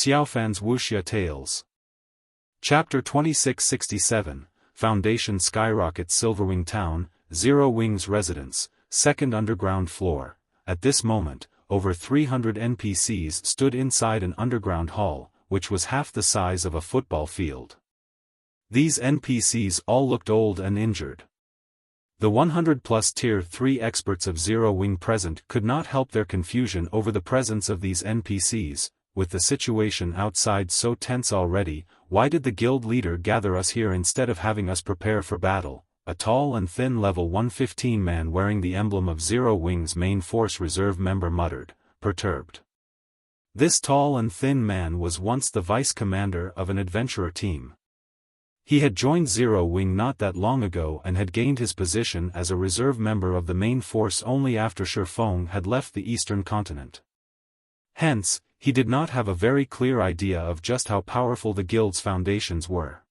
Xiaofan's Wuxia Tales. Chapter 2667, Foundation Skyrockets Silverwing Town, Zero Wing's Residence, Second Underground Floor. At this moment, over 300 NPCs stood inside an underground hall, which was half the size of a football field. These NPCs all looked old and injured. The 100-plus Tier 3 experts of Zero Wing present could not help their confusion over the presence of these NPCs. With the situation outside so tense already, why did the guild leader gather us here instead of having us prepare for battle? A tall and thin level 115 man wearing the emblem of Zero Wing's main force reserve member muttered, perturbed. This tall and thin man was once the vice commander of an adventurer team. He had joined Zero Wing not that long ago and had gained his position as a reserve member of the main force only after Xiaofan had left the eastern continent. Hence, he did not have a very clear idea of just how powerful the guild's foundations were.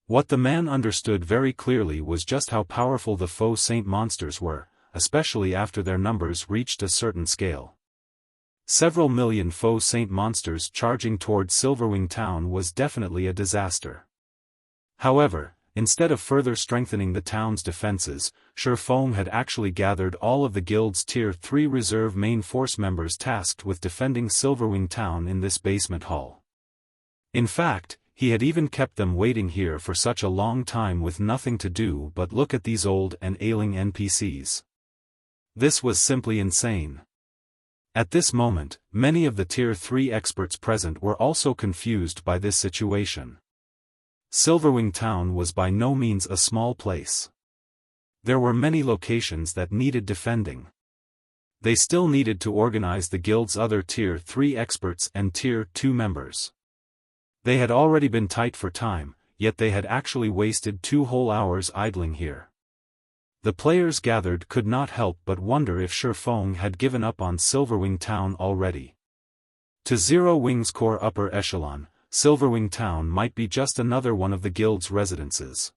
What the man understood very clearly was just how powerful the Faux Saint monsters were, especially after their numbers reached a certain scale. Several million Faux Saint monsters charging toward Silverwing Town was definitely a disaster. However, instead of further strengthening the town's defenses, Xiaofan had actually gathered all of the guild's Tier 3 reserve main force members tasked with defending Silverwing Town in this basement hall. In fact, he had even kept them waiting here for such a long time with nothing to do but look at these old and ailing NPCs. This was simply insane. At this moment, many of the Tier 3 experts present were also confused by this situation. Silverwing Town was by no means a small place. There were many locations that needed defending. They still needed to organize the guild's other Tier 3 experts and Tier 2 members. They had already been tight for time, yet they had actually wasted 2 whole hours idling here. The players gathered could not help but wonder if Xiaofan had given up on Silverwing Town already. To Zero Wing's core upper echelon, Silverwing Town might be just another one of the guild's residences.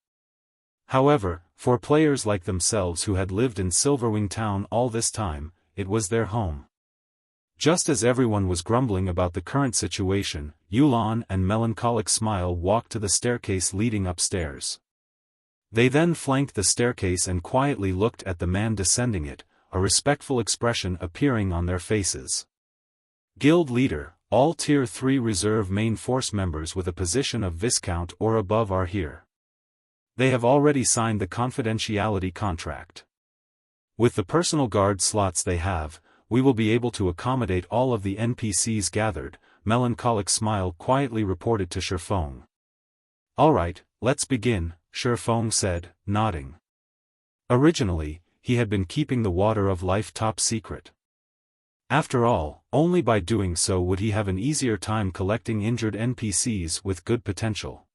However, for players like themselves who had lived in Silverwing Town all this time, it was their home. Just as everyone was grumbling about the current situation, Yulan and Melancholic Smile walked to the staircase leading upstairs. They then flanked the staircase and quietly looked at the man descending it, a respectful expression appearing on their faces. Guild leader, all Tier 3 reserve main force members with a position of Viscount or above are here. They have already signed the confidentiality contract. With the personal guard slots they have, we will be able to accommodate all of the NPCs gathered, Melancholic Smile quietly reported to Xiaofan. Alright, let's begin, Xiaofan said, nodding. Originally, he had been keeping the water of life top secret. After all, only by doing so would he have an easier time collecting injured NPCs with good potential.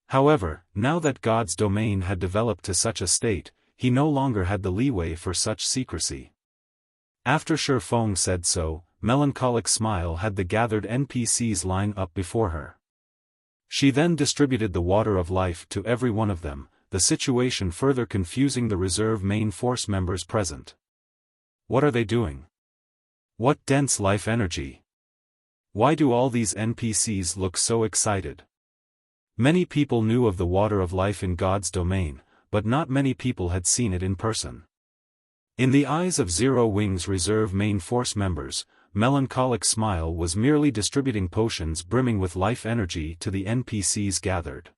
However, now that God's domain had developed to such a state, he no longer had the leeway for such secrecy. After Xiaofan said so, Melancholic Smile had the gathered NPCs line up before her. She then distributed the water of life to every one of them, the situation further confusing the reserve main force members present. What are they doing? What dense life energy! Why do all these NPCs look so excited? Many people knew of the water of life in God's domain, but not many people had seen it in person. In the eyes of Zero Wing's reserve main force members, Melancholic Smile was merely distributing potions brimming with life energy to the NPCs gathered.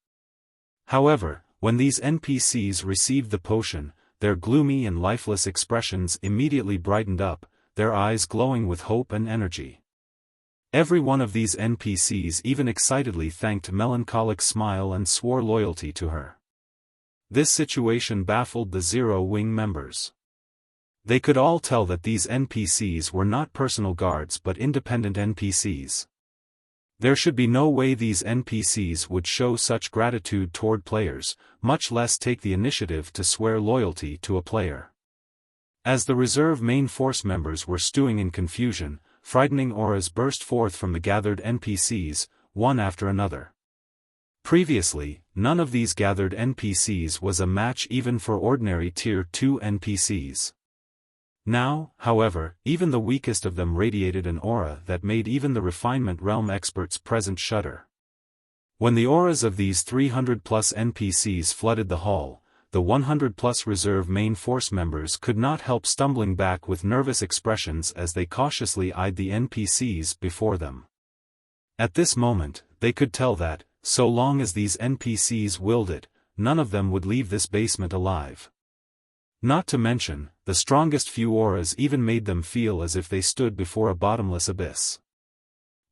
However, when these NPCs received the potion, their gloomy and lifeless expressions immediately brightened up, their eyes glowing with hope and energy. Every one of these NPCs even excitedly thanked Melancholic Smile and swore loyalty to her. This situation baffled the Zero Wing members. They could all tell that these NPCs were not personal guards but independent NPCs. There should be no way these NPCs would show such gratitude toward players, much less take the initiative to swear loyalty to a player. As the reserve main force members were stewing in confusion, frightening auras burst forth from the gathered NPCs, one after another. Previously, none of these gathered NPCs was a match even for ordinary Tier 2 NPCs. Now, however, even the weakest of them radiated an aura that made even the refinement realm experts present shudder. When the auras of these 300-plus NPCs flooded the hall, the 100-plus reserve main force members could not help stumbling back with nervous expressions as they cautiously eyed the NPCs before them. At this moment, they could tell that, so long as these NPCs willed it, none of them would leave this basement alive. Not to mention, the strongest few auras even made them feel as if they stood before a bottomless abyss.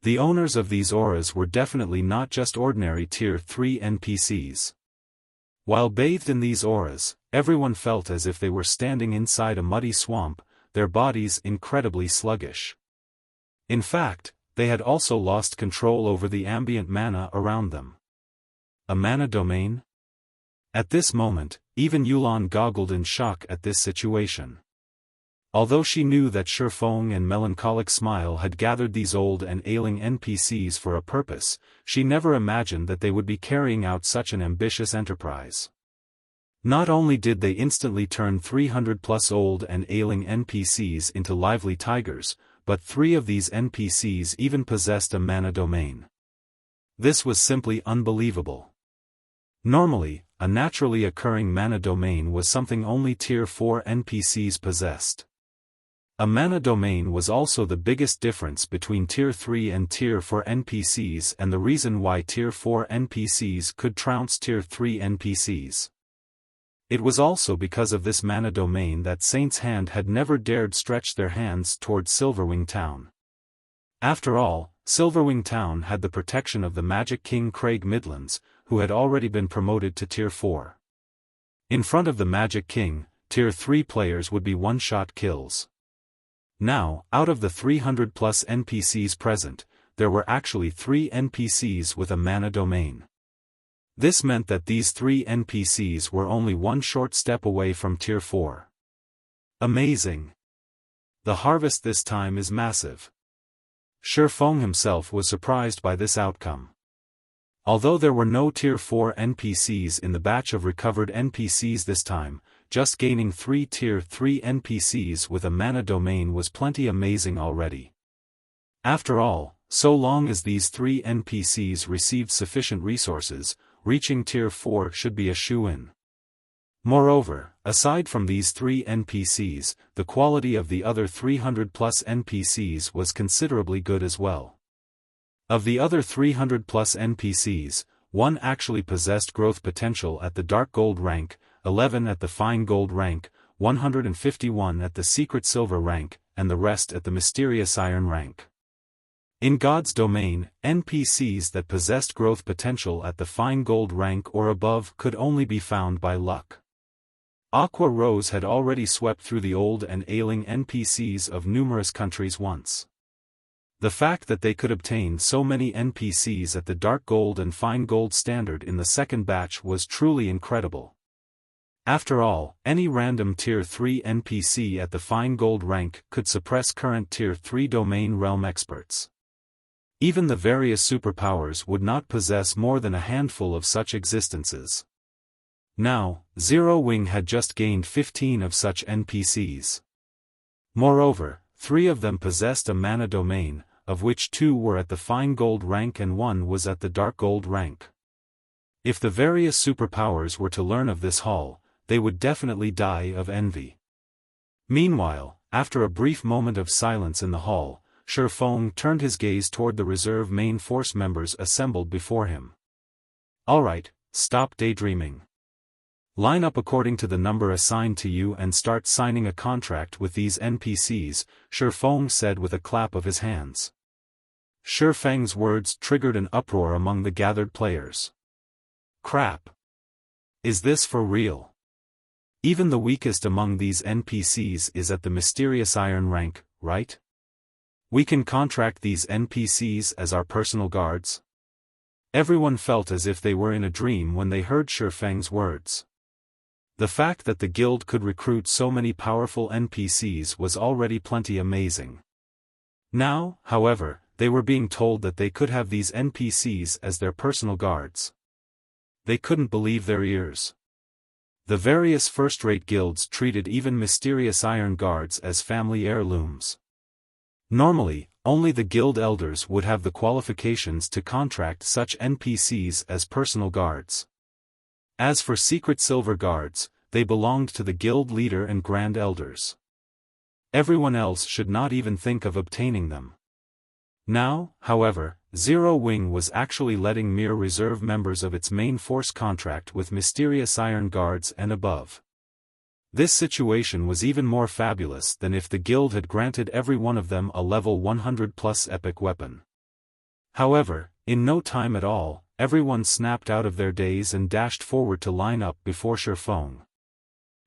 The owners of these auras were definitely not just ordinary Tier 3 NPCs. While bathed in these auras, everyone felt as if they were standing inside a muddy swamp, their bodies incredibly sluggish. In fact, they had also lost control over the ambient mana around them. A mana domain? At this moment, even Yulan goggled in shock at this situation. Although she knew that Xiaofan and Melancholic Smile had gathered these old and ailing NPCs for a purpose, she never imagined that they would be carrying out such an ambitious enterprise. Not only did they instantly turn 300-plus old and ailing NPCs into lively tigers, but 3 of these NPCs even possessed a mana domain. This was simply unbelievable. Normally, a naturally occurring mana domain was something only Tier 4 NPCs possessed. A mana domain was also the biggest difference between Tier 3 and Tier 4 NPCs and the reason why Tier 4 NPCs could trounce Tier 3 NPCs. It was also because of this mana domain that Saint's Hand had never dared stretch their hands towards Silverwing Town. After all, Silverwing Town had the protection of the Magic King Craig Midlands, who had already been promoted to Tier 4. In front of the Magic King, Tier 3 players would be one-shot kills. Now, out of the 300-plus NPCs present, there were actually 3 NPCs with a mana domain. This meant that these 3 NPCs were only one short step away from Tier 4. Amazing! The harvest this time is massive. Xiaofan himself was surprised by this outcome. Although there were no Tier 4 NPCs in the batch of recovered NPCs this time, just gaining 3 Tier 3 NPCs with a mana domain was plenty amazing already. After all, so long as these 3 NPCs received sufficient resources, reaching Tier 4 should be a shoo-in. Moreover, aside from these 3 NPCs, the quality of the other 300-plus NPCs was considerably good as well. Of the other 300-plus NPCs, 1 actually possessed growth potential at the Dark Gold rank, 11 at the Fine Gold rank, 151 at the Secret Silver rank, and the rest at the Mysterious Iron rank. In God's domain, NPCs that possessed growth potential at the Fine Gold rank or above could only be found by luck. Aqua Rose had already swept through the old and ailing NPCs of numerous countries once. The fact that they could obtain so many NPCs at the Dark Gold and Fine Gold standard in the second batch was truly incredible. After all, any random Tier 3 NPC at the Fine Gold rank could suppress current Tier 3 domain realm experts. Even the various superpowers would not possess more than a handful of such existences. Now, Zero Wing had just gained 15 of such NPCs. Moreover, 3 of them possessed a mana domain, of which 2 were at the Fine Gold rank and 1 was at the Dark Gold rank. If the various superpowers were to learn of this haul, they would definitely die of envy. Meanwhile, after a brief moment of silence in the hall, Xiaofan turned his gaze toward the reserve main force members assembled before him. Alright, stop daydreaming. Line up according to the number assigned to you and start signing a contract with these NPCs, Xiaofan said with a clap of his hands. Xiaofang's words triggered an uproar among the gathered players. Crap! Is this for real? Even the weakest among these NPCs is at the Mysterious Iron rank, right? We can contract these NPCs as our personal guards? Everyone felt as if they were in a dream when they heard Xiaofang's words. The fact that the guild could recruit so many powerful NPCs was already plenty amazing. Now, however, they were being told that they could have these NPCs as their personal guards. They couldn't believe their ears. The various first-rate guilds treated even mysterious iron guards as family heirlooms. Normally, only the guild elders would have the qualifications to contract such NPCs as personal guards. As for secret silver guards, they belonged to the guild leader and grand elders. Everyone else should not even think of obtaining them. Now, however, Zero Wing was actually letting mere reserve members of its main force contract with mysterious iron guards and above. This situation was even more fabulous than if the guild had granted every one of them a level 100+ epic weapon. However, in no time at all, everyone snapped out of their daze and dashed forward to line up before Xiaofan.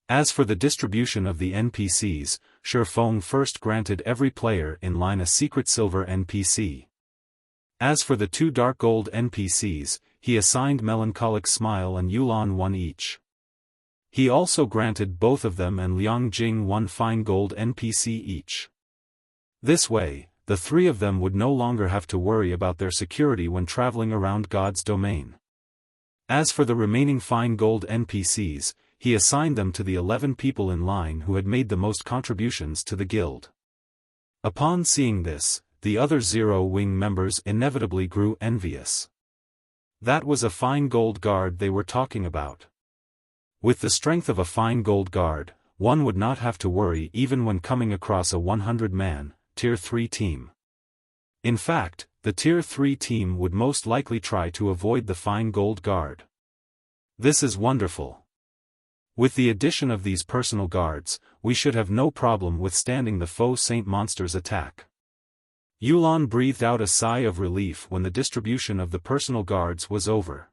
As for the distribution of the NPCs, Xiaofan first granted every player in line a secret silver NPC. As for the 2 dark gold NPCs, he assigned Melancholic Smile and Yulan 1 each. He also granted both of them and Liang Jing 1 fine gold NPC each. This way, the 3 of them would no longer have to worry about their security when traveling around God's domain. As for the remaining fine gold NPCs, he assigned them to the 11 people in line who had made the most contributions to the guild. Upon seeing this, the other Zero Wing members inevitably grew envious. That was a fine gold guard they were talking about. With the strength of a fine gold guard, one would not have to worry even when coming across a 100-man, Tier 3 team. In fact, the Tier 3 team would most likely try to avoid the fine gold guard. This is wonderful. With the addition of these personal guards, we should have no problem withstanding the Faux Saint monster's attack. Yulan breathed out a sigh of relief when the distribution of the personal guards was over.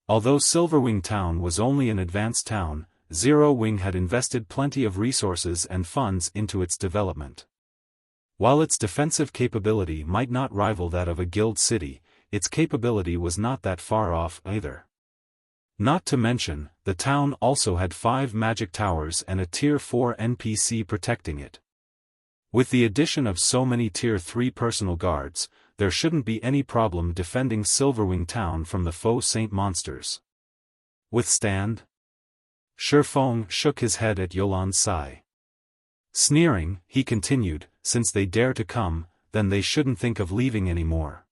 Although Silverwing Town was only an advanced town, Zero Wing had invested plenty of resources and funds into its development. While its defensive capability might not rival that of a guild city, its capability was not that far off either. Not to mention, the town also had 5 magic towers and a Tier 4 NPC protecting it. With the addition of so many Tier 3 personal guards, there shouldn't be any problem defending Silverwing Town from the Faux Saint monsters. Withstand? Xiaofan shook his head at Yulan's sigh. Sneering, he continued, since they dare to come, then they shouldn't think of leaving anymore.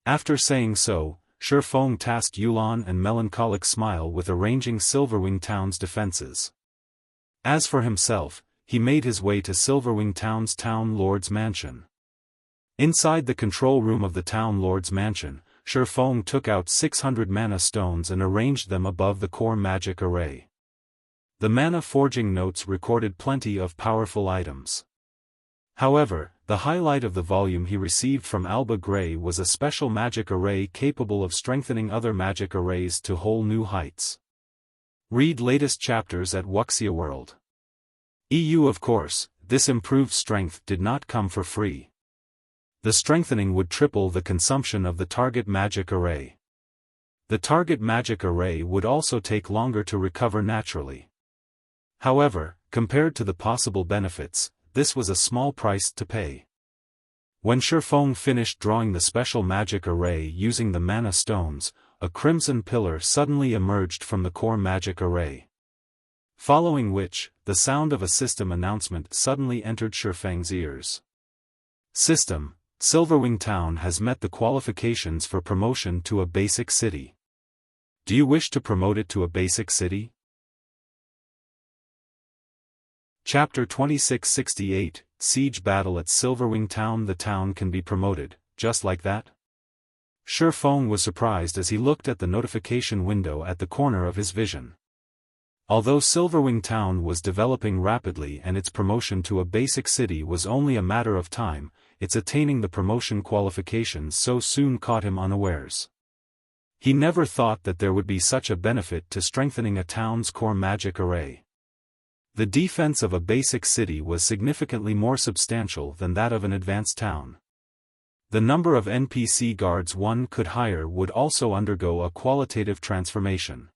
After saying so, Xiaofan tasked Yulan and Melancholic Smile with arranging Silverwing Town's defenses. As for himself, he made his way to Silverwing Town's Town Lord's mansion. Inside the control room of the Town Lord's mansion, Xiaofan took out 600 mana stones and arranged them above the core magic array. The mana forging notes recorded plenty of powerful items. However, the highlight of the volume he received from Alba Grey was a special magic array capable of strengthening other magic arrays to whole new heights. Read latest chapters at Wuxia World. EU. Of course, this improved strength did not come for free. The strengthening would triple the consumption of the target magic array. The target magic array would also take longer to recover naturally. However, compared to the possible benefits, this was a small price to pay. When Xiaofan finished drawing the special magic array using the mana stones, a crimson pillar suddenly emerged from the core magic array. Following which, the sound of a system announcement suddenly entered Xiaofan's ears. System: Silverwing Town has met the qualifications for promotion to a basic city. Do you wish to promote it to a basic city? Chapter 2668, Siege Battle at Silverwing Town. The town can be promoted, just like that? Xiaofan was surprised as he looked at the notification window at the corner of his vision. Although Silverwing Town was developing rapidly and its promotion to a basic city was only a matter of time, its attaining the promotion qualifications so soon caught him unawares. He never thought that there would be such a benefit to strengthening a town's core magic array. The defense of a basic city was significantly more substantial than that of an advanced town. The number of NPC guards one could hire would also undergo a qualitative transformation.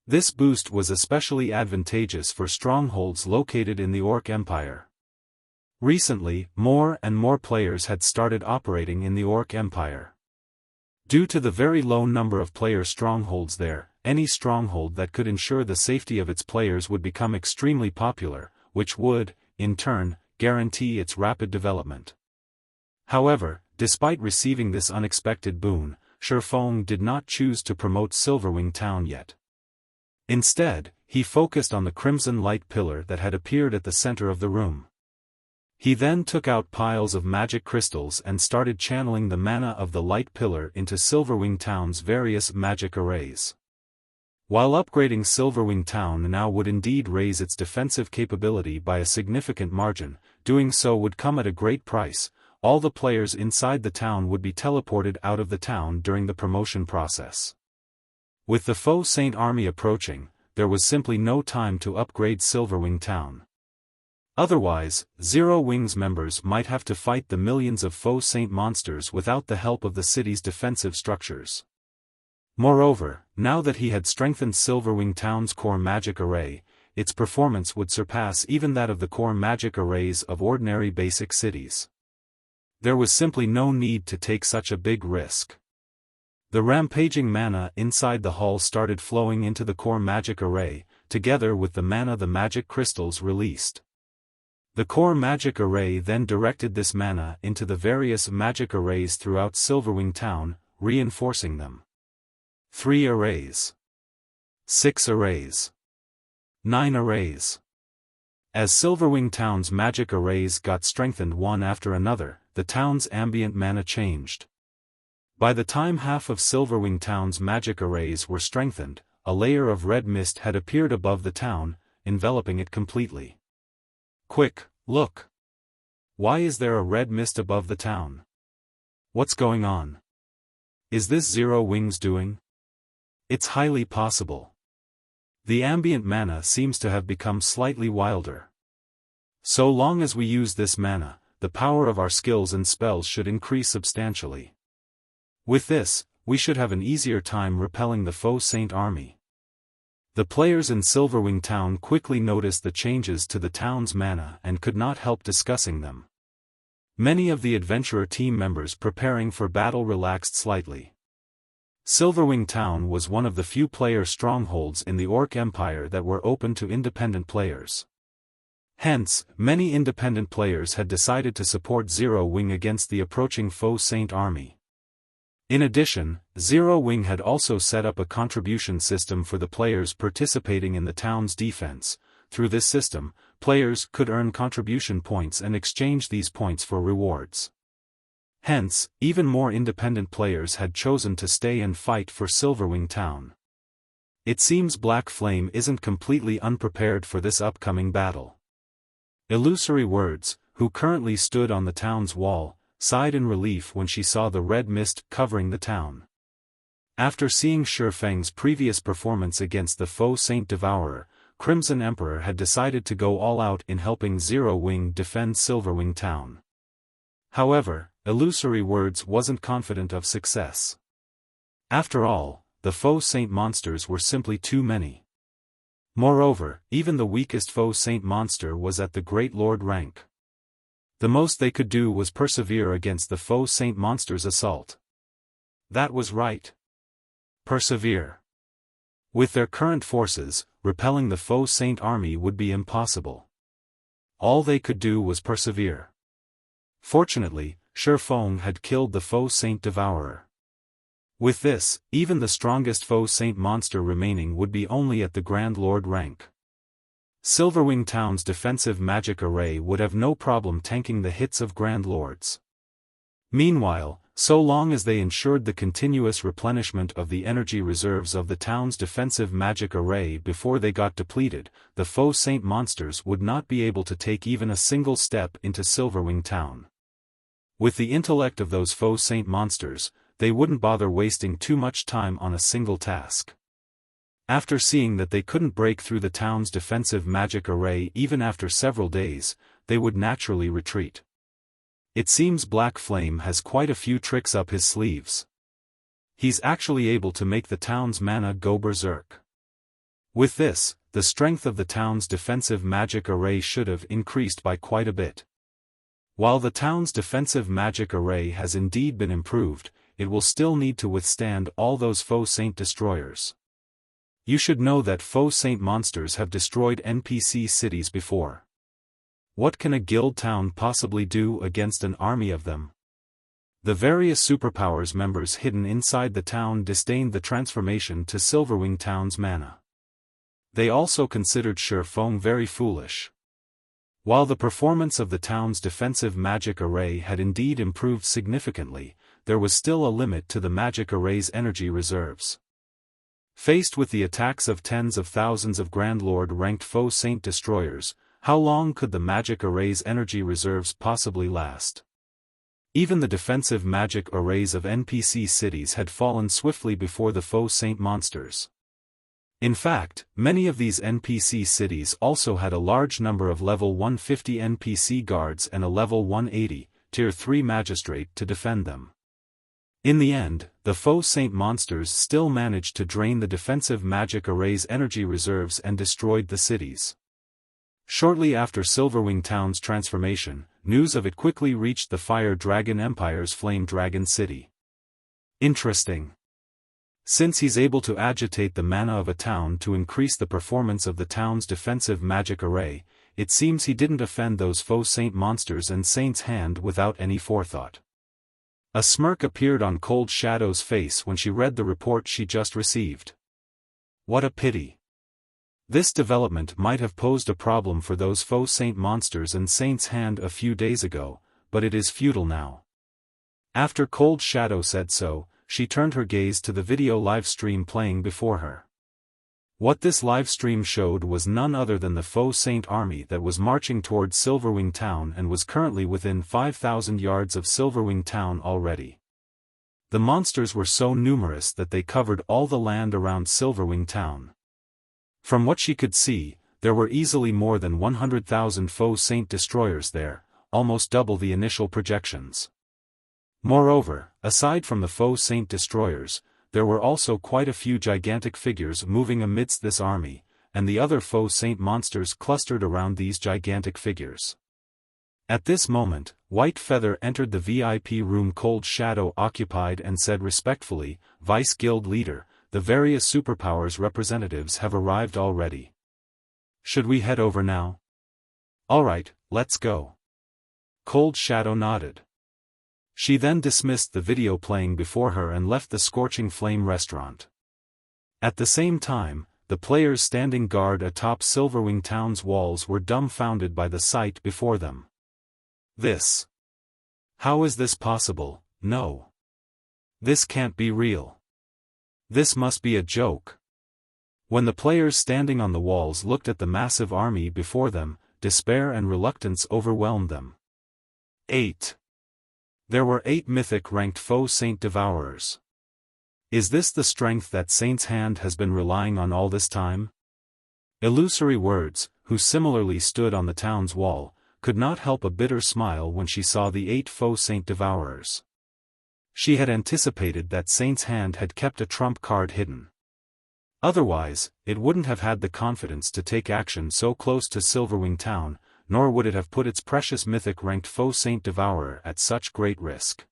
This boost was especially advantageous for strongholds located in the Orc Empire. Recently, more and more players had started operating in the Orc Empire. Due to the very low number of player strongholds there, any stronghold that could ensure the safety of its players would become extremely popular, which would, in turn, guarantee its rapid development. However, despite receiving this unexpected boon, Xiaofan did not choose to promote Silverwing Town yet. Instead, he focused on the crimson light pillar that had appeared at the center of the room. He then took out piles of magic crystals and started channeling the mana of the light pillar into Silverwing Town's various magic arrays. While upgrading Silverwing Town now would indeed raise its defensive capability by a significant margin, doing so would come at a great price. All the players inside the town would be teleported out of the town during the promotion process. With the Faux Saint army approaching, there was simply no time to upgrade Silverwing Town. Otherwise, Zero Wings members might have to fight the millions of Faux Saint monsters without the help of the city's defensive structures. Moreover, now that he had strengthened Silverwing Town's core magic array, its performance would surpass even that of the core magic arrays of ordinary basic cities. There was simply no need to take such a big risk. The rampaging mana inside the hall started flowing into the core magic array, together with the mana the magic crystals released. The core magic array then directed this mana into the various magic arrays throughout Silverwing Town, reinforcing them. 3 arrays. 6 arrays. 9 arrays. As Silverwing Town's magic arrays got strengthened one after another, the town's ambient mana changed. By the time half of Silverwing Town's magic arrays were strengthened, a layer of red mist had appeared above the town, enveloping it completely. Quick, look! Why is there a red mist above the town? What's going on? Is this Zero Wings doing? It's highly possible. The ambient mana seems to have become slightly wilder. So long as we use this mana, the power of our skills and spells should increase substantially. With this, we should have an easier time repelling the Faux Saint army. The players in Silverwing Town quickly noticed the changes to the town's mana and could not help discussing them. Many of the adventurer team members preparing for battle relaxed slightly. Silverwing Town was one of the few player strongholds in the Orc Empire that were open to independent players. Hence, many independent players had decided to support Zero Wing against the approaching Faux Saint army. In addition, Zero Wing had also set up a contribution system for the players participating in the town's defense. Through this system, players could earn contribution points and exchange these points for rewards. Hence, even more independent players had chosen to stay and fight for Silverwing Town. It seems Black Flame isn't completely unprepared for this upcoming battle. Illusory Words, who currently stood on the town's wall, sighed in relief when she saw the red mist covering the town. After seeing Xiaofang's previous performance against the Faux Saint Devourer, Crimson Emperor had decided to go all out in helping Zero Wing defend Silverwing Town. However, Illusory Words wasn't confident of success. After all, the Faux Saint monsters were simply too many. Moreover, even the weakest Faux Saint monster was at the Great Lord rank. The most they could do was persevere against the Faux Saint monster's assault. That was right. Persevere. With their current forces, repelling the Faux Saint army would be impossible. All they could do was persevere. Fortunately, Xiaofan had killed the Faux Saint Devourer. With this, even the strongest Faux Saint monster remaining would be only at the Grand Lord rank. Silverwing Town's defensive magic array would have no problem tanking the hits of Grand Lords. Meanwhile, so long as they ensured the continuous replenishment of the energy reserves of the town's defensive magic array before they got depleted, the Faux Saint monsters would not be able to take even a single step into Silverwing Town. With the intellect of those Faux Saint monsters, they wouldn't bother wasting too much time on a single task. After seeing that they couldn't break through the town's defensive magic array even after several days, they would naturally retreat. It seems Black Flame has quite a few tricks up his sleeves. He's actually able to make the town's mana go berserk. With this, the strength of the town's defensive magic array should have increased by quite a bit. While the town's defensive magic array has indeed been improved, it will still need to withstand all those Faux Saint destroyers. You should know that Faux Saint monsters have destroyed NPC cities before. What can a guild town possibly do against an army of them? The various superpowers members hidden inside the town disdained the transformation to Silverwing Town's mana. They also considered Xiaofan very foolish. While the performance of the town's defensive magic array had indeed improved significantly, there was still a limit to the magic array's energy reserves. Faced with the attacks of tens of thousands of Grand Lord-ranked Faux Saint destroyers, how long could the magic array's energy reserves possibly last? Even the defensive magic arrays of NPC cities had fallen swiftly before the Faux Saint monsters. In fact, many of these NPC cities also had a large number of level 150 NPC guards and a level 180, tier 3 magistrate to defend them. In the end, the Faux Saint monsters still managed to drain the defensive magic array's energy reserves and destroyed the cities. Shortly after Silverwing Town's transformation, news of it quickly reached the Fire Dragon Empire's Flame Dragon City. Interesting. Since he's able to agitate the mana of a town to increase the performance of the town's defensive magic array, it seems he didn't offend those Faux Saint monsters and Saint's Hand without any forethought. A smirk appeared on Cold Shadow's face when she read the report she just received. What a pity. This development might have posed a problem for those Faux Saint monsters and Saint's Hand a few days ago, but it is futile now. After Cold Shadow said so, she turned her gaze to the video live stream playing before her. What this live stream showed was none other than the Faux Saint army that was marching towards Silverwing Town and was currently within 5,000 yards of Silverwing Town already. The monsters were so numerous that they covered all the land around Silverwing Town. From what she could see, there were easily more than 100,000 Faux Saint destroyers there, almost double the initial projections. Moreover, aside from the Faux Saint destroyers, there were also quite a few gigantic figures moving amidst this army, and the other Faux Saint monsters clustered around these gigantic figures. At this moment, White Feather entered the VIP room Cold Shadow occupied and said respectfully, "Vice Guild Leader, the various superpowers representatives have arrived already. Should we head over now?" "Alright, let's go." Cold Shadow nodded. She then dismissed the video playing before her and left the Scorching Flame restaurant. At the same time, the players standing guard atop Silverwing Town's walls were dumbfounded by the sight before them. This. How is this possible? No. This can't be real. This must be a joke. When the players standing on the walls looked at the massive army before them, despair and reluctance overwhelmed them. 8. There were 8 mythic-ranked Faux Saint Devourers. Is this the strength that Saint's Hand has been relying on all this time? Illusory Words, who similarly stood on the town's wall, could not help a bitter smile when she saw the 8 Faux Saint Devourers. She had anticipated that Saint's Hand had kept a trump card hidden. Otherwise, it wouldn't have had the confidence to take action so close to Silverwing Town, nor would it have put its precious mythic-ranked Faux Saint Devourer at such great risk.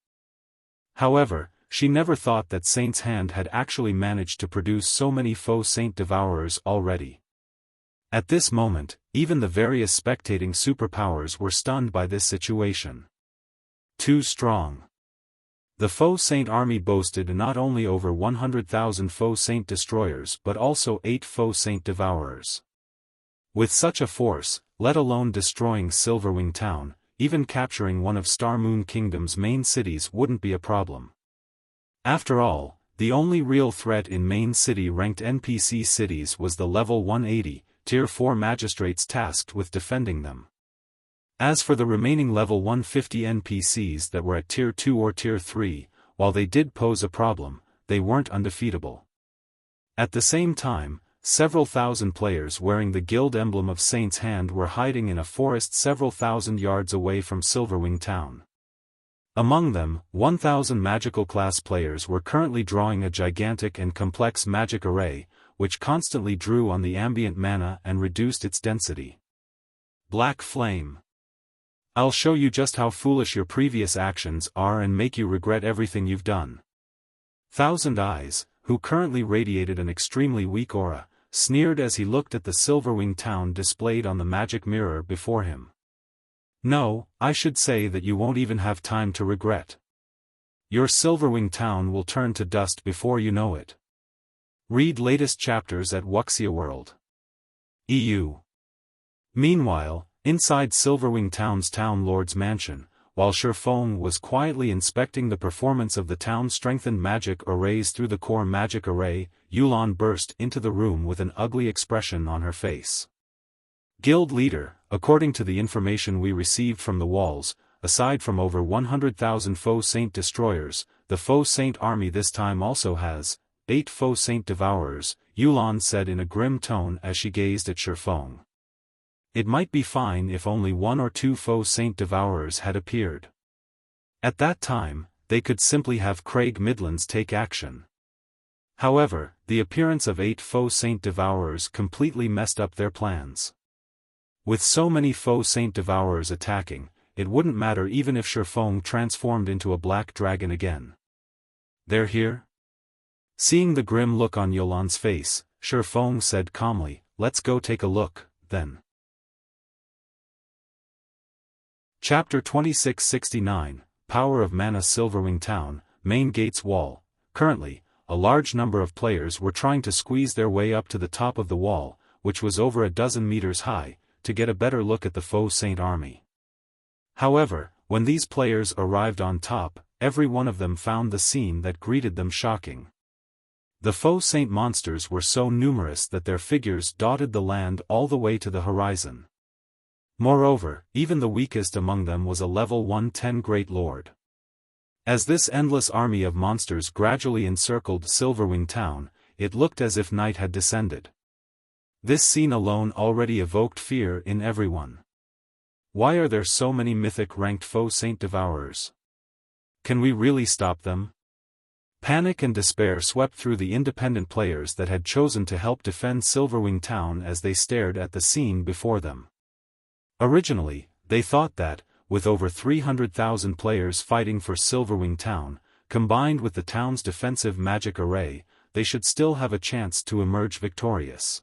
However, she never thought that Saint's Hand had actually managed to produce so many Faux Saint Devourers already. At this moment, even the various spectating superpowers were stunned by this situation. Too strong. The Faux Saint army boasted not only over 100,000 Faux Saint destroyers but also 8 Faux Saint Devourers. With such a force, let alone destroying Silverwing Town, even capturing one of Star Moon Kingdom's main cities wouldn't be a problem. After all, the only real threat in main city-ranked NPC cities was the level 180, Tier 4 magistrates tasked with defending them. As for the remaining level 150 NPCs that were at Tier 2 or Tier 3, while they did pose a problem, they weren't undefeatable. At the same time, several thousand players wearing the guild emblem of Saint's Hand were hiding in a forest several thousand yards away from Silverwing Town. Among them, 1,000 magical class players were currently drawing a gigantic and complex magic array, which constantly drew on the ambient mana and reduced its density. Black Flame. I'll show you just how foolish your previous actions are and make you regret everything you've done. Thousand Eyes, who currently radiated an extremely weak aura, sneered as he looked at the Silverwing town displayed on the magic mirror before him. "No, I should say that you won't even have time to regret. Your Silverwing town will turn to dust before you know it." Read latest chapters at Wuxia World. EU. Meanwhile, inside Silverwing Town's Town Lord's mansion, while Xiaofan was quietly inspecting the performance of the town's strengthened magic arrays through the core magic array, Yulan burst into the room with an ugly expression on her face. "Guild leader, according to the information we received from the walls, aside from over 100,000 Faux Saint destroyers, the Faux Saint army this time also has 8 Faux Saint devourers," Yulan said in a grim tone as she gazed at Xiaofan. It might be fine if only 1 or 2 Faux Saint devourers had appeared. At that time, they could simply have Craig Midlands take action. However, the appearance of 8 Faux Saint devourers completely messed up their plans. With so many Faux Saint devourers attacking, it wouldn't matter even if Xiaofan transformed into a black dragon again. "They're here?" Seeing the grim look on Yulan's face, Xiaofan said calmly, "Let's go take a look, then." Chapter 2669, Power of Mana. Silverwing Town, Main Gates Wall. Currently, a large number of players were trying to squeeze their way up to the top of the wall, which was over a dozen meters high, to get a better look at the Faux Saint army. However, when these players arrived on top, every one of them found the scene that greeted them shocking. The Faux Saint monsters were so numerous that their figures dotted the land all the way to the horizon. Moreover, even the weakest among them was a level 110 Great Lord. As this endless army of monsters gradually encircled Silverwing Town, it looked as if night had descended. This scene alone already evoked fear in everyone. Why are there so many mythic-ranked Faux Saint devourers? Can we really stop them? Panic and despair swept through the independent players that had chosen to help defend Silverwing Town as they stared at the scene before them. Originally, they thought that, with over 300,000 players fighting for Silverwing Town, combined with the town's defensive magic array, they should still have a chance to emerge victorious.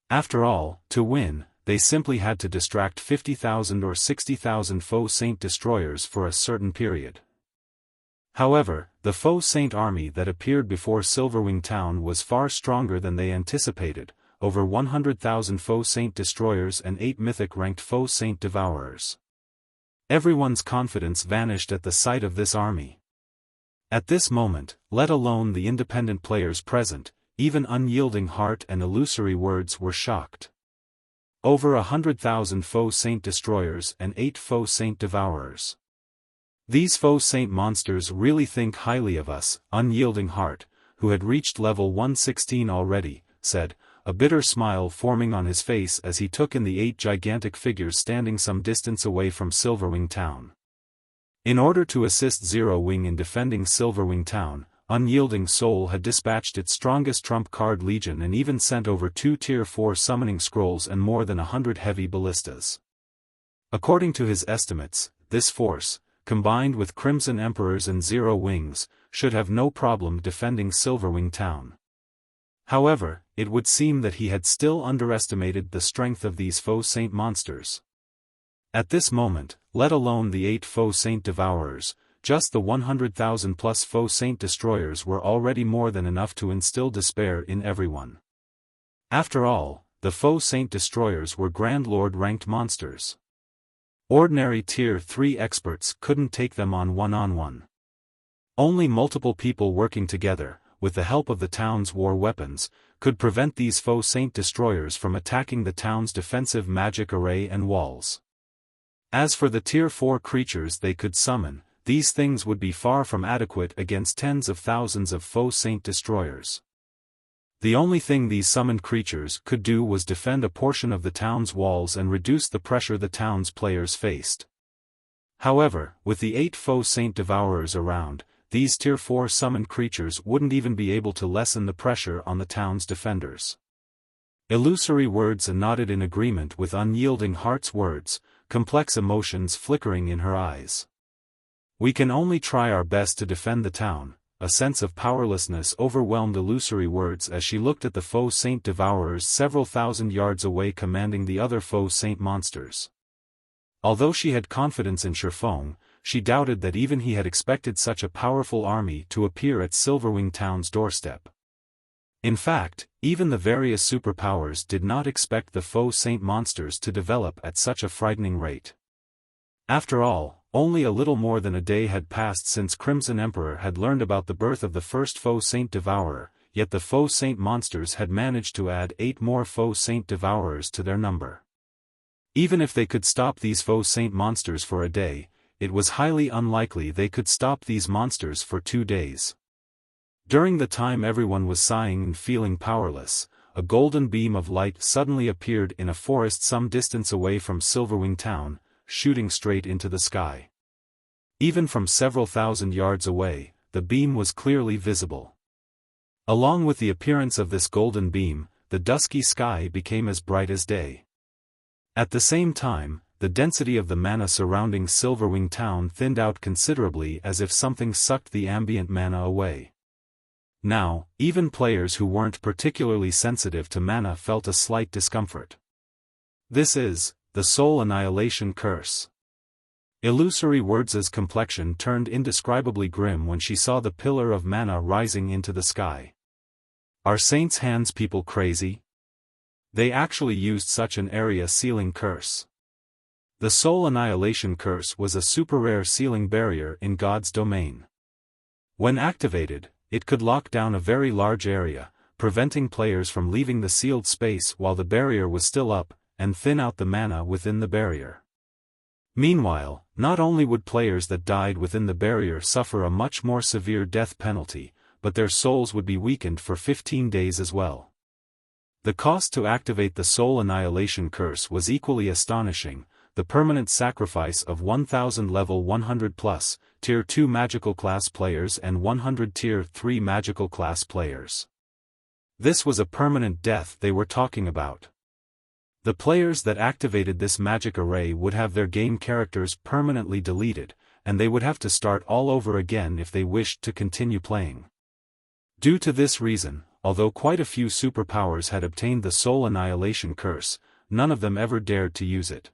After all, to win, they simply had to distract 50,000 or 60,000 Faux Saint destroyers for a certain period. However, the Faux Saint army that appeared before Silverwing Town was far stronger than they anticipated, over 100,000 Faux Saint destroyers and 8 mythic-ranked Faux Saint devourers. Everyone's confidence vanished at the sight of this army. At this moment, let alone the independent players present, even Unyielding Heart and Illusory Words were shocked. Over 100,000 Faux Saint destroyers and 8 Faux Saint devourers. These Faux Saint monsters really think highly of us, Unyielding Heart, who had reached level 116 already, said, a bitter smile forming on his face as he took in the 8 gigantic figures standing some distance away from Silverwing Town. In order to assist Zero Wing in defending Silverwing Town, Unyielding Soul had dispatched its strongest trump card legion and even sent over 2 Tier 4 summoning scrolls and more than 100 heavy ballistas. According to his estimates, this force, combined with Crimson Emperors and Zero Wings, should have no problem defending Silverwing Town. However, it would seem that he had still underestimated the strength of these Faux Saint monsters. At this moment, let alone the 8 Faux Saint devourers, just the 100,000 plus Faux Saint destroyers were already more than enough to instill despair in everyone. After all, the Faux Saint destroyers were Grand Lord ranked monsters. Ordinary Tier 3 experts couldn't take them on one-on-one. Only multiple people working together, with the help of the town's war weapons, could prevent these Faux Saint destroyers from attacking the town's defensive magic array and walls. As for the Tier 4 creatures they could summon, these things would be far from adequate against tens of thousands of Faux Saint destroyers. The only thing these summoned creatures could do was defend a portion of the town's walls and reduce the pressure the town's players faced. However, with the 8 Faux Saint devourers around, these Tier 4 summoned creatures wouldn't even be able to lessen the pressure on the town's defenders. Illusory Words nodded in agreement with Unyielding Heart's words, complex emotions flickering in her eyes. We can only try our best to defend the town, a sense of powerlessness overwhelmed Illusory Words as she looked at the Faux Saint Devourers several thousand yards away commanding the other Faux Saint monsters. Although she had confidence in Xiaofan, she doubted that even he had expected such a powerful army to appear at Silverwing Town's doorstep. In fact, even the various superpowers did not expect the Faux Saint monsters to develop at such a frightening rate. After all, only a little more than a day had passed since Crimson Emperor had learned about the birth of the first Faux Saint Devourer, yet the Faux Saint monsters had managed to add 8 more Faux Saint Devourers to their number. Even if they could stop these Faux Saint monsters for a day, it was highly unlikely they could stop these monsters for 2 days. During the time everyone was sighing and feeling powerless, a golden beam of light suddenly appeared in a forest some distance away from Silverwing Town, shooting straight into the sky. Even from several thousand yards away, the beam was clearly visible. Along with the appearance of this golden beam, the dusky sky became as bright as day. At the same time, the density of the mana surrounding Silverwing Town thinned out considerably as if something sucked the ambient mana away. Now, even players who weren't particularly sensitive to mana felt a slight discomfort. This is the Soul Annihilation Curse. Illusory Words' complexion turned indescribably grim when she saw the pillar of mana rising into the sky. Are Saint's Hands people crazy? They actually used such an area-sealing curse. The Soul Annihilation Curse was a super-rare sealing barrier in God's domain. When activated, it could lock down a very large area, preventing players from leaving the sealed space while the barrier was still up, and thin out the mana within the barrier. Meanwhile, not only would players that died within the barrier suffer a much more severe death penalty, but their souls would be weakened for 15 days as well. The cost to activate the Soul Annihilation Curse was equally astonishing, the permanent sacrifice of 1000 level 100+, Tier 2 magical class players and 100 Tier 3 magical class players. This was a permanent death they were talking about. The players that activated this magic array would have their game characters permanently deleted, and they would have to start all over again if they wished to continue playing. Due to this reason, although quite a few superpowers had obtained the Soul Annihilation Curse, none of them ever dared to use it.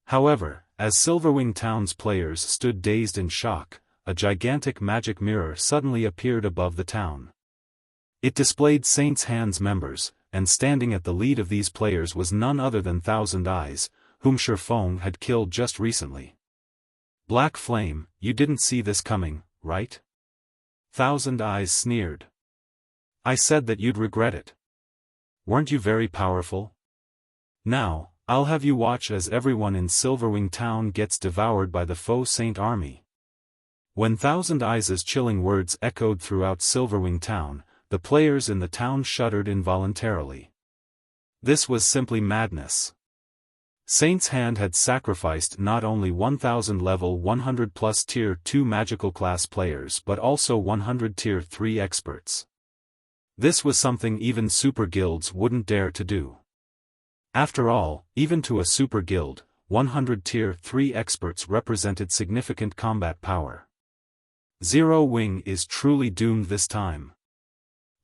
However, as Silverwing Town's players stood dazed in shock, a gigantic magic mirror suddenly appeared above the town. It displayed Saint's Hands members, and standing at the lead of these players was none other than Thousand Eyes, whom Xiaofan had killed just recently. Black Flame, you didn't see this coming, right? Thousand Eyes sneered. I said that you'd regret it. Weren't you very powerful? Now, I'll have you watch as everyone in Silverwing Town gets devoured by the Faux Saint army. When Thousand Eyes' chilling words echoed throughout Silverwing Town, the players in the town shuddered involuntarily. This was simply madness. Saint's Hand had sacrificed not only 1000 level 100+ Tier 2 magical class players but also 100 Tier 3 experts. This was something even super guilds wouldn't dare to do. After all, even to a super guild, 100 Tier 3 experts represented significant combat power. Zero Wing is truly doomed this time.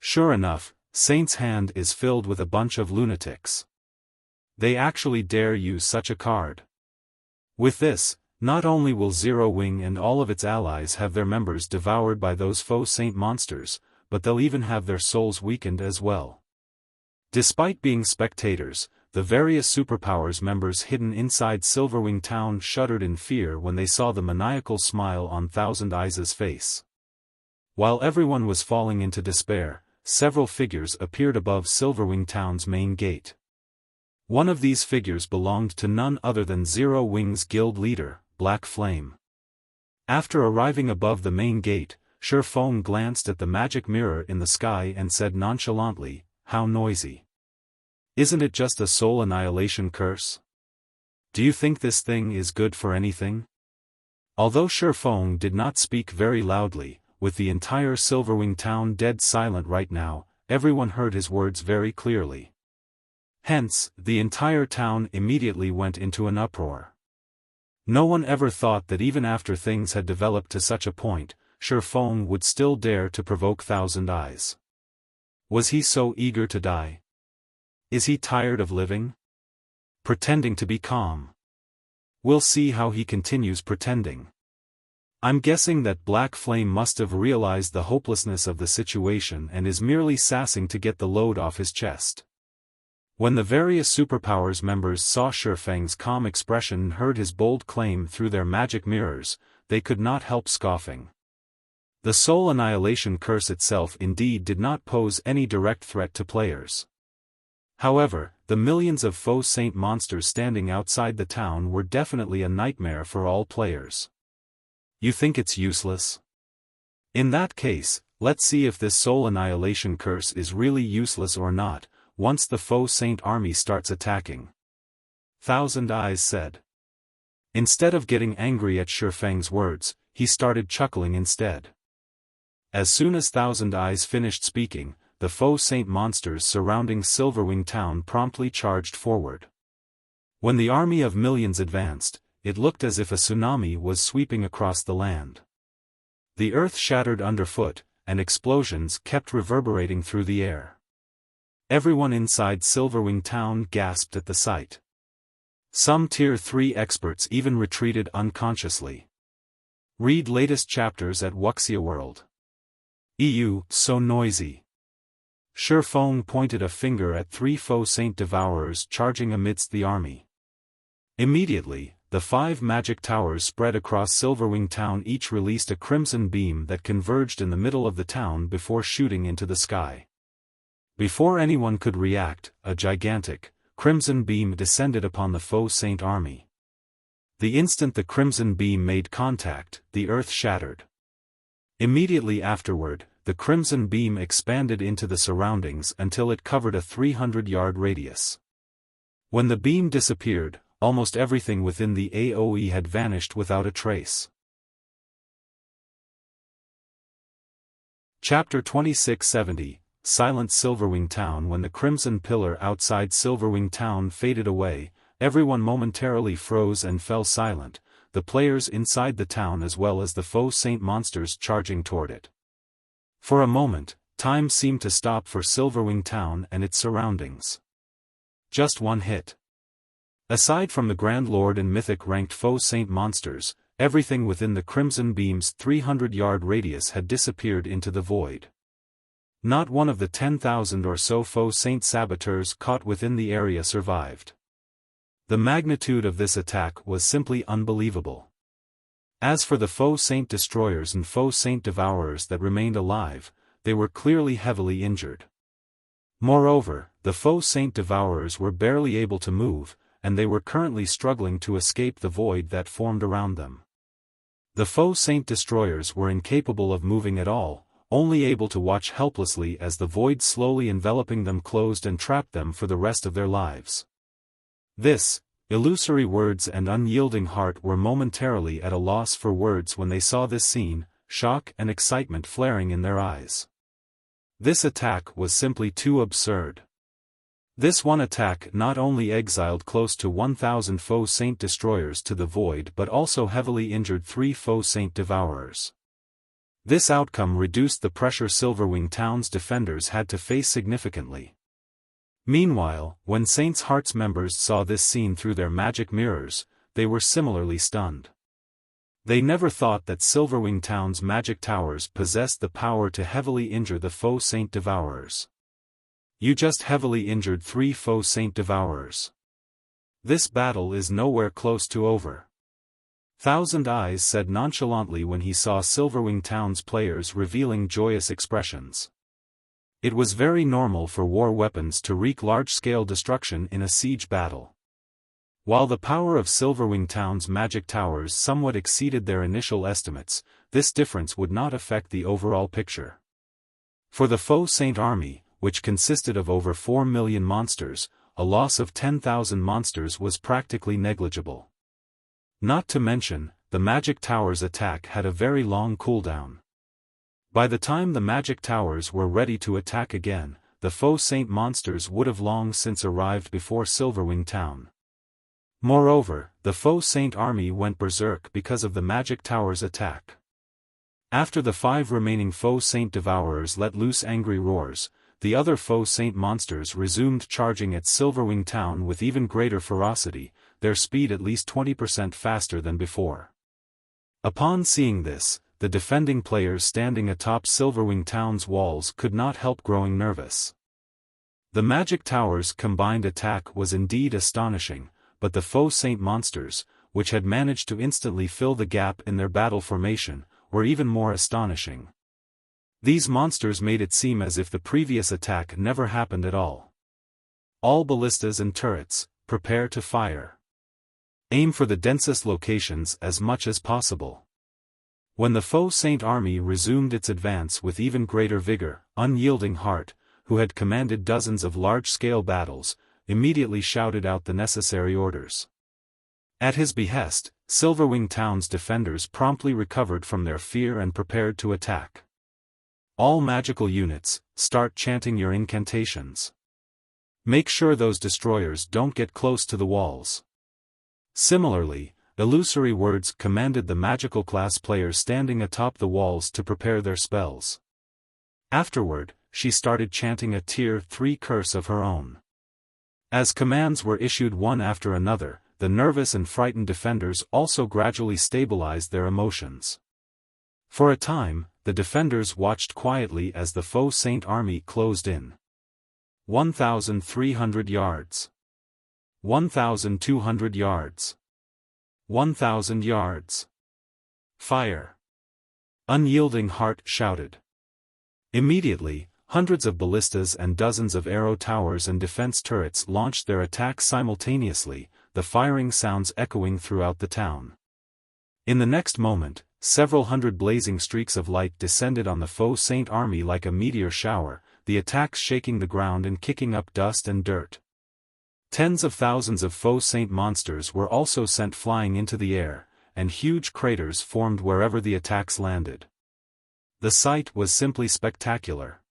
Sure enough, Saint's Hand is filled with a bunch of lunatics. They actually dare use such a card. With this, not only will Zero Wing and all of its allies have their members devoured by those Faux Saint monsters, but they'll even have their souls weakened as well. Despite being spectators, the various superpowers members hidden inside Silverwing Town shuddered in fear when they saw the maniacal smile on Thousand Eyes' face. While everyone was falling into despair, several figures appeared above Silverwing Town's main gate. One of these figures belonged to none other than Zero Wing's guild leader, Black Flame. After arriving above the main gate, Xiaofan glanced at the magic mirror in the sky and said nonchalantly, "How noisy. Isn't it just a soul annihilation curse? Do you think this thing is good for anything?" Although Xiaofan did not speak very loudly, with the entire Silverwing Town dead silent right now, everyone heard his words very clearly. Hence, the entire town immediately went into an uproar. No one ever thought that even after things had developed to such a point, Xiaofan would still dare to provoke Thousand Eyes. Was he so eager to die? Is he tired of living? Pretending to be calm. We'll see how he continues pretending. I'm guessing that Black Flame must have realized the hopelessness of the situation and is merely sassing to get the load off his chest. When the various Superpowers members saw Xiaofang's calm expression and heard his bold claim through their magic mirrors, they could not help scoffing. The Soul Annihilation Curse itself indeed did not pose any direct threat to players. However, the millions of Faux Saint monsters standing outside the town were definitely a nightmare for all players. You think it's useless? In that case, let's see if this Soul Annihilation Curse is really useless or not, once the Faux Saint army starts attacking. Thousand Eyes said. Instead of getting angry at Xiaofang's words, he started chuckling instead. As soon as Thousand Eyes finished speaking, the Faux Saint monsters surrounding Silverwing town promptly charged forward. When the army of millions advanced, it looked as if a tsunami was sweeping across the land. The earth shattered underfoot, and explosions kept reverberating through the air. Everyone inside Silverwing town gasped at the sight. Some Tier 3 experts even retreated unconsciously. Read latest chapters at Wuxia World. EU, so noisy. Xiaofan pointed a finger at 3 Faux Saint Devourers charging amidst the army. Immediately, the 5 magic towers spread across Silverwing town each released a crimson beam that converged in the middle of the town before shooting into the sky. Before anyone could react, a gigantic, crimson beam descended upon the Faux Saint army. The instant the crimson beam made contact, the earth shattered. Immediately afterward, the crimson beam expanded into the surroundings until it covered a 300-yard radius. When the beam disappeared, almost everything within the AoE had vanished without a trace. Chapter 2670, Silent Silverwing Town. When the crimson pillar outside Silverwing Town faded away, everyone momentarily froze and fell silent, the players inside the town as well as the Faux Saint monsters charging toward it. For a moment, time seemed to stop for Silverwing Town and its surroundings. Just one hit. Aside from the Grand Lord and Mythic-ranked Faux Saint monsters, everything within the Crimson Beam's 300-yard radius had disappeared into the void. Not one of the 10,000 or so Faux Saint saboteurs caught within the area survived. The magnitude of this attack was simply unbelievable. As for the Faux Saint destroyers and Faux Saint devourers that remained alive, they were clearly heavily injured. Moreover, the Faux Saint devourers were barely able to move, and they were currently struggling to escape the void that formed around them. The Faux Saint destroyers were incapable of moving at all, only able to watch helplessly as the void slowly enveloping them closed and trapped them for the rest of their lives. This, illusory words and unyielding heart were momentarily at a loss for words when they saw this scene, shock and excitement flaring in their eyes. This attack was simply too absurd. This one attack not only exiled close to 1,000 Faux Saint destroyers to the void but also heavily injured 3 Faux Saint devourers. This outcome reduced the pressure Silverwing Town's defenders had to face significantly. Meanwhile, when Saints' Hearts members saw this scene through their magic mirrors, they were similarly stunned. They never thought that Silverwing Town's magic towers possessed the power to heavily injure the Faux Saint devourers. You just heavily injured 3 Faux Saint devourers. This battle is nowhere close to over. Thousand Eyes said nonchalantly when he saw Silverwing Town's players revealing joyous expressions. It was very normal for war weapons to wreak large-scale destruction in a siege battle. While the power of Silverwing Town's magic towers somewhat exceeded their initial estimates, this difference would not affect the overall picture. For the Faux Saint army, which consisted of over 4 million monsters, a loss of 10,000 monsters was practically negligible. Not to mention, the magic tower's attack had a very long cooldown. By the time the magic towers were ready to attack again, the Faux Saint monsters would have long since arrived before Silverwing Town. Moreover, the Faux Saint army went berserk because of the magic tower's attack. After the 5 remaining Faux Saint Devourers let loose angry roars, the other Faux Saint monsters resumed charging at Silverwing Town with even greater ferocity, their speed at least 20% faster than before. Upon seeing this, the defending players standing atop Silverwing Town's walls could not help growing nervous. The Magic Tower's combined attack was indeed astonishing, but the Faux Saint monsters, which had managed to instantly fill the gap in their battle formation, were even more astonishing. These monsters made it seem as if the previous attack never happened at all. All ballistas and turrets, prepare to fire. Aim for the densest locations as much as possible. When the Faux Saint army resumed its advance with even greater vigor, Unyielding Heart, who had commanded dozens of large-scale battles, immediately shouted out the necessary orders. At his behest, Silverwing Town's defenders promptly recovered from their fear and prepared to attack. All magical units, start chanting your incantations. Make sure those destroyers don't get close to the walls. Similarly, Illusory Words commanded the magical class players standing atop the walls to prepare their spells. Afterward, she started chanting a Tier 3 curse of her own. As commands were issued one after another, the nervous and frightened defenders also gradually stabilized their emotions. For a time, the defenders watched quietly as the Faux Saint army closed in. 1,300 yards. 1,200 yards. 1,000 yards. Fire! Unyielding Heart shouted. Immediately, hundreds of ballistas and dozens of arrow towers and defense turrets launched their attacks simultaneously, the firing sounds echoing throughout the town. In the next moment, several hundred blazing streaks of light descended on the Faux Saint army like a meteor shower, the attacks shaking the ground and kicking up dust and dirt. Tens of thousands of Faux Saint monsters were also sent flying into the air, and huge craters formed wherever the attacks landed. The sight was simply spectacular.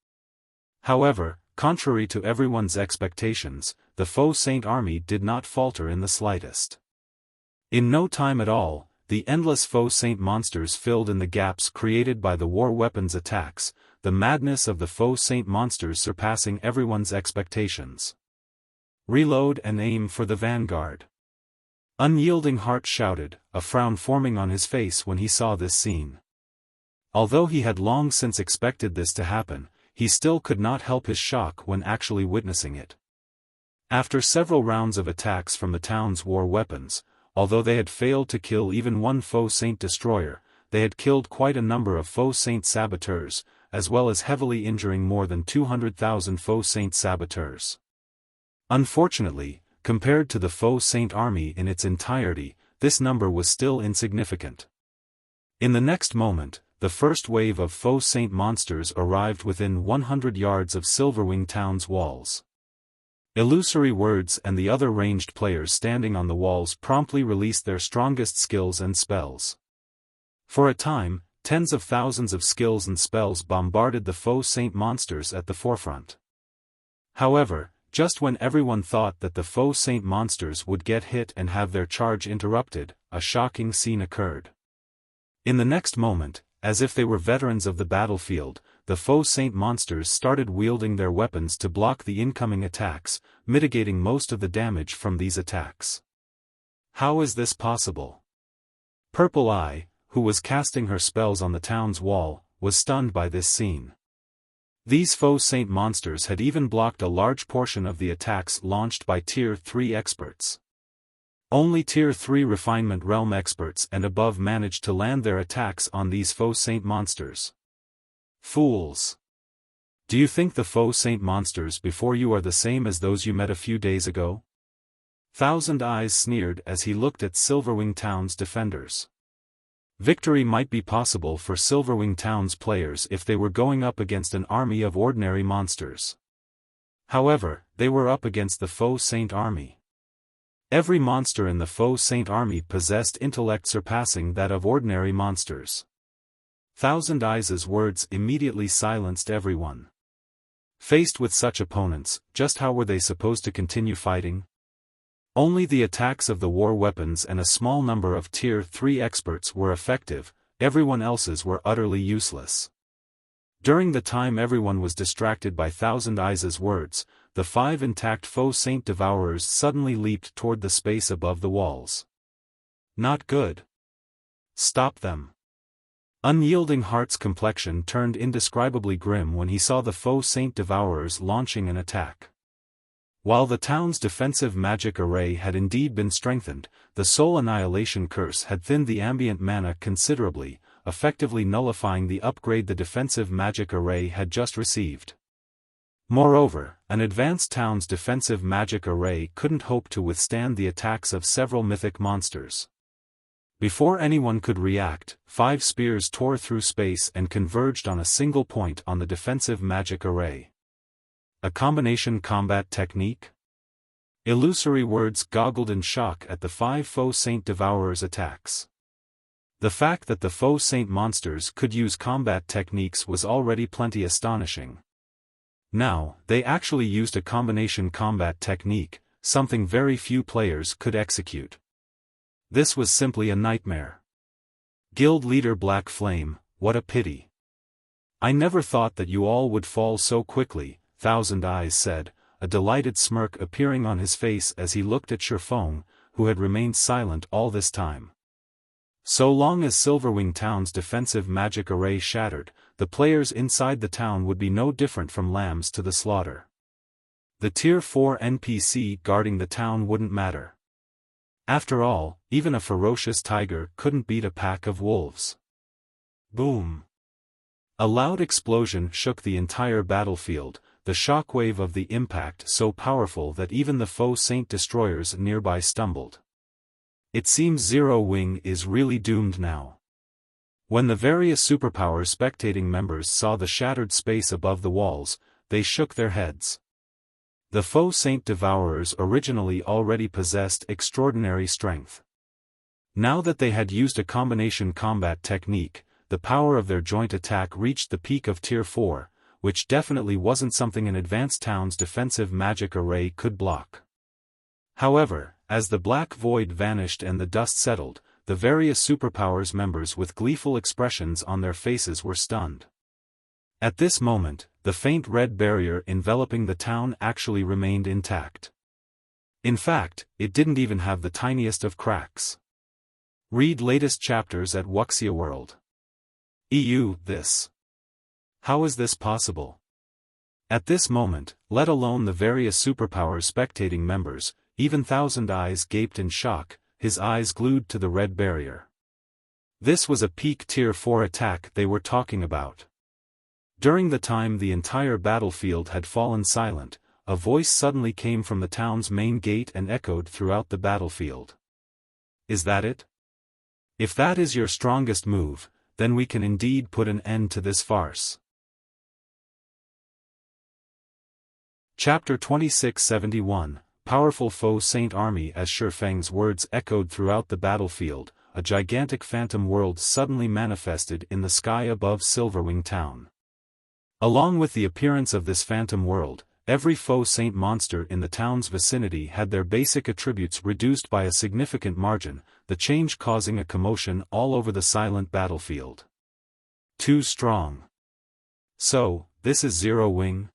However, contrary to everyone's expectations, the Faux Saint army did not falter in the slightest. In no time at all, the endless Faux Saint monsters filled in the gaps created by the war weapons attacks, the madness of the Faux Saint monsters surpassing everyone's expectations. Reload and aim for the vanguard. Unyielding Heart shouted, a frown forming on his face when he saw this scene. Although he had long since expected this to happen, he still could not help his shock when actually witnessing it. After several rounds of attacks from the town's war weapons, although they had failed to kill even one Faux Saint destroyer, they had killed quite a number of Faux Saint saboteurs, as well as heavily injuring more than 200,000 Faux Saint saboteurs. Unfortunately, compared to the Faux Saint army in its entirety, this number was still insignificant. In the next moment, the first wave of Faux Saint monsters arrived within 100 yards of Silverwing Town's walls. Illusory Words and the other ranged players standing on the walls promptly released their strongest skills and spells. For a time, tens of thousands of skills and spells bombarded the Faux Saint monsters at the forefront. However, just when everyone thought that the Faux Saint monsters would get hit and have their charge interrupted, a shocking scene occurred. In the next moment, as if they were veterans of the battlefield, the Faux Saint monsters started wielding their weapons to block the incoming attacks, mitigating most of the damage from these attacks. How is this possible? Purple Eye, who was casting her spells on the town's wall, was stunned by this scene. These Faux Saint monsters had even blocked a large portion of the attacks launched by Tier 3 experts. Only Tier 3 Refinement Realm experts and above managed to land their attacks on these Faux Saint monsters. Fools! Do you think the Faux Saint monsters before you are the same as those you met a few days ago? Thousand Eyes sneered as he looked at Silverwing Town's defenders. Victory might be possible for Silverwing Town's players if they were going up against an army of ordinary monsters. However, they were up against the Faux Saint army. Every monster in the Faux Saint army possessed intellect surpassing that of ordinary monsters. Thousand Eyes' words immediately silenced everyone. Faced with such opponents, just how were they supposed to continue fighting? Only the attacks of the war weapons and a small number of Tier 3 experts were effective, everyone else's were utterly useless. During the time everyone was distracted by Thousand Eyes' words, the 5 intact Faux Saint Devourers suddenly leaped toward the space above the walls. Not good. Stop them. Unyielding Heart's complexion turned indescribably grim when he saw the Faux Saint Devourers launching an attack. While the town's defensive magic array had indeed been strengthened, the Soul Annihilation Curse had thinned the ambient mana considerably, effectively nullifying the upgrade the defensive magic array had just received. Moreover, an advanced town's defensive magic array couldn't hope to withstand the attacks of several mythic monsters. Before anyone could react, 5 spears tore through space and converged on a single point on the defensive magic array. A combination combat technique? Illusory words goggled in shock at the 5 Faux Saint Devourers' attacks. The fact that the Faux Saint monsters could use combat techniques was already plenty astonishing. Now, they actually used a combination combat technique, something very few players could execute. This was simply a nightmare. Guild leader Black Flame, what a pity. I never thought that you all would fall so quickly, Thousand Eyes said, a delighted smirk appearing on his face as he looked at Xiaofan, who had remained silent all this time. So long as Silverwing Town's defensive magic array shattered, the players inside the town would be no different from lambs to the slaughter. The Tier 4 NPC guarding the town wouldn't matter. After all, even a ferocious tiger couldn't beat a pack of wolves. Boom! A loud explosion shook the entire battlefield, the shockwave of the impact so powerful that even the Faux Saint destroyers nearby stumbled. It seems Zero Wing is really doomed now. When the various superpower spectating members saw the shattered space above the walls, they shook their heads. The Faux Saint Devourers originally already possessed extraordinary strength. Now that they had used a combination combat technique, the power of their joint attack reached the peak of Tier 4, which definitely wasn't something an advanced town's defensive magic array could block. However, as the black void vanished and the dust settled, the various superpowers members with gleeful expressions on their faces were stunned. At this moment, the faint red barrier enveloping the town actually remained intact. In fact, it didn't even have the tiniest of cracks. Read latest chapters at Wuxia World. This. How is this possible? At this moment, let alone the various superpowers spectating members, even Thousand Eyes gaped in shock, his eyes glued to the red barrier. This was a peak Tier 4 attack they were talking about. During the time the entire battlefield had fallen silent, a voice suddenly came from the town's main gate and echoed throughout the battlefield. Is that it? If that is your strongest move, then we can indeed put an end to this farce. Chapter 2671, Powerful Faux Saint Army. As Xiaofang's words echoed throughout the battlefield, a gigantic phantom world suddenly manifested in the sky above Silverwing Town. Along with the appearance of this phantom world, every Faux Saint monster in the town's vicinity had their basic attributes reduced by a significant margin, the change causing a commotion all over the silent battlefield. Too strong. So, this is Zero Wing?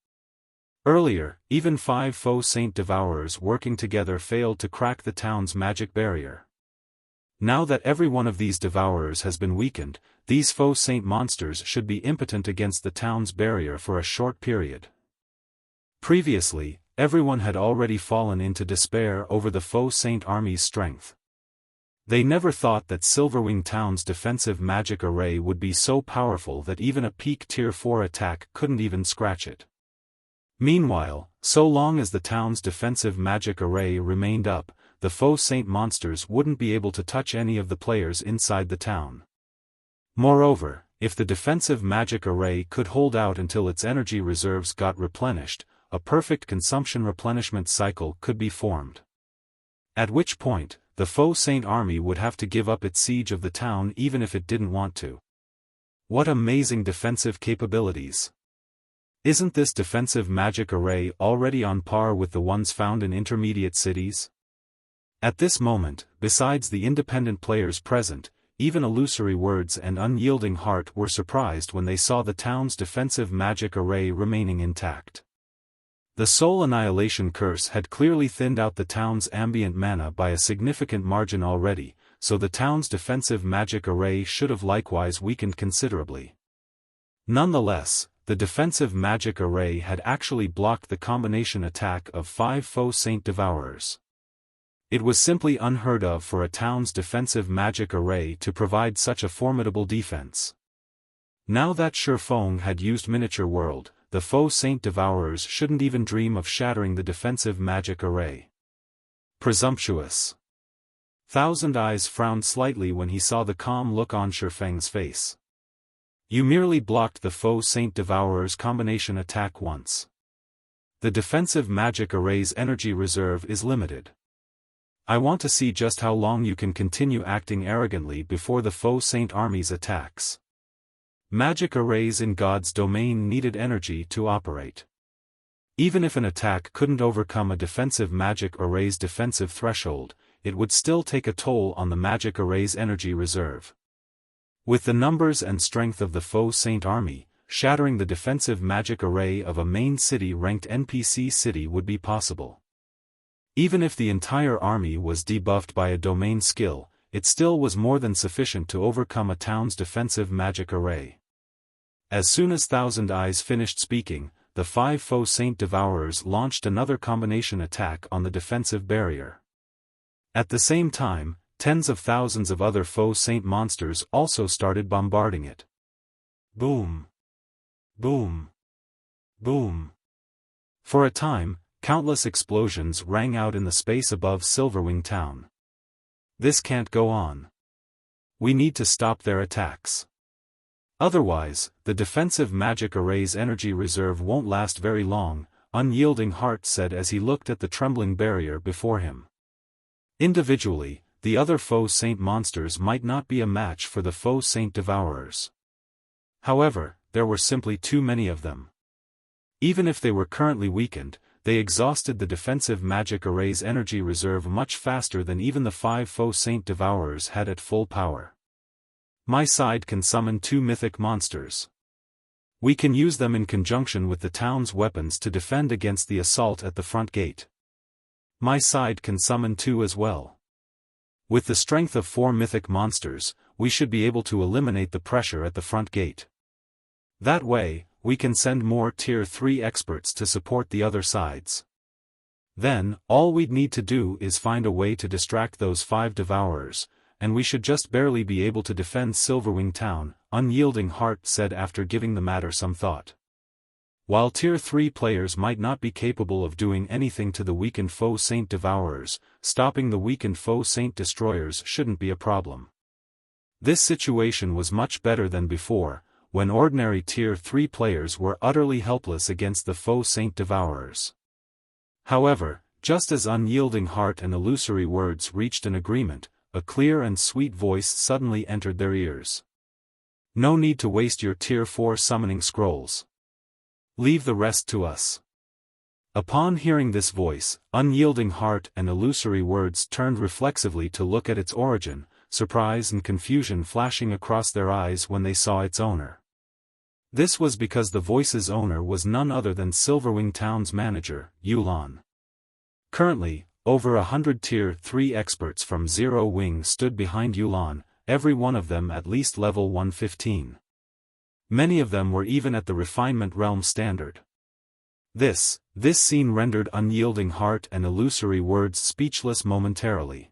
Earlier, even 5 Faux Saint Devourers working together failed to crack the town's magic barrier. Now that every one of these Devourers has been weakened, these Faux Saint monsters should be impotent against the town's barrier for a short period. Previously, everyone had already fallen into despair over the Faux Saint army's strength. They never thought that Silverwing Town's defensive magic array would be so powerful that even a peak Tier 4 attack couldn't even scratch it. Meanwhile, so long as the town's defensive magic array remained up, the Faux Saint monsters wouldn't be able to touch any of the players inside the town. Moreover, if the defensive magic array could hold out until its energy reserves got replenished, a perfect consumption replenishment cycle could be formed. At which point, the Faux Saint army would have to give up its siege of the town even if it didn't want to. What amazing defensive capabilities! Isn't this defensive magic array already on par with the ones found in intermediate cities? At this moment, besides the independent players present, even Illusory Words and Unyielding Heart were surprised when they saw the town's defensive magic array remaining intact. The Soul Annihilation Curse had clearly thinned out the town's ambient mana by a significant margin already, so the town's defensive magic array should have likewise weakened considerably. Nonetheless, the defensive magic array had actually blocked the combination attack of 5 Faux Saint Devourers. It was simply unheard of for a town's defensive magic array to provide such a formidable defense. Now that Xiaofan had used Miniature World, the Faux Saint Devourers shouldn't even dream of shattering the defensive magic array. Presumptuous. Thousand Eyes frowned slightly when he saw the calm look on Xiaofan's face. You merely blocked the Faux Saint Devourer's combination attack once. The defensive magic array's energy reserve is limited. I want to see just how long you can continue acting arrogantly before the Faux Saint army's attacks. Magic arrays in God's domain needed energy to operate. Even if an attack couldn't overcome a defensive magic array's defensive threshold, it would still take a toll on the magic array's energy reserve. With the numbers and strength of the Faux Saint army, shattering the defensive magic array of a main city-ranked NPC city would be possible. Even if the entire army was debuffed by a domain skill, it still was more than sufficient to overcome a town's defensive magic array. As soon as Thousand Eyes finished speaking, the 5 Faux Saint Devourers launched another combination attack on the defensive barrier. At the same time, tens of thousands of other Faux Saint monsters also started bombarding it. Boom! Boom! Boom! For a time, countless explosions rang out in the space above Silverwing town. This can't go on. We need to stop their attacks. Otherwise, the defensive magic array's energy reserve won't last very long, Unyielding Heart said as he looked at the trembling barrier before him. Individually, the other Faux Saint monsters might not be a match for the Faux Saint Devourers. However, there were simply too many of them. Even if they were currently weakened, they exhausted the defensive magic array's energy reserve much faster than even the 5 Faux Saint Devourers had at full power. My side can summon 2 mythic monsters. We can use them in conjunction with the town's weapons to defend against the assault at the front gate. My side can summon 2 as well. With the strength of 4 mythic monsters, we should be able to eliminate the pressure at the front gate. That way, we can send more Tier 3 experts to support the other sides. Then, all we'd need to do is find a way to distract those 5 Devourers, and we should just barely be able to defend Silverwing Town, Unyielding Heart said after giving the matter some thought. While Tier 3 players might not be capable of doing anything to the weakened Faux Saint Devourers, stopping the weakened Faux Saint Destroyers shouldn't be a problem. This situation was much better than before, when ordinary Tier 3 players were utterly helpless against the Faux Saint Devourers. However, just as Unyielding Heart and Illusory Words reached an agreement, a clear and sweet voice suddenly entered their ears. No need to waste your Tier 4 summoning scrolls. Leave the rest to us. Upon hearing this voice, Unyielding Heart and Illusory Words turned reflexively to look at its origin, surprise and confusion flashing across their eyes when they saw its owner. This was because the voice's owner was none other than Silverwing Town's manager, Yulan. Currently, over 100 Tier 3 experts from Zero Wing stood behind Yulan, every one of them at least level 115. Many of them were even at the Refinement Realm standard. This scene rendered Unyielding Heart and Illusory Words speechless momentarily.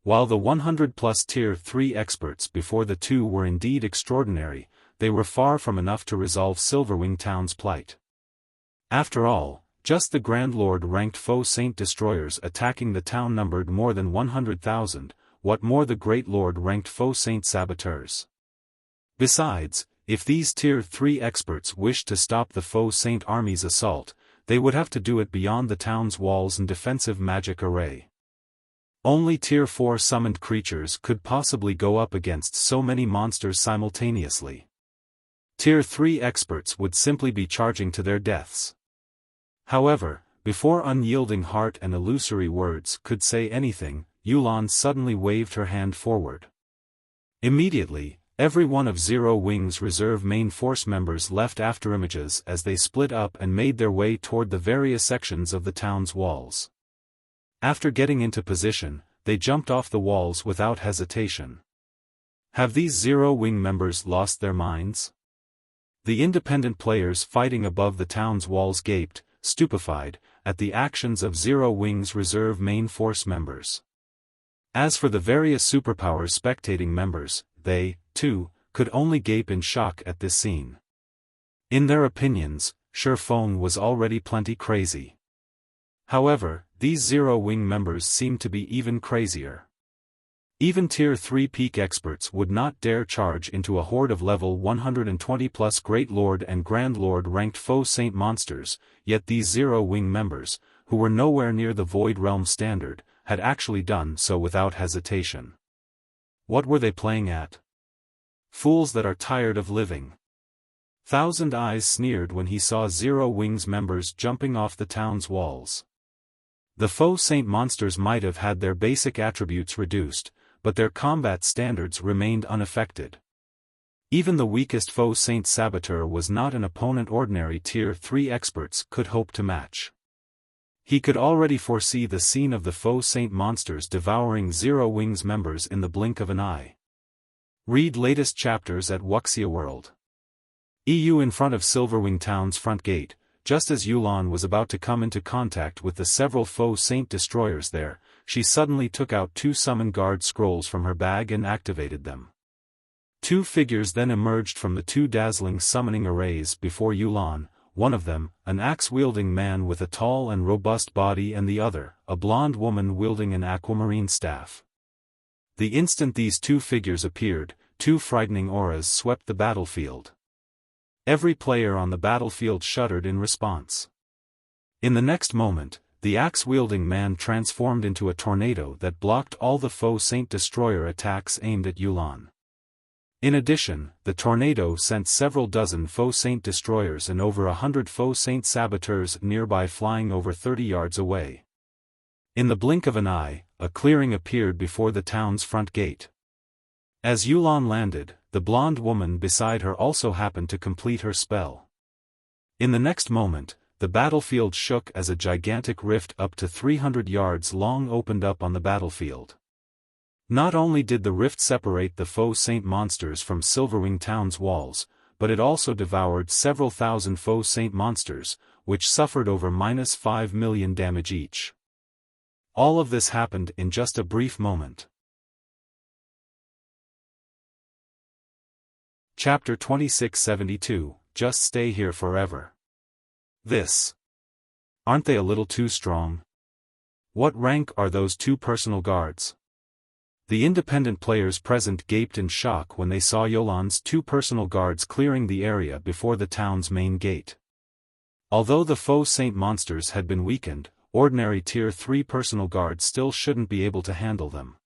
While the 100+ Tier 3 experts before the two were indeed extraordinary, they were far from enough to resolve Silverwing Town's plight. After all, just the Grand Lord-ranked Faux Saint Destroyers attacking the town numbered more than 100,000, what more the Great Lord-ranked Faux Saint Saboteurs. Besides, if these Tier 3 experts wished to stop the Faux Saint army's assault, they would have to do it beyond the town's walls and defensive magic array. Only Tier 4 summoned creatures could possibly go up against so many monsters simultaneously. Tier 3 experts would simply be charging to their deaths. However, before Unyielding Heart and Illusory Words could say anything, Yulan suddenly waved her hand forward. Immediately, every one of Zero Wing's reserve main force members left afterimages as they split up and made their way toward the various sections of the town's walls. After getting into position, they jumped off the walls without hesitation. Have these Zero Wing members lost their minds? The independent players fighting above the town's walls gaped, stupefied, at the actions of Zero Wing's reserve main force members. As for the various superpowers spectating members, they, too, could only gape in shock at this scene. In their opinions, Xiaofan was already plenty crazy. However, these Zero Wing members seemed to be even crazier. Even Tier 3 peak experts would not dare charge into a horde of level 120+ Great Lord and Grand Lord ranked Faux Saint monsters, yet these Zero Wing members, who were nowhere near the Void Realm standard, had actually done so without hesitation. What were they playing at? Fools that are tired of living. Thousand Eyes sneered when he saw Zero Wing's members jumping off the town's walls. The Faux Saint monsters might have had their basic attributes reduced, but their combat standards remained unaffected. Even the weakest Faux Saint saboteur was not an opponent ordinary Tier 3 experts could hope to match. He could already foresee the scene of the Faux Saint monsters devouring Zero Wing's members in the blink of an eye. Read latest chapters at Wuxia World. EU in front of Silverwing Town's front gate, just as Yulan was about to come into contact with the several Faux Saint destroyers there, she suddenly took out 2 summon guard scrolls from her bag and activated them. 2 figures then emerged from the 2 dazzling summoning arrays before Yulan, one of them, an axe-wielding man with a tall and robust body, and the other, a blonde woman wielding an aquamarine staff. The instant these 2 figures appeared, 2 frightening auras swept the battlefield. Every player on the battlefield shuddered in response. In the next moment, the axe-wielding man transformed into a tornado that blocked all the Faux Saint destroyer attacks aimed at Yulan. In addition, the tornado sent several dozen Faux Saint destroyers and over 100 Faux Saint saboteurs nearby flying over 30 yards away. In the blink of an eye, a clearing appeared before the town's front gate. As Yulan landed, the blonde woman beside her also happened to complete her spell. In the next moment, the battlefield shook as a gigantic rift up to 300 yards long opened up on the battlefield. Not only did the rift separate the Faux Saint monsters from Silverwing Town's walls, but it also devoured several thousand Faux Saint monsters, which suffered over -5 million damage each. All of this happened in just a brief moment. Chapter 2672, Just Stay Here Forever. This. Aren't they a little too strong? What rank are those 2 personal guards? The independent players present gaped in shock when they saw Yulan's 2 personal guards clearing the area before the town's main gate. Although the Faux Saint monsters had been weakened, ordinary Tier 3 personal guards still shouldn't be able to handle them.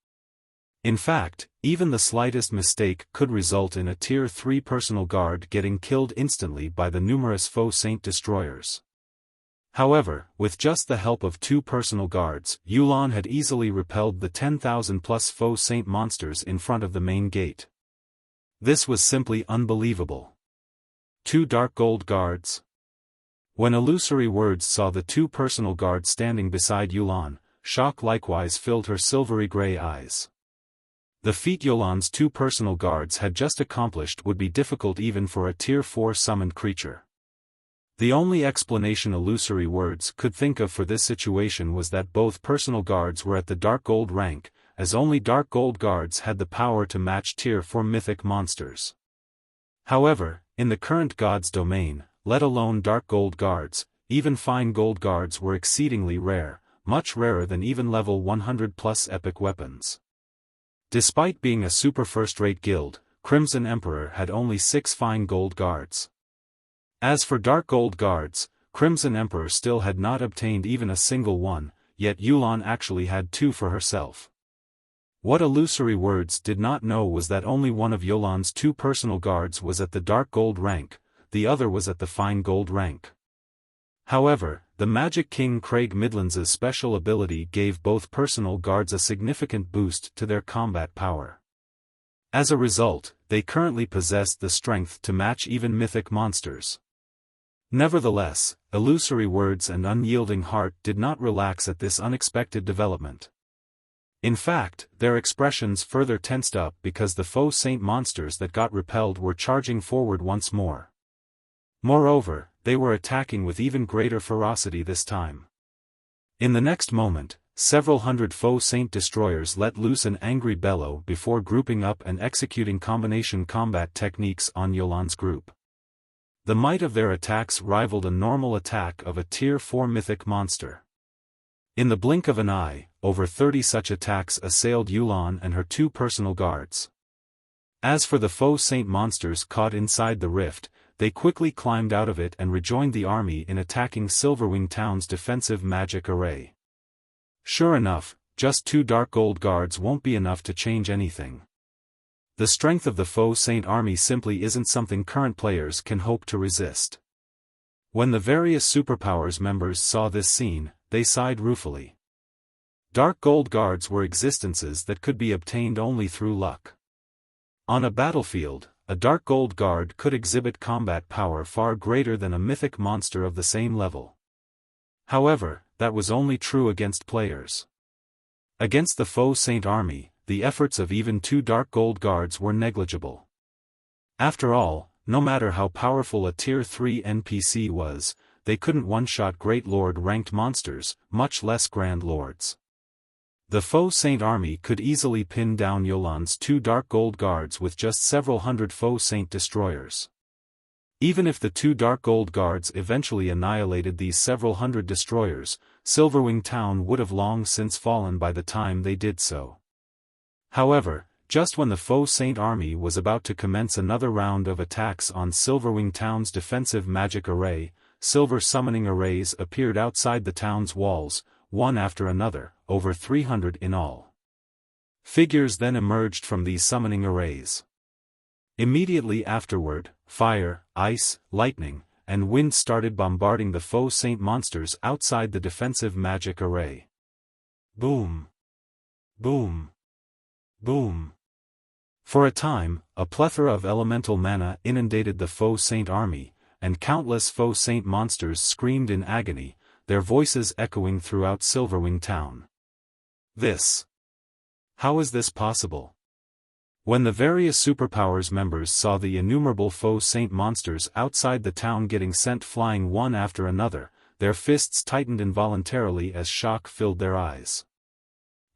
In fact, even the slightest mistake could result in a Tier 3 personal guard getting killed instantly by the numerous Faux Saint destroyers. However, with just the help of 2 personal guards, Yulan had easily repelled the 10,000+ Faux Saint monsters in front of the main gate. This was simply unbelievable. 2 dark gold guards? When Illusory Words saw the 2 personal guards standing beside Yulan, shock likewise filled her silvery gray eyes. The feat Yulan's 2 personal guards had just accomplished would be difficult even for a Tier 4 summoned creature. The only explanation Illusory Words could think of for this situation was that both personal guards were at the Dark Gold rank, as only Dark Gold guards had the power to match Tier 4 mythic monsters. However, in the current God's domain, let alone Dark Gold guards, even fine gold guards were exceedingly rare, much rarer than even level 100+ epic weapons. Despite being a super first-rate guild, Crimson Emperor had only 6 fine gold guards. As for Dark Gold guards, Crimson Emperor still had not obtained even a single one, yet Yulan actually had 2 for herself. What Illusory Words did not know was that only one of Yulan's 2 personal guards was at the Dark Gold rank, the other was at the Fine Gold rank. However, the Magic King Craig Midlands' special ability gave both personal guards a significant boost to their combat power. As a result, they currently possessed the strength to match even mythic monsters. Nevertheless, Illusory Words and Unyielding Heart did not relax at this unexpected development. In fact, their expressions further tensed up because the Faux Saint monsters that got repelled were charging forward once more. Moreover, they were attacking with even greater ferocity this time. In the next moment, several hundred Faux Saint destroyers let loose an angry bellow before grouping up and executing combination combat techniques on Yolan's group. The might of their attacks rivaled a normal attack of a Tier 4 mythic monster. In the blink of an eye, over 30 such attacks assailed Yulan and her 2 personal guards. As for the Faux Saint monsters caught inside the rift, they quickly climbed out of it and rejoined the army in attacking Silverwing Town's defensive magic array. Sure enough, just 2 Dark Gold guards won't be enough to change anything. The strength of the Faux Saint army simply isn't something current players can hope to resist. When the various superpowers members saw this scene, they sighed ruefully. Dark Gold guards were existences that could be obtained only through luck. On a battlefield, a Dark Gold guard could exhibit combat power far greater than a mythic monster of the same level. However, that was only true against players. Against the Faux Saint army, the efforts of even 2 Dark Gold guards were negligible. After all, no matter how powerful a Tier 3 NPC was, they couldn't one-shot Great Lord-ranked monsters, much less Grand Lords. The Faux Saint army could easily pin down Yolan's 2 Dark Gold guards with just several hundred Faux Saint destroyers. Even if the 2 Dark Gold guards eventually annihilated these several hundred destroyers, Silverwing Town would have long since fallen by the time they did so. However, just when the Faux Saint army was about to commence another round of attacks on Silverwing Town's defensive magic array, silver summoning arrays appeared outside the town's walls, one after another, over 300 in all. Figures then emerged from these summoning arrays. Immediately afterward, fire, ice, lightning, and wind started bombarding the Faux Saint monsters outside the defensive magic array. Boom! Boom! Boom! For a time, a plethora of elemental mana inundated the Faux Saint army, and countless Faux Saint monsters screamed in agony, their voices echoing throughout Silverwing Town. How is this possible? When the various superpowers members saw the innumerable Faux Saint monsters outside the town getting sent flying one after another, their fists tightened involuntarily as shock filled their eyes.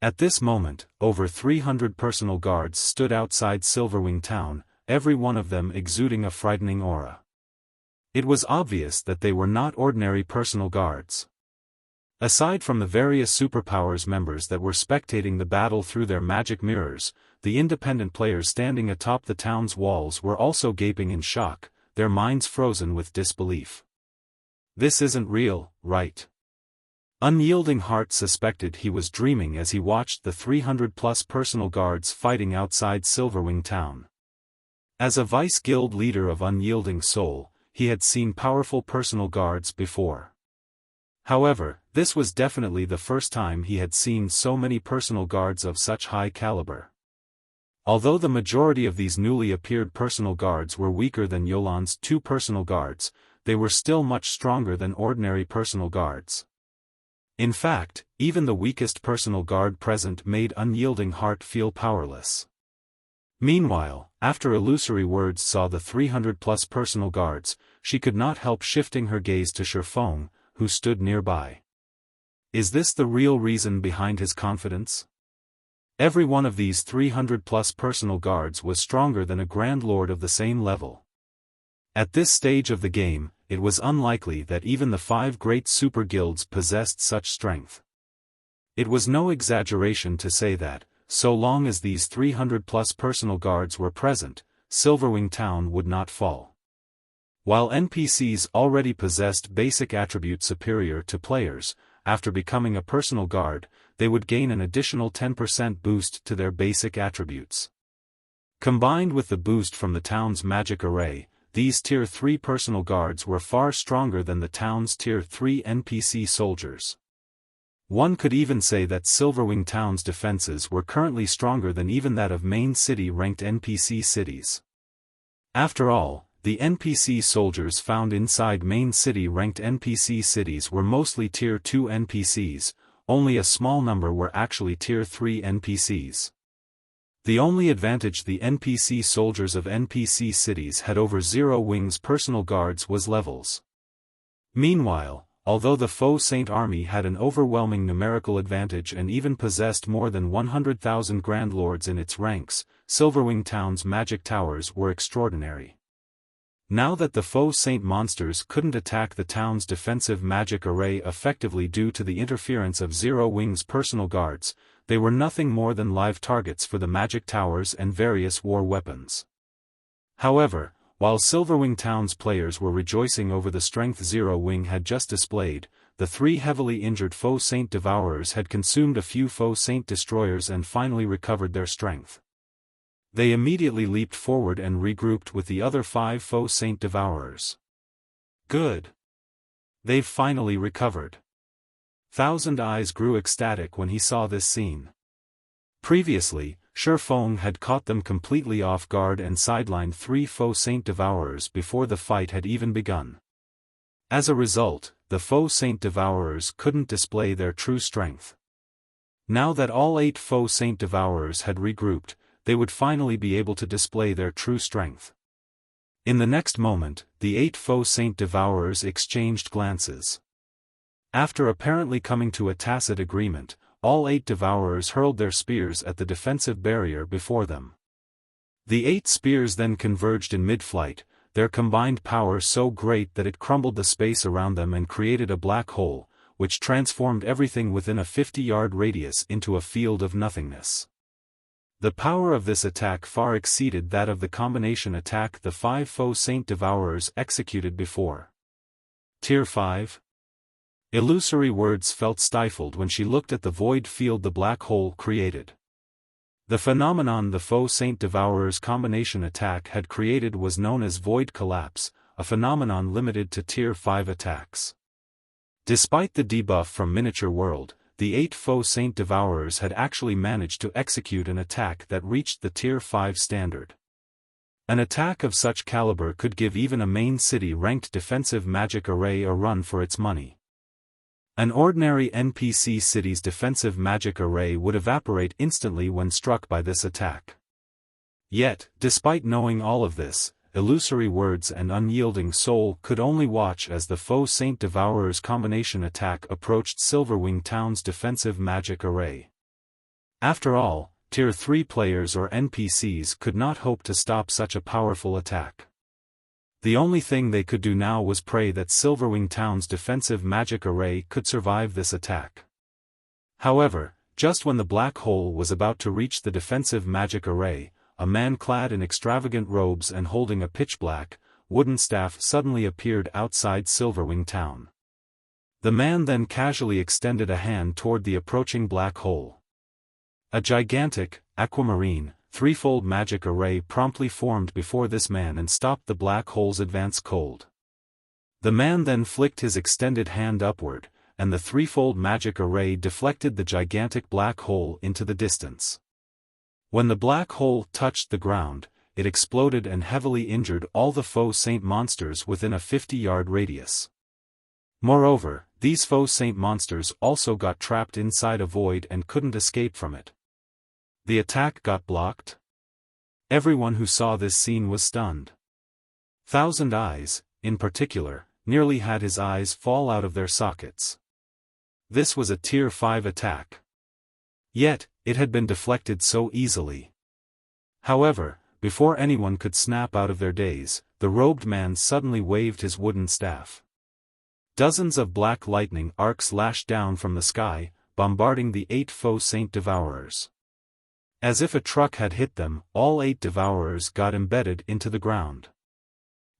At this moment, over 300 personal guards stood outside Silverwing Town, every one of them exuding a frightening aura. It was obvious that they were not ordinary personal guards. Aside from the various superpowers members that were spectating the battle through their magic mirrors, the independent players standing atop the town's walls were also gaping in shock, their minds frozen with disbelief. This isn't real, right? Unyielding Heart suspected he was dreaming as he watched the 300-plus personal guards fighting outside Silverwing Town. As a vice-guild leader of Unyielding Soul, he had seen powerful personal guards before. However, this was definitely the first time he had seen so many personal guards of such high caliber. Although the majority of these newly appeared personal guards were weaker than Yolan's 2 personal guards, they were still much stronger than ordinary personal guards. In fact, even the weakest personal guard present made Unyielding Heart feel powerless. Meanwhile, after Illusory Words saw the 300-plus personal guards, she could not help shifting her gaze to Xiaofan, who stood nearby. Is this the real reason behind his confidence? Every one of these 300-plus personal guards was stronger than a Grand Lord of the same level. At this stage of the game, it was unlikely that even the 5 great super guilds possessed such strength. It was no exaggeration to say that, so long as these 300-plus personal guards were present, Silverwing Town would not fall. While NPCs already possessed basic attributes superior to players, after becoming a personal guard, they would gain an additional 10% boost to their basic attributes. Combined with the boost from the town's magic array, these Tier 3 personal guards were far stronger than the town's Tier 3 NPC soldiers. One could even say that Silverwing Town's defenses were currently stronger than even that of main city-ranked NPC cities. After all, the NPC soldiers found inside main city-ranked NPC cities were mostly Tier 2 NPCs, only a small number were actually Tier 3 NPCs. The only advantage the NPC soldiers of NPC cities had over Zero Wing's personal guards was levels. Meanwhile, although the Faux Saint army had an overwhelming numerical advantage and even possessed more than 100,000 Grand Lords in its ranks, Silverwing Town's magic towers were extraordinary. Now that the Faux Saint monsters couldn't attack the town's defensive magic array effectively due to the interference of Zero Wing's personal guards, they were nothing more than live targets for the magic towers and various war weapons. However, while Silverwing Town's players were rejoicing over the strength Zero Wing had just displayed, the three heavily injured Faux Saint Devourers had consumed a few Faux Saint Destroyers and finally recovered their strength. They immediately leaped forward and regrouped with the other 5 Faux Saint Devourers. Good. They've finally recovered. Thousand Eyes grew ecstatic when he saw this scene. Previously, Xiaofan had caught them completely off guard and sidelined 3 Faux Saint Devourers before the fight had even begun. As a result, the Faux Saint Devourers couldn't display their true strength. Now that all 8 Faux Saint Devourers had regrouped, they would finally be able to display their true strength. In the next moment, the 8 Faux Saint Devourers exchanged glances. After apparently coming to a tacit agreement, all 8 Devourers hurled their spears at the defensive barrier before them. The 8 spears then converged in mid-flight, their combined power so great that it crumbled the space around them and created a black hole, which transformed everything within a 50-yard radius into a field of nothingness. The power of this attack far exceeded that of the combination attack the 5 Faux Saint Devourers executed before. Tier 5? Illusory words felt stifled when she looked at the void field the black hole created. The phenomenon the Faux Saint Devourers combination attack had created was known as void collapse, a phenomenon limited to Tier 5 attacks. Despite the debuff from Miniature World, the 8 Faux Saint Devourers had actually managed to execute an attack that reached the Tier 5 standard. An attack of such caliber could give even a main city-ranked defensive magic array a run for its money. An ordinary NPC city's defensive magic array would evaporate instantly when struck by this attack. Yet, despite knowing all of this, Illusory Words and Unyielding Soul could only watch as the Faux Saint Devourers combination attack approached Silverwing Town's defensive magic array. After all, Tier 3 players or NPCs could not hope to stop such a powerful attack. The only thing they could do now was pray that Silverwing Town's defensive magic array could survive this attack. However, just when the black hole was about to reach the defensive magic array, a man clad in extravagant robes and holding a pitch-black, wooden staff suddenly appeared outside Silverwing Town. The man then casually extended a hand toward the approaching black hole. A gigantic, aquamarine, threefold magic array promptly formed before this man and stopped the black hole's advance cold. The man then flicked his extended hand upward, and the threefold magic array deflected the gigantic black hole into the distance. When the black hole touched the ground, it exploded and heavily injured all the Faux Saint monsters within a 50-yard radius. Moreover, these Faux Saint monsters also got trapped inside a void and couldn't escape from it. The attack got blocked. Everyone who saw this scene was stunned. Thousand Eyes, in particular, nearly had his eyes fall out of their sockets. This was a Tier 5 attack. Yet, it had been deflected so easily. However, before anyone could snap out of their daze, the robed man suddenly waved his wooden staff. Dozens of black lightning arcs lashed down from the sky, bombarding the 8 Faux Saint Devourers. As if a truck had hit them, all 8 Devourers got embedded into the ground.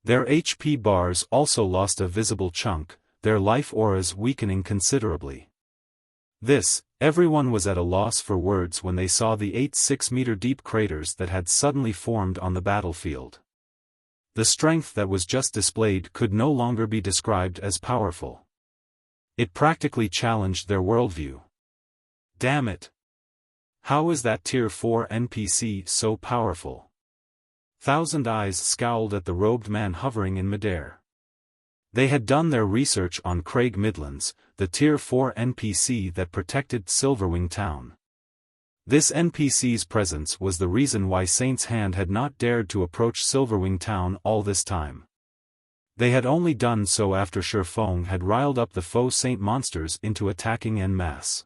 Their HP bars also lost a visible chunk, their life auras weakening considerably. Everyone was at a loss for words when they saw the 8 6-meter-deep craters that had suddenly formed on the battlefield. The strength that was just displayed could no longer be described as powerful. It practically challenged their worldview. Damn it! How is that Tier 4 NPC so powerful? Thousand Eyes scowled at the robed man hovering in midair. They had done their research on Craig Midlands, the Tier 4 NPC that protected Silverwing Town. This NPC's presence was the reason why Saint's Hand had not dared to approach Silverwing Town all this time. They had only done so after Xiaofan had riled up the Faux Saint monsters into attacking en masse.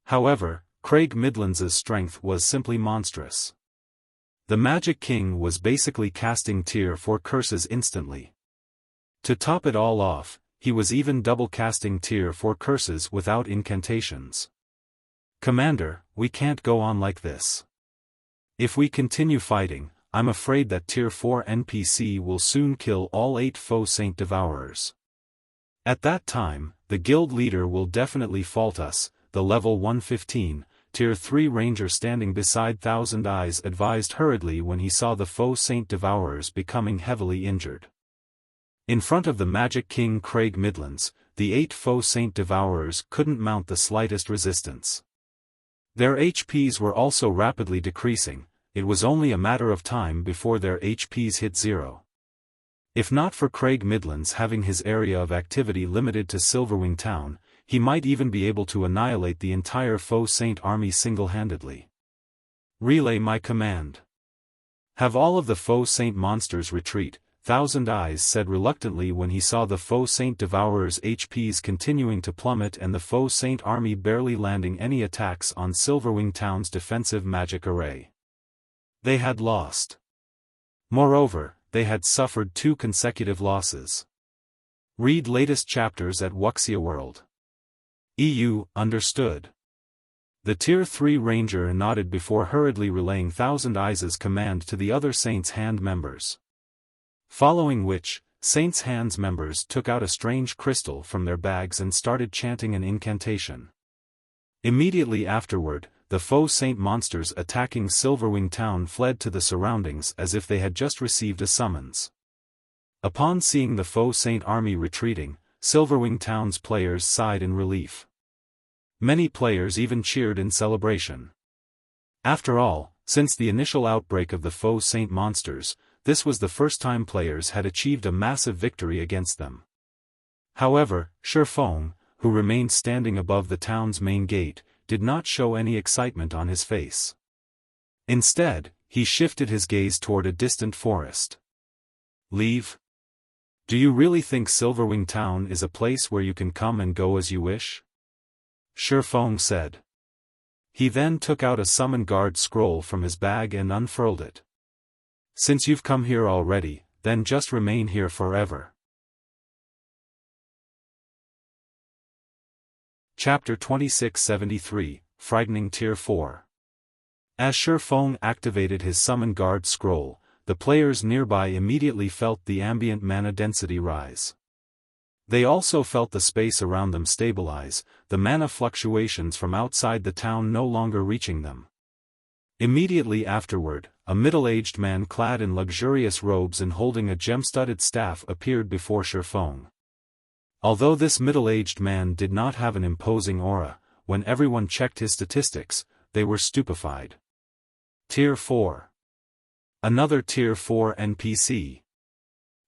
However, Craig Midlands' strength was simply monstrous. The Magic King was basically casting Tier 4 curses instantly. To top it all off, he was even double casting Tier 4 curses without incantations. Commander, we can't go on like this. If we continue fighting, I'm afraid that Tier 4 NPC will soon kill all 8 Faux Saint Devourers. At that time, the guild leader will definitely fault us, the level 115, Tier 3 Ranger standing beside Thousand Eyes advised hurriedly when he saw the Faux Saint Devourers becoming heavily injured. In front of the Magic King Craig Midlands, the 8 Faux Saint Devourers couldn't mount the slightest resistance. Their HPs were also rapidly decreasing. It was only a matter of time before their HPs hit zero. If not for Craig Midlands having his area of activity limited to Silverwing Town, he might even be able to annihilate the entire Faux Saint army single-handedly. Relay my command. Have all of the Faux Saint monsters retreat, Thousand Eyes said reluctantly when he saw the Faux Saint Devourers' HPs continuing to plummet and the Faux Saint army barely landing any attacks on Silverwing Town's defensive magic array. They had lost. Moreover, they had suffered 2 consecutive losses. Read latest chapters at Wuxia World. EU, understood. The Tier 3 Ranger nodded before hurriedly relaying Thousand Eyes' command to the other Saints' Hand members. Following which, Saints' Hand's members took out a strange crystal from their bags and started chanting an incantation. Immediately afterward, the Faux Saint monsters attacking Silverwing Town fled to the surroundings as if they had just received a summons. Upon seeing the Faux Saint army retreating, Silverwing Town's players sighed in relief. Many players even cheered in celebration. After all, since the initial outbreak of the Faux Saint monsters, this was the first time players had achieved a massive victory against them. However, Xiaofan, who remained standing above the town's main gate, did not show any excitement on his face. Instead, he shifted his gaze toward a distant forest. Leave? Do you really think Silverwing Town is a place where you can come and go as you wish? Xiaofan said. He then took out a Summon Guard scroll from his bag and unfurled it. Since you've come here already, then just remain here forever. Chapter 2673, Frightening Tier 4. As Xiaofan activated his Summon Guard scroll, the players nearby immediately felt the ambient mana density rise. They also felt the space around them stabilize, the mana fluctuations from outside the town no longer reaching them. Immediately afterward, a middle-aged man clad in luxurious robes and holding a gem-studded staff appeared before Xiaofan. Although this middle-aged man did not have an imposing aura, when everyone checked his statistics, they were stupefied. Tier 4. Another Tier 4 NPC.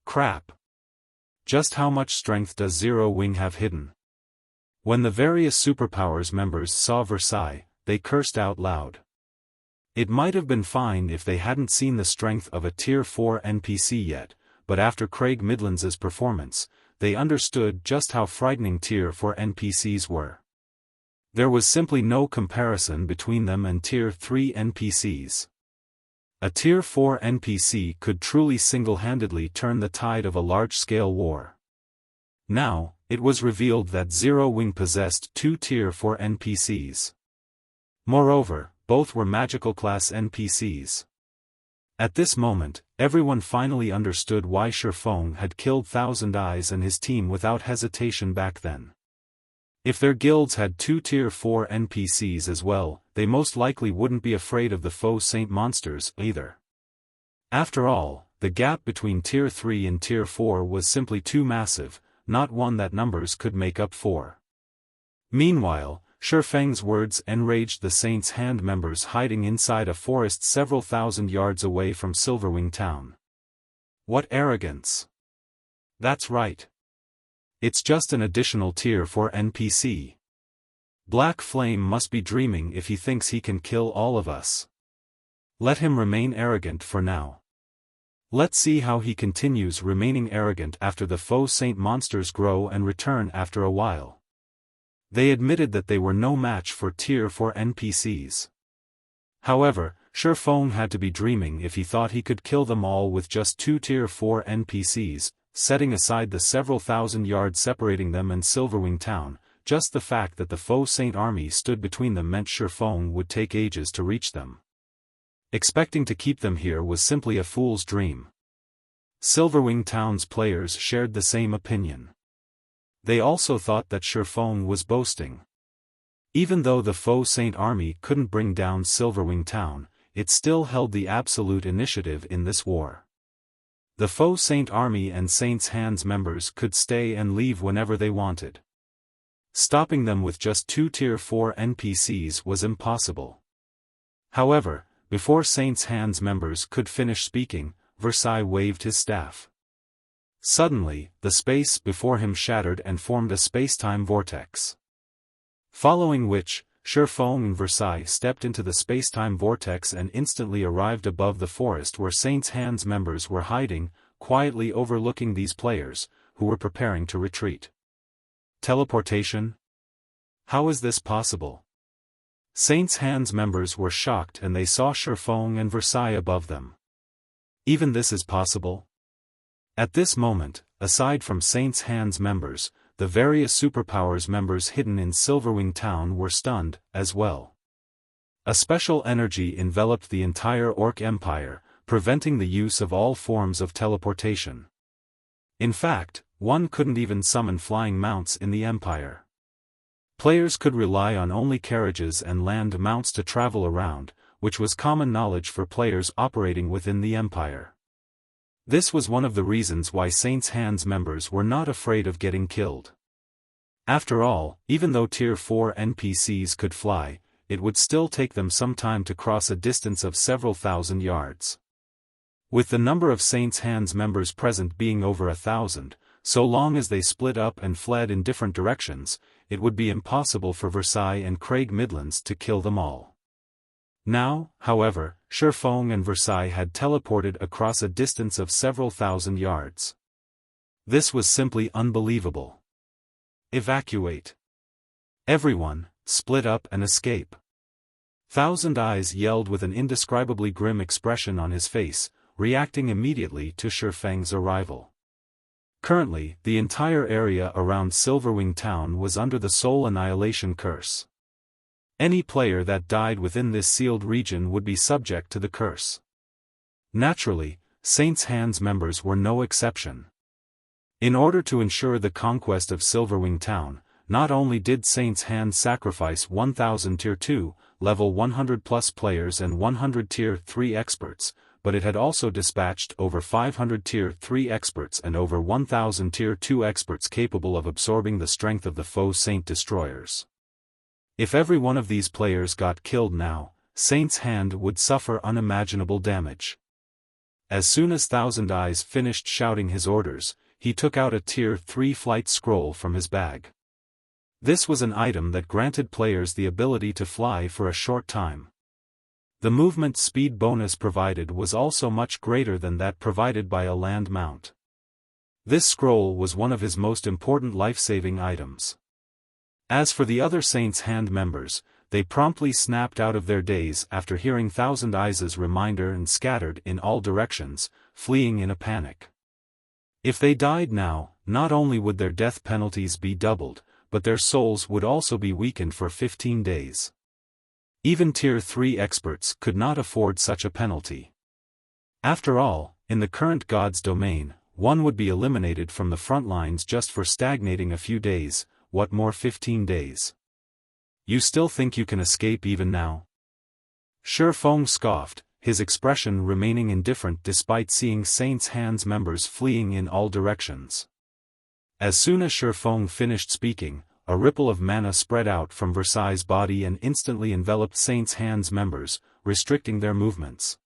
Crap. Just how much strength does Zero Wing have hidden? When the various superpowers members saw Versailles, they cursed out loud. It might have been fine if they hadn't seen the strength of a Tier 4 NPC yet, but after Craig Midlands' performance, they understood just how frightening Tier 4 NPCs were. There was simply no comparison between them and Tier 3 NPCs. A Tier 4 NPC could truly single-handedly turn the tide of a large-scale war. Now, it was revealed that Zero Wing possessed 2 Tier 4 NPCs. Moreover, both were magical class NPCs. At this moment, everyone finally understood why Xiaofan had killed Thousand Eyes and his team without hesitation back then. If their guilds had 2 Tier 4 NPCs as well, they most likely wouldn't be afraid of the Faux Saint monsters either. After all, the gap between Tier 3 and Tier 4 was simply too massive, not one that numbers could make up for. Meanwhile, Xiaofan's words enraged the Saint's Hand members hiding inside a forest several thousand yards away from Silverwing town. What arrogance! That's right. It's just an additional tier 4 NPC. Black Flame must be dreaming if he thinks he can kill all of us. Let him remain arrogant for now. Let's see how he continues remaining arrogant after the Faux Saint monsters grow and return after a while. They admitted that they were no match for tier 4 NPCs. However, Xiaofan had to be dreaming if he thought he could kill them all with just 2 tier 4 NPCs, setting aside the several thousand yards separating them and Silverwing town. Just the fact that the Faux Saint army stood between them meant Xiaofan would take ages to reach them. Expecting to keep them here was simply a fool's dream. Silverwing town's players shared the same opinion. They also thought that Xiaofan was boasting. Even though the Faux Saint army couldn't bring down Silverwing town, it still held the absolute initiative in this war. The Faux Saint army and Saint's Hands members could stay and leave whenever they wanted. Stopping them with just 2 tier 4 NPCs was impossible. However, before Saint's Hands members could finish speaking, Wuxia waved his staff. Suddenly, the space before him shattered and formed a space-time vortex. Following which, Xiaofan and Wuxia stepped into the space-time vortex and instantly arrived above the forest where Saint's Hands members were hiding, quietly overlooking these players, who were preparing to retreat. Teleportation? How is this possible? Saint's Hands members were shocked and they saw Xiaofan and Wuxia above them. Even this is possible? At this moment, aside from Saint's Hands members, the various superpowers members hidden in Silverwing town were stunned, as well. A special energy enveloped the entire Orc Empire, preventing the use of all forms of teleportation. In fact, one couldn't even summon flying mounts in the Empire. Players could rely on only carriages and land mounts to travel around, which was common knowledge for players operating within the Empire. This was one of the reasons why Saint's Hands members were not afraid of getting killed. After all, even though tier 4 NPCs could fly, it would still take them some time to cross a distance of several thousand yards. With the number of Saint's Hands members present being over 1,000, so long as they split up and fled in different directions, it would be impossible for Wuxia and Craig Midlands to kill them all. Now, however, Xiaofan and Wuxia had teleported across a distance of several thousand yards. This was simply unbelievable. Evacuate. Everyone, split up and escape. Thousand Eyes yelled with an indescribably grim expression on his face, reacting immediately to Xiaofan's arrival. Currently, the entire area around Silverwing town was under the Soul Annihilation curse. Any player that died within this sealed region would be subject to the curse. Naturally, Saint's Hands members were no exception. In order to ensure the conquest of Silverwing town, not only did Saint's Hands sacrifice 1,000 tier 2, level 100+ players and 100 tier 3 experts, but it had also dispatched over 500 tier 3 experts and over 1,000 tier 2 experts capable of absorbing the strength of the Faux Saint destroyers. If every one of these players got killed now, Saint's Hand would suffer unimaginable damage. As soon as Thousand Eyes finished shouting his orders, he took out a tier 3 flight scroll from his bag. This was an item that granted players the ability to fly for a short time. The movement speed bonus provided was also much greater than that provided by a land mount. This scroll was one of his most important life-saving items. As for the other Saint's Hand members, they promptly snapped out of their daze after hearing Thousand Eyes' reminder and scattered in all directions, fleeing in a panic. If they died now, not only would their death penalties be doubled, but their souls would also be weakened for 15 days. Even tier 3 experts could not afford such a penalty. After all, in the current God's domain, one would be eliminated from the front lines just for stagnating a few days. What more 15 days? You still think you can escape even now? Xiaofan scoffed, his expression remaining indifferent despite seeing Saint's Hands members fleeing in all directions. As soon as Xiaofan finished speaking, a ripple of mana spread out from Versailles' body and instantly enveloped Saint's Hand's members, restricting their movements.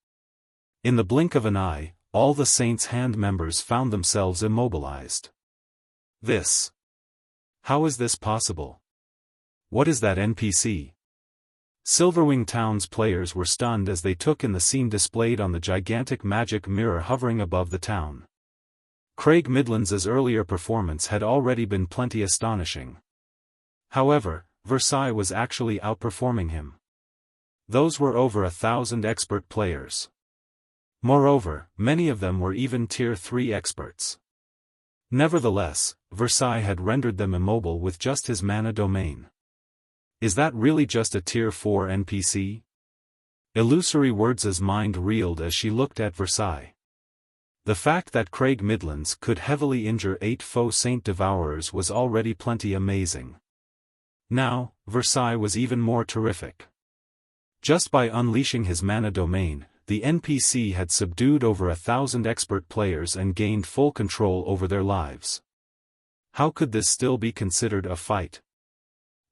In the blink of an eye, all the Saint's Hand members found themselves immobilized. How is this possible? What is that NPC? Silverwing Town's players were stunned as they took in the scene displayed on the gigantic magic mirror hovering above the town. Craig Midlands' earlier performance had already been plenty astonishing. However, Versailles was actually outperforming him. Those were over 1,000 expert players. Moreover, many of them were even Tier 3 experts. Nevertheless, Versailles had rendered them immobile with just his mana domain. Is that really just a Tier 4 NPC? Illusory Words' mind reeled as she looked at Versailles. The fact that Craig Midlands could heavily injure 8 Faux Saint Devourers was already plenty amazing. Now, Versailles was even more terrific. Just by unleashing his mana domain, the NPC had subdued over 1,000 expert players and gained full control over their lives. How could this still be considered a fight?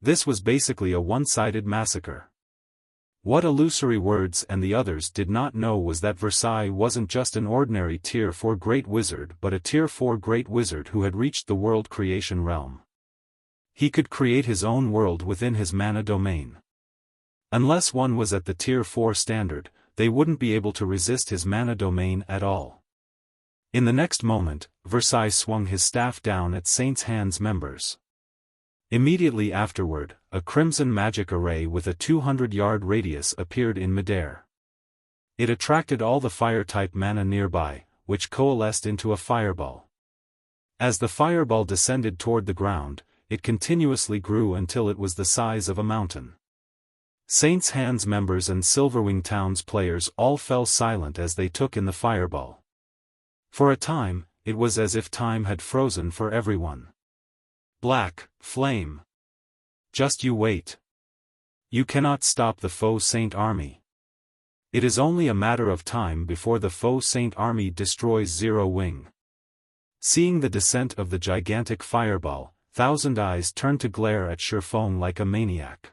This was basically a one-sided massacre. What Illusory Words and the others did not know was that Versailles wasn't just an ordinary Tier 4 Great Wizard but a Tier 4 Great Wizard who had reached the world creation realm. He could create his own world within his mana domain. Unless one was at the Tier 4 standard, they wouldn't be able to resist his mana domain at all. In the next moment, Versailles swung his staff down at Saint's Hand's members. Immediately afterward, a crimson magic array with a 200-yard radius appeared in midair. It attracted all the fire-type mana nearby, which coalesced into a fireball. As the fireball descended toward the ground, it continuously grew until it was the size of a mountain. Saint's Hand's members and Silverwing Town's players all fell silent as they took in the fireball. For a time, it was as if time had frozen for everyone. Black flame. Just you wait. You cannot stop the Faux Saint army. It is only a matter of time before the Faux Saint army destroys Zero Wing. Seeing the descent of the gigantic fireball, Thousand Eyes turned to glare at Xiaofan like a maniac.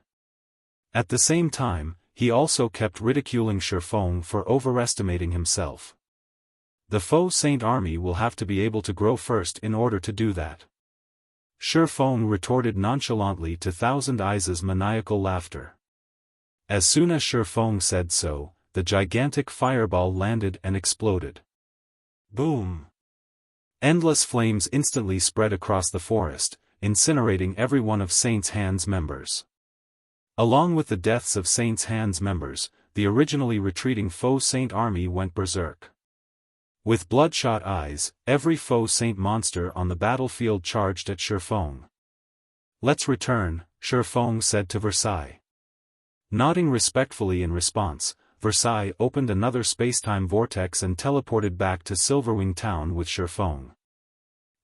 At the same time, he also kept ridiculing Xiaofan for overestimating himself. The Faux Saint army will have to be able to grow first in order to do that. Xiaofan retorted nonchalantly to Thousand Eyes' maniacal laughter. As soon as Xiaofan said so, the gigantic fireball landed and exploded. Boom! Endless flames instantly spread across the forest, incinerating every one of Saint's Hand's members. Along with the deaths of Saint's Hand's members, the originally retreating Faux Saint army went berserk. With bloodshot eyes, every Faux Saint monster on the battlefield charged at Xiaofan. Let's return, Xiaofan said to Versailles. Nodding respectfully in response, Versailles opened another spacetime vortex and teleported back to Silverwing Town with Xiaofan.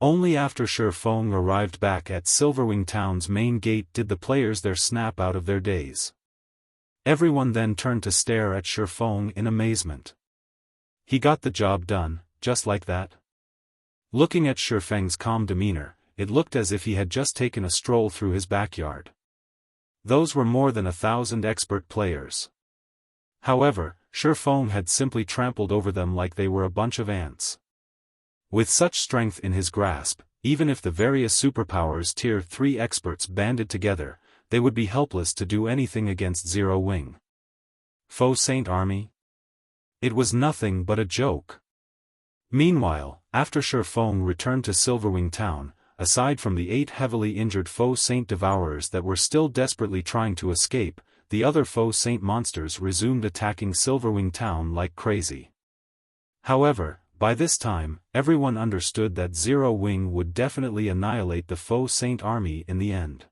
Only after Xiaofan arrived back at Silverwing Town's main gate did the players there snap out of their daze. Everyone then turned to stare at Xiaofan in amazement. He got the job done, just like that. Looking at Xiaofan's calm demeanor, it looked as if he had just taken a stroll through his backyard. Those were more than 1,000 expert players. However, Xiaofan had simply trampled over them like they were a bunch of ants. With such strength in his grasp, even if the various superpowers Tier 3 experts banded together, they would be helpless to do anything against Zero Wing. Faux Saint army? It was nothing but a joke. Meanwhile, after Xiaofan returned to Silverwing Town, aside from the 8 heavily injured Faux Saint Devourers that were still desperately trying to escape, the other Faux Saint monsters resumed attacking Silverwing Town like crazy. However, by this time, everyone understood that Zero Wing would definitely annihilate the Faux Saint army in the end.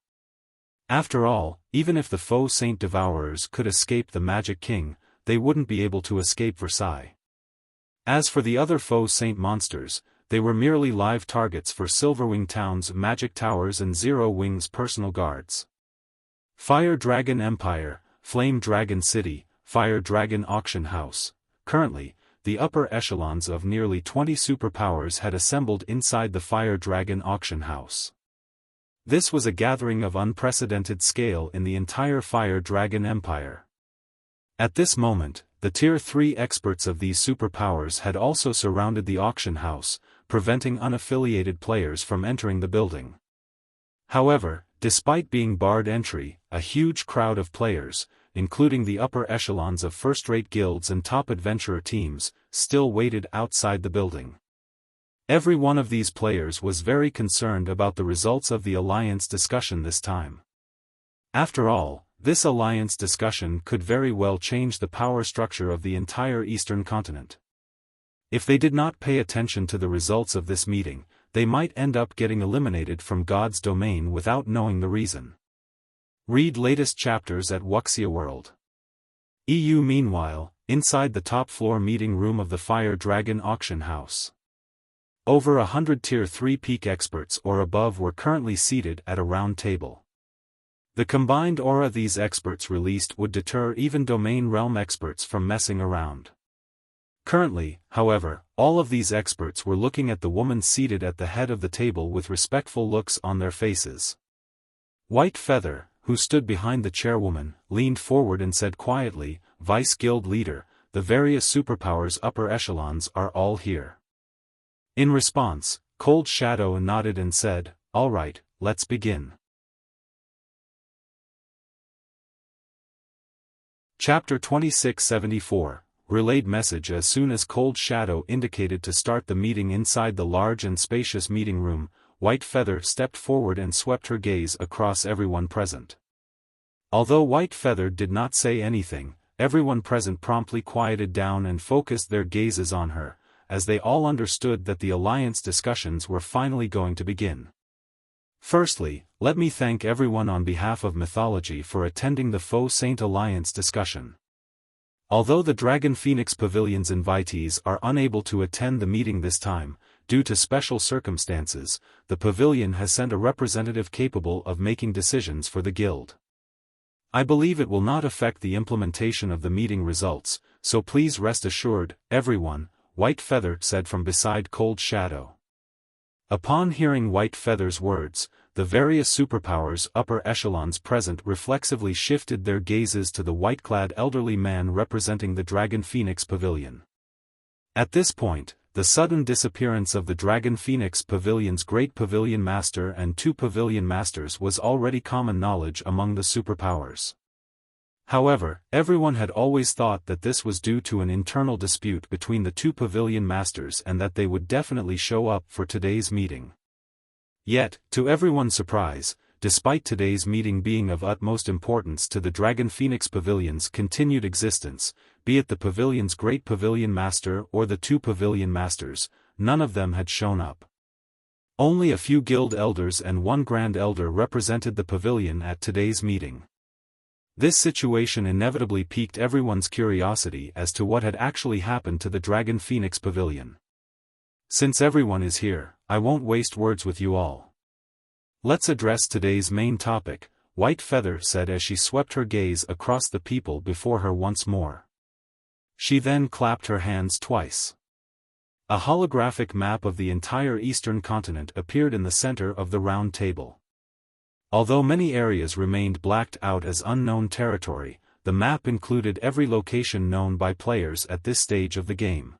After all, even if the Faux Saint Devourers could escape the Magic King, they wouldn't be able to escape Versailles. As for the other Faux Saint monsters, they were merely live targets for Silverwing Town's magic towers and Zero Wing's personal guards. Fire Dragon Empire, Flame Dragon City, Fire Dragon Auction House. Currently, the upper echelons of nearly 20 superpowers had assembled inside the Fire Dragon Auction House. This was a gathering of unprecedented scale in the entire Fire Dragon Empire. At this moment, the Tier 3 experts of these superpowers had also surrounded the auction house, preventing unaffiliated players from entering the building. However, despite being barred entry, a huge crowd of players, including the upper echelons of first-rate guilds and top adventurer teams, still waited outside the building. Every one of these players was very concerned about the results of the alliance discussion this time. After all, this alliance discussion could very well change the power structure of the entire Eastern continent. If they did not pay attention to the results of this meeting, they might end up getting eliminated from God's domain without knowing the reason. Read latest chapters at Wuxia World. EU. Meanwhile, inside the top-floor meeting room of the Fire Dragon auction house. Over 100 Tier 3 peak experts or above were currently seated at a round table. The combined aura these experts released would deter even domain realm experts from messing around. Currently, however, all of these experts were looking at the woman seated at the head of the table with respectful looks on their faces. White Feather, who stood behind the chairwoman, leaned forward and said quietly, "Vice Guild Leader, the various superpowers upper echelons are all here." In response, Cold Shadow nodded and said, "All right, let's begin." Chapter 2674, Relayed Message. As soon as Cold Shadow indicated to start the meeting inside the large and spacious meeting room, White Feather stepped forward and swept her gaze across everyone present. Although White Feather did not say anything, everyone present promptly quieted down and focused their gazes on her, as they all understood that the alliance discussions were finally going to begin. Firstly, let me thank everyone on behalf of Mythology for attending the Faux Saint Alliance discussion. Although the Dragon Phoenix Pavilion's invitees are unable to attend the meeting this time, due to special circumstances, the pavilion has sent a representative capable of making decisions for the guild. I believe it will not affect the implementation of the meeting results, so please rest assured, everyone, White Feather said from beside Cold Shadow. Upon hearing White Feather's words, the various superpowers upper echelons present reflexively shifted their gazes to the white-clad elderly man representing the Dragon Phoenix Pavilion. At this point, the sudden disappearance of the Dragon Phoenix Pavilion's Great Pavilion Master and 2 Pavilion Masters was already common knowledge among the superpowers. However, everyone had always thought that this was due to an internal dispute between the 2 Pavilion Masters and that they would definitely show up for today's meeting. Yet, to everyone's surprise, despite today's meeting being of utmost importance to the Dragon Phoenix Pavilion's continued existence, be it the pavilion's Great Pavilion Master or the 2 Pavilion Masters, none of them had shown up. Only a few guild elders and 1 grand elder represented the pavilion at today's meeting. This situation inevitably piqued everyone's curiosity as to what had actually happened to the Dragon Phoenix Pavilion. Since everyone is here, I won't waste words with you all. Let's address today's main topic, White Feather said as she swept her gaze across the people before her once more. She then clapped her hands twice. A holographic map of the entire eastern continent appeared in the center of the round table. Although many areas remained blacked out as unknown territory, the map included every location known by players at this stage of the game.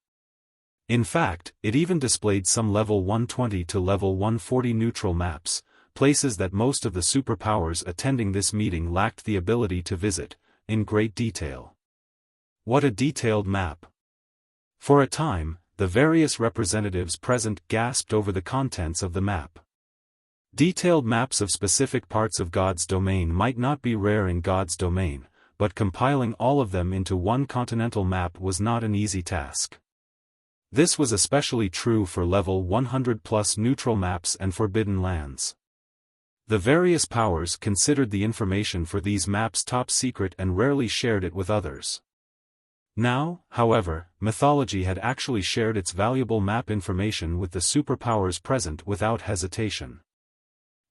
In fact, it even displayed some level 120 to level 140 neutral maps, places that most of the superpowers attending this meeting lacked the ability to visit, in great detail. What a detailed map! For a time, the various representatives present gasped over the contents of the map. Detailed maps of specific parts of God's domain might not be rare in God's domain, but compiling all of them into one continental map was not an easy task. This was especially true for level 100+ neutral maps and forbidden lands. The various powers considered the information for these maps top secret and rarely shared it with others. Now, however, Mythology had actually shared its valuable map information with the superpowers present without hesitation.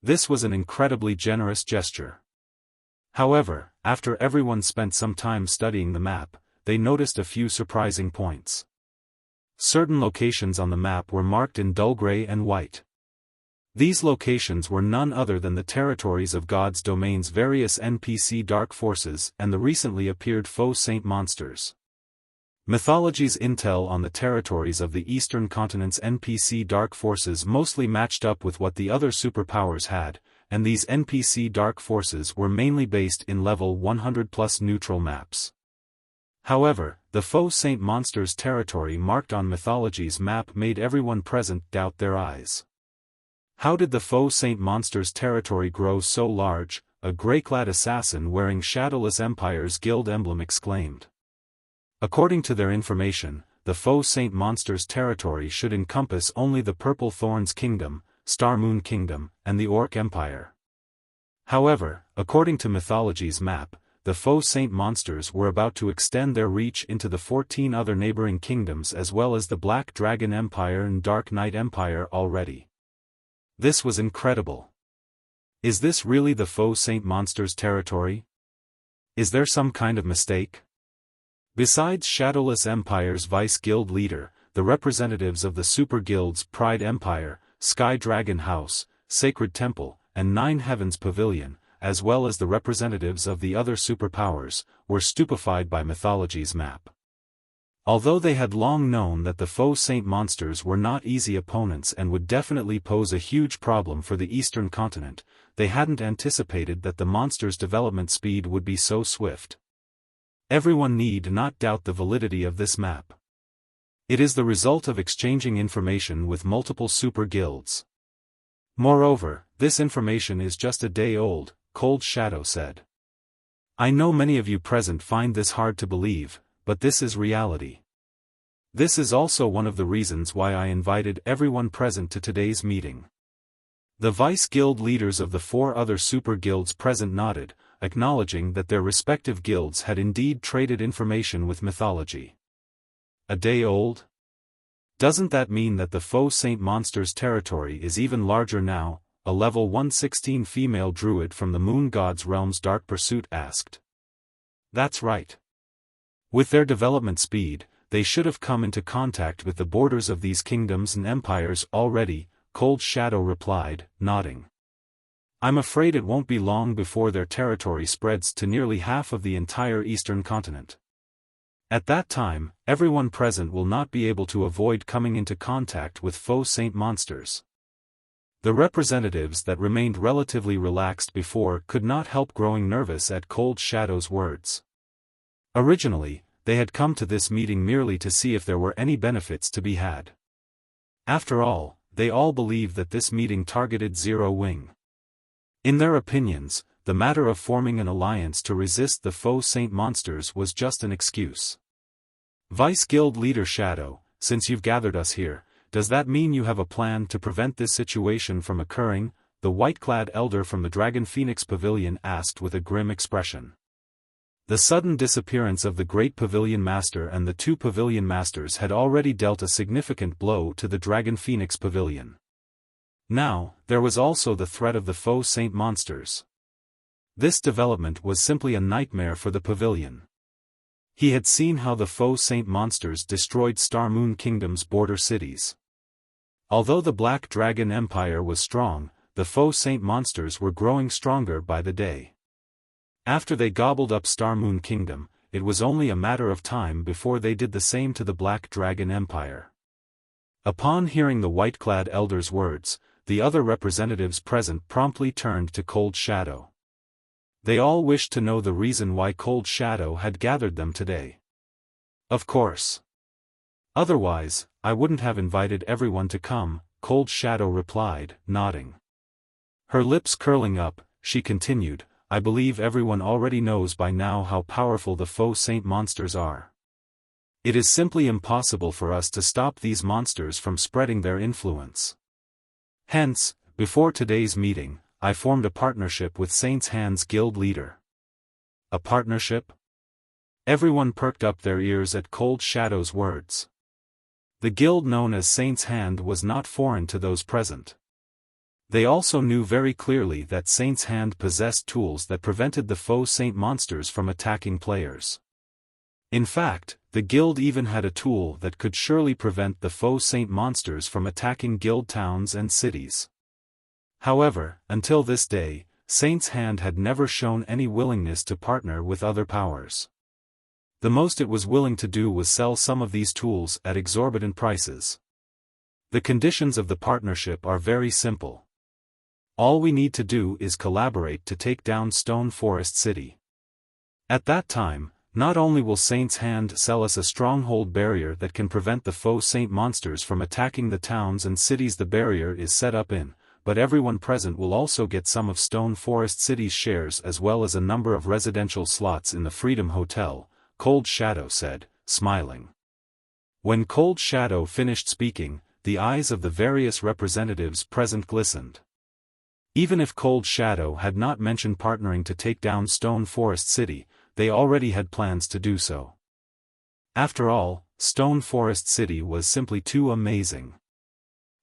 This was an incredibly generous gesture. However, after everyone spent some time studying the map, they noticed a few surprising points. Certain locations on the map were marked in dull gray and white. These locations were none other than the territories of God's domain's various NPC dark forces and the recently appeared Faux Saint monsters. Mythology's intel on the territories of the Eastern Continent's NPC dark forces mostly matched up with what the other superpowers had, and these NPC dark forces were mainly based in level 100+ neutral maps. However, the Faux Saint monsters' territory marked on Mythology's map made everyone present doubt their eyes. How did the Faux Saint monsters' territory grow so large? A grey-clad assassin wearing Shadowless Empire's guild emblem exclaimed. According to their information, the Faux Saint monsters' territory should encompass only the Purple Thorns Kingdom, Star Moon Kingdom, and the Orc Empire. However, according to Mythology's map, the Faux Saint monsters were about to extend their reach into the 14 other neighboring kingdoms as well as the Black Dragon Empire and Dark Knight Empire already. This was incredible. Is this really the Faux Saint monsters' territory? Is there some kind of mistake? Besides Shadowless Empire's Vice Guild leader, the representatives of the Super Guilds Pride Empire, Sky Dragon House, Sacred Temple, and Nine Heavens Pavilion, as well as the representatives of the other superpowers, were stupefied by Mythology's map. Although they had long known that the Faux Saint monsters were not easy opponents and would definitely pose a huge problem for the Eastern Continent, they hadn't anticipated that the monsters' development speed would be so swift. Everyone need not doubt the validity of this map. It is the result of exchanging information with multiple super guilds. Moreover, this information is just a day old, Cold Shadow said. I know many of you present find this hard to believe, but this is reality. This is also one of the reasons why I invited everyone present to today's meeting. The Vice Guild leaders of the 4 other super guilds present nodded, acknowledging that their respective guilds had indeed traded information with Mythology. A day old? Doesn't that mean that the Faux Saint monsters' territory is even larger now? A level 116 female druid from the Moon God's Realm's Dark Pursuit asked. That's right. With their development speed, they should have come into contact with the borders of these kingdoms and empires already, Cold Shadow replied, nodding. I'm afraid it won't be long before their territory spreads to nearly half of the entire Eastern Continent. At that time, everyone present will not be able to avoid coming into contact with Faux Saint monsters. The representatives that remained relatively relaxed before could not help growing nervous at Cold Shadow's words. Originally, they had come to this meeting merely to see if there were any benefits to be had. After all, they all believed that this meeting targeted Zero Wing. In their opinions, the matter of forming an alliance to resist the Faux Saint monsters was just an excuse. Vice Guild Leader Shadow, since you've gathered us here, does that mean you have a plan to prevent this situation from occurring? The white-clad elder from the Dragon Phoenix Pavilion asked with a grim expression. The sudden disappearance of the Great Pavilion Master and the 2 Pavilion Masters had already dealt a significant blow to the Dragon Phoenix Pavilion. Now, there was also the threat of the Faux Saint monsters. This development was simply a nightmare for the pavilion. He had seen how the Faux Saint monsters destroyed Star Moon Kingdom's border cities. Although the Black Dragon Empire was strong, the Faux Saint monsters were growing stronger by the day. After they gobbled up Star Moon Kingdom, it was only a matter of time before they did the same to the Black Dragon Empire. Upon hearing the white-clad elder's words, the other representatives present promptly turned to Cold Shadow. They all wished to know the reason why Cold Shadow had gathered them today. Of course. Otherwise, I wouldn't have invited everyone to come, Cold Shadow replied, nodding. Her lips curling up, she continued, I believe everyone already knows by now how powerful the Faux Saint monsters are. It is simply impossible for us to stop these monsters from spreading their influence. Hence, before today's meeting, I formed a partnership with Saint's Hand's guild leader. A partnership? Everyone perked up their ears at Cold Shadow's words. The guild known as Saint's Hand was not foreign to those present. They also knew very clearly that Saint's Hand possessed tools that prevented the Faux Saint monsters from attacking players. In fact, the guild even had a tool that could surely prevent the Faux Saint monsters from attacking guild towns and cities. However, until this day, Saint's Hand had never shown any willingness to partner with other powers. The most it was willing to do was sell some of these tools at exorbitant prices. The conditions of the partnership are very simple. All we need to do is collaborate to take down Stone Forest City. At that time, not only will Saint's Hand sell us a stronghold barrier that can prevent the Faux Saint monsters from attacking the towns and cities the barrier is set up in, but everyone present will also get some of Stone Forest City's shares as well as a number of residential slots in the Freedom Hotel, Cold Shadow said, smiling. When Cold Shadow finished speaking, the eyes of the various representatives present glistened. Even if Cold Shadow had not mentioned partnering to take down Stone Forest City, they already had plans to do so. After all, Stone Forest City was simply too amazing.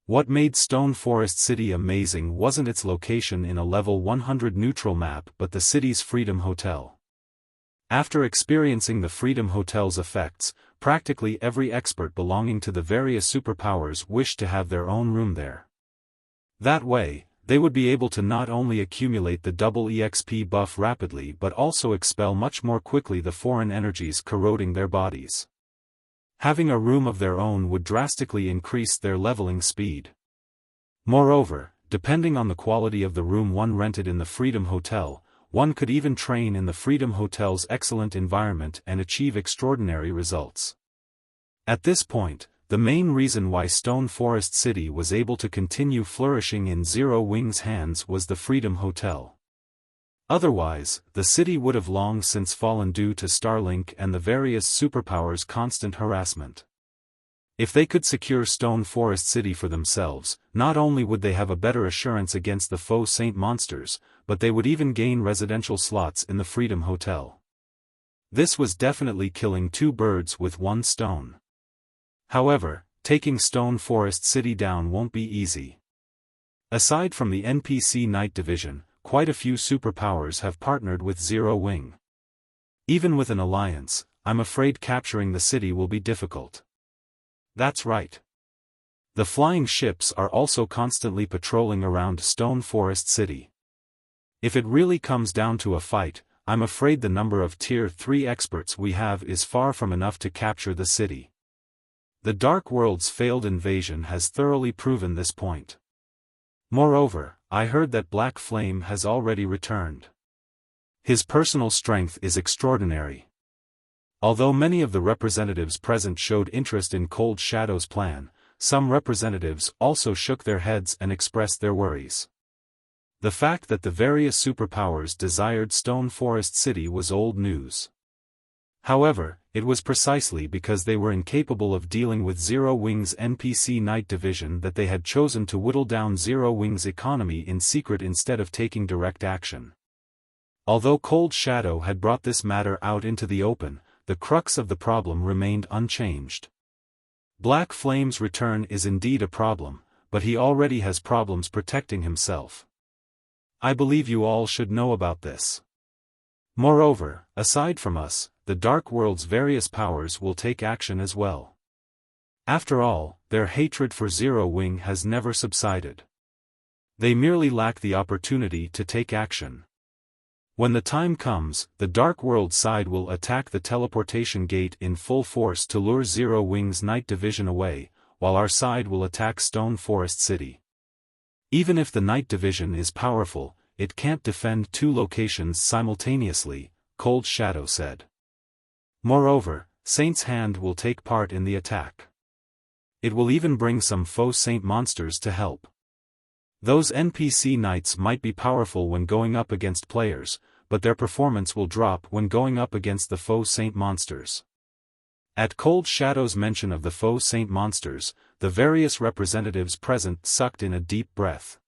What made Stone Forest City amazing wasn't its location in a level 100 neutral map but the city's Freedom Hotel. After experiencing the Freedom Hotel's effects, practically every expert belonging to the various superpowers wished to have their own room there. That way, they would be able to not only accumulate the double EXP buff rapidly but also expel much more quickly the foreign energies corroding their bodies. Having a room of their own would drastically increase their leveling speed. Moreover, depending on the quality of the room one rented in the Freedom Hotel, one could even train in the Freedom Hotel's excellent environment and achieve extraordinary results. At this point, the main reason why Stone Forest City was able to continue flourishing in Zero Wing's hands was the Freedom Hotel. Otherwise, the city would have long since fallen due to Starlink and the various superpowers' constant harassment. If they could secure Stone Forest City for themselves, not only would they have a better assurance against the Faux Saint monsters, but they would even gain residential slots in the Freedom Hotel. This was definitely killing two birds with one stone. However, taking Stone Forest City down won't be easy. Aside from the NPC Night Division, quite a few superpowers have partnered with Zero Wing. Even with an alliance, I'm afraid capturing the city will be difficult. That's right. The flying ships are also constantly patrolling around Stone Forest City. If it really comes down to a fight, I'm afraid the number of Tier 3 experts we have is far from enough to capture the city. The Dark World's failed invasion has thoroughly proven this point. Moreover, I heard that Black Flame has already returned. His personal strength is extraordinary. Although many of the representatives present showed interest in Cold Shadow's plan, some representatives also shook their heads and expressed their worries. The fact that the various superpowers desired Stone Forest City was old news. However, it was precisely because they were incapable of dealing with Zero Wing's NPC Night Division that they had chosen to whittle down Zero Wing's economy in secret instead of taking direct action. Although Cold Shadow had brought this matter out into the open, the crux of the problem remained unchanged. Black Flame's return is indeed a problem, but he already has problems protecting himself. I believe you all should know about this. Moreover, aside from us, the Dark World's various powers will take action as well. After all, their hatred for Zero Wing has never subsided. They merely lack the opportunity to take action. When the time comes, the Dark World side will attack the teleportation gate in full force to lure Zero Wing's Night Division away, while our side will attack Stone Forest City. Even if the Night Division is powerful, it can't defend two locations simultaneously, Cold Shadow said. Moreover, Saint's Hand will take part in the attack. It will even bring some Faux Saint monsters to help. Those NPC knights might be powerful when going up against players, but their performance will drop when going up against the Faux Saint monsters. At Cold Shadow's mention of the Faux Saint monsters, the various representatives present sucked in a deep breath.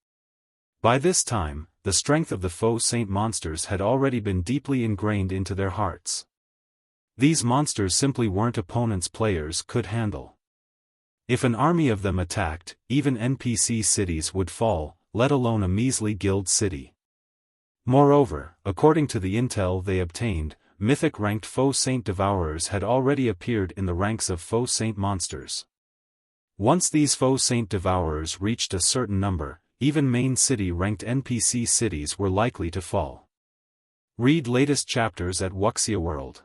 By this time, the strength of the Faux Saint monsters had already been deeply ingrained into their hearts. These monsters simply weren't opponents players could handle. If an army of them attacked, even NPC cities would fall, let alone a measly guild city. Moreover, according to the intel they obtained, mythic-ranked Faux Saint Devourers had already appeared in the ranks of Faux Saint monsters. Once these Faux Saint Devourers reached a certain number, even main city-ranked NPC cities were likely to fall. Read latest chapters at Wuxia World.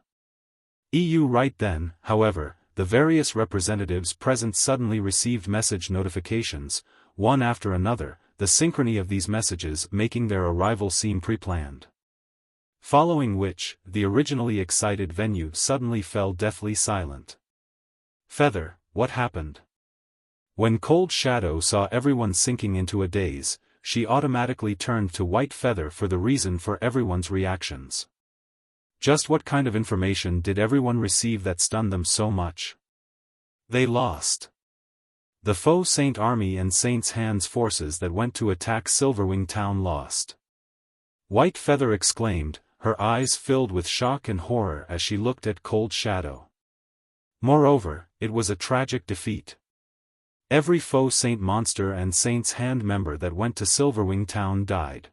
EU. Right then, however, the various representatives present suddenly received message notifications, one after another, the synchrony of these messages making their arrival seem pre-planned. Following which, the originally excited venue suddenly fell deathly silent. Feather, what happened? When Cold Shadow saw everyone sinking into a daze, she automatically turned to White Feather for the reason for everyone's reactions. Just what kind of information did everyone receive that stunned them so much? They lost. The Faux Saint Army and Saint's Hands forces that went to attack Silverwing Town lost. White Feather exclaimed, her eyes filled with shock and horror as she looked at Cold Shadow. Moreover, it was a tragic defeat. Every Faux Saint monster and Saint's Hand member that went to Silverwing Town died.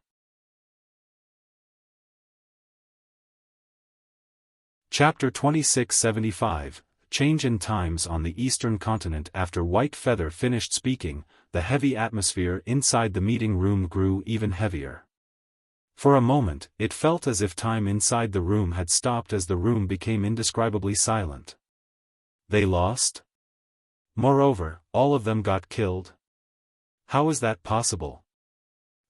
Chapter 2675, Change in Times on the Eastern Continent. After White Feather finished speaking, the heavy atmosphere inside the meeting room grew even heavier. For a moment, it felt as if time inside the room had stopped as the room became indescribably silent. They lost? Moreover, all of them got killed? How is that possible?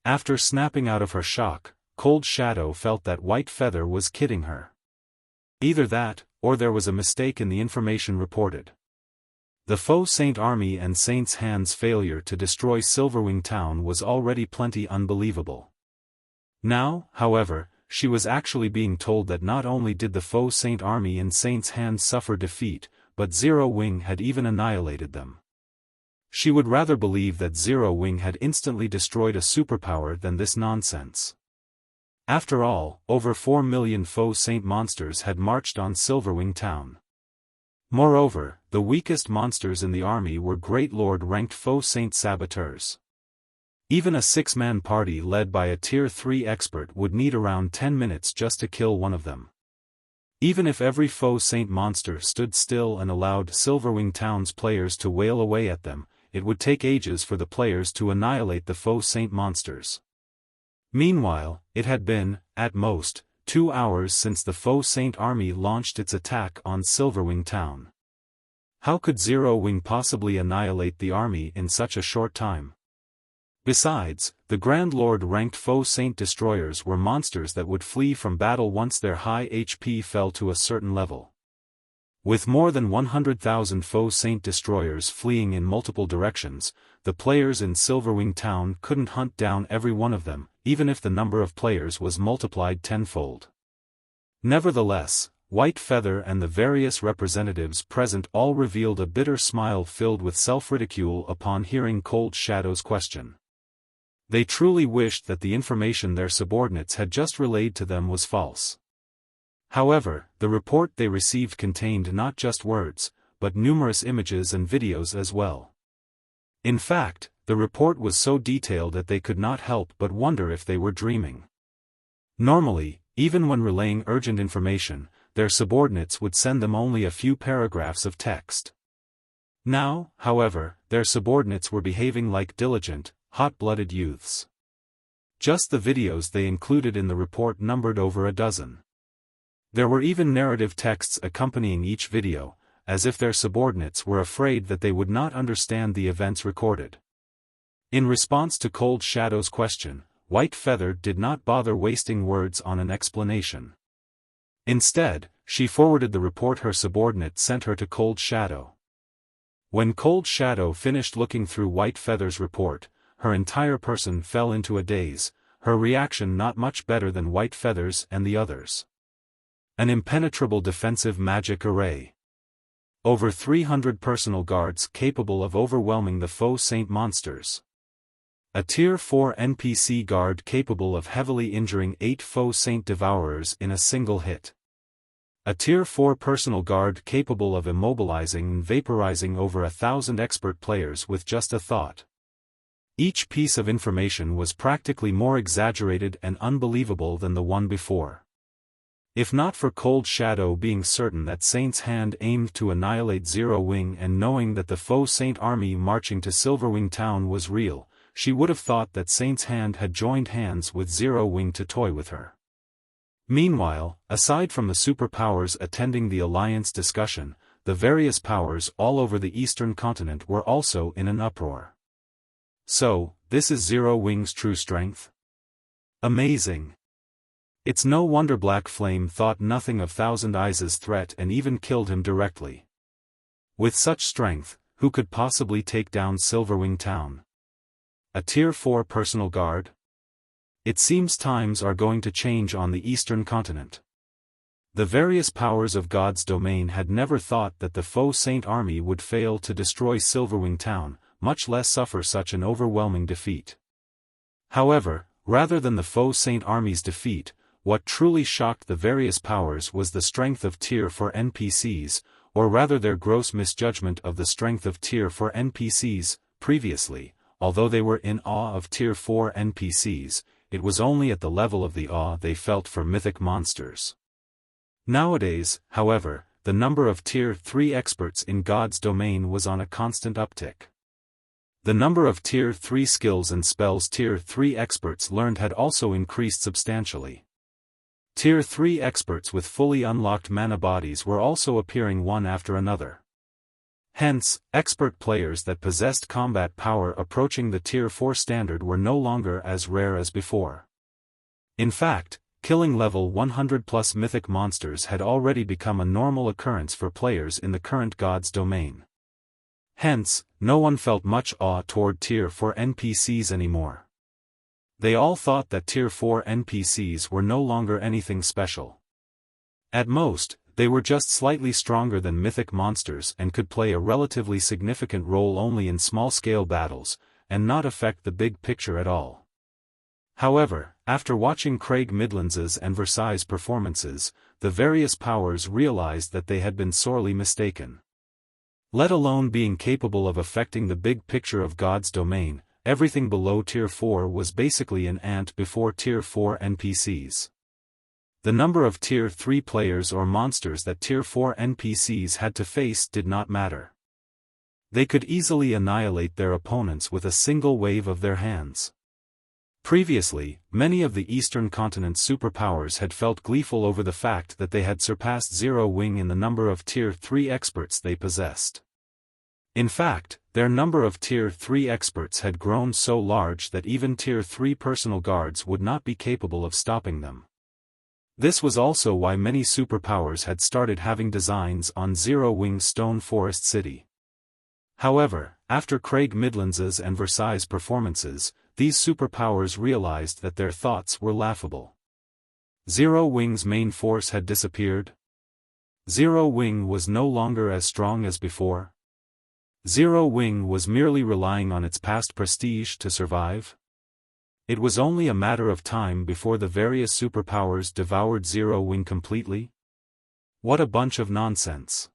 After snapping out of her shock, Cold Shadow felt that White Feather was kidding her. Either that, or there was a mistake in the information reported. The Faux Saint Army and Saint's Hands' failure to destroy Silverwing Town was already plenty unbelievable. Now, however, she was actually being told that not only did the Faux Saint Army and Saint's Hands suffer defeat, but Zero Wing had even annihilated them. She would rather believe that Zero Wing had instantly destroyed a superpower than this nonsense. After all, over 4 million Faux Saint monsters had marched on Silverwing Town. Moreover, the weakest monsters in the army were Great Lord-ranked Faux Saint saboteurs. Even a 6-man party led by a Tier 3 expert would need around 10 minutes just to kill one of them. Even if every Faux Saint monster stood still and allowed Silverwing Town's players to wail away at them, it would take ages for the players to annihilate the Faux Saint monsters. Meanwhile, it had been, at most, 2 hours since the Faux Saint Army launched its attack on Silverwing Town. How could Zero Wing possibly annihilate the army in such a short time? Besides, the Grand Lord-ranked Faux Saint destroyers were monsters that would flee from battle once their high HP fell to a certain level. With more than 100,000 Faux Saint destroyers fleeing in multiple directions, the players in Silverwing Town couldn't hunt down every one of them, even if the number of players was multiplied tenfold. Nevertheless, White Feather and the various representatives present all revealed a bitter smile filled with self-ridicule upon hearing Cold Shadow's question. They truly wished that the information their subordinates had just relayed to them was false. However, the report they received contained not just words, but numerous images and videos as well. In fact, the report was so detailed that they could not help but wonder if they were dreaming. Normally, even when relaying urgent information, their subordinates would send them only a few paragraphs of text. Now, however, their subordinates were behaving like diligent, hot-blooded youths. Just the videos they included in the report numbered over a dozen. There were even narrative texts accompanying each video, as if their subordinates were afraid that they would not understand the events recorded. In response to Cold Shadow's question, White Feather did not bother wasting words on an explanation. Instead, she forwarded the report her subordinate sent her to Cold Shadow. When Cold Shadow finished looking through White Feather's report, her entire person fell into a daze, her reaction not much better than White Feather's and the others. An impenetrable defensive magic array. Over 300 personal guards capable of overwhelming the Faux Saint monsters. A Tier 4 NPC guard capable of heavily injuring 8 Faux Saint devourers in a single hit. A Tier 4 personal guard capable of immobilizing and vaporizing over 1,000 expert players with just a thought. Each piece of information was practically more exaggerated and unbelievable than the one before. If not for Cold Shadow being certain that Saint's Hand aimed to annihilate Zero Wing and knowing that the Faux Saint army marching to Silverwing Town was real, she would have thought that Saint's hand had joined hands with Zero Wing to toy with her. Meanwhile, aside from the superpowers attending the alliance discussion, the various powers all over the eastern continent were also in an uproar. So, this is Zero Wing's true strength? Amazing! It's no wonder Black Flame thought nothing of Thousand Eyes' threat and even killed him directly. With such strength, who could possibly take down Silverwing Town? A Tier 4 personal guard? It seems times are going to change on the eastern continent. The various powers of God's domain had never thought that the Faux Saint army would fail to destroy Silverwing Town, much less suffer such an overwhelming defeat. However, rather than the Faux Saint army's defeat, what truly shocked the various powers was the strength of Tier 4 NPCs, or rather their gross misjudgment of the strength of Tier 4 NPCs. Previously, although they were in awe of Tier 4 NPCs, it was only at the level of the awe they felt for mythic monsters. Nowadays, however, the number of Tier 3 experts in God's domain was on a constant uptick. The number of Tier 3 skills and spells Tier 3 experts learned had also increased substantially. Tier 3 experts with fully unlocked mana bodies were also appearing one after another. Hence, expert players that possessed combat power approaching the Tier 4 standard were no longer as rare as before. In fact, killing level 100+ mythic monsters had already become a normal occurrence for players in the current God's domain. Hence, no one felt much awe toward Tier 4 NPCs anymore. They all thought that Tier 4 NPCs were no longer anything special. At most, they were just slightly stronger than mythic monsters and could play a relatively significant role only in small-scale battles, and not affect the big picture at all. However, after watching Craig Midlands's and Versailles' performances, the various powers realized that they had been sorely mistaken. Let alone being capable of affecting the big picture of God's domain, everything below Tier 4 was basically an ant before Tier 4 NPCs. The number of Tier 3 players or monsters that Tier 4 NPCs had to face did not matter. They could easily annihilate their opponents with a single wave of their hands. Previously, many of the Eastern Continent's superpowers had felt gleeful over the fact that they had surpassed Zero Wing in the number of Tier 3 experts they possessed. In fact, their number of Tier 3 experts had grown so large that even Tier 3 personal guards would not be capable of stopping them. This was also why many superpowers had started having designs on Zero Wing's Stone Forest City. However, after Craig Midlands's and Versailles' performances, these superpowers realized that their thoughts were laughable. Zero Wing's main force had disappeared. Zero Wing was no longer as strong as before. Zero Wing was merely relying on its past prestige to survive. It was only a matter of time before the various superpowers devoured Zero Wing completely. What a bunch of nonsense.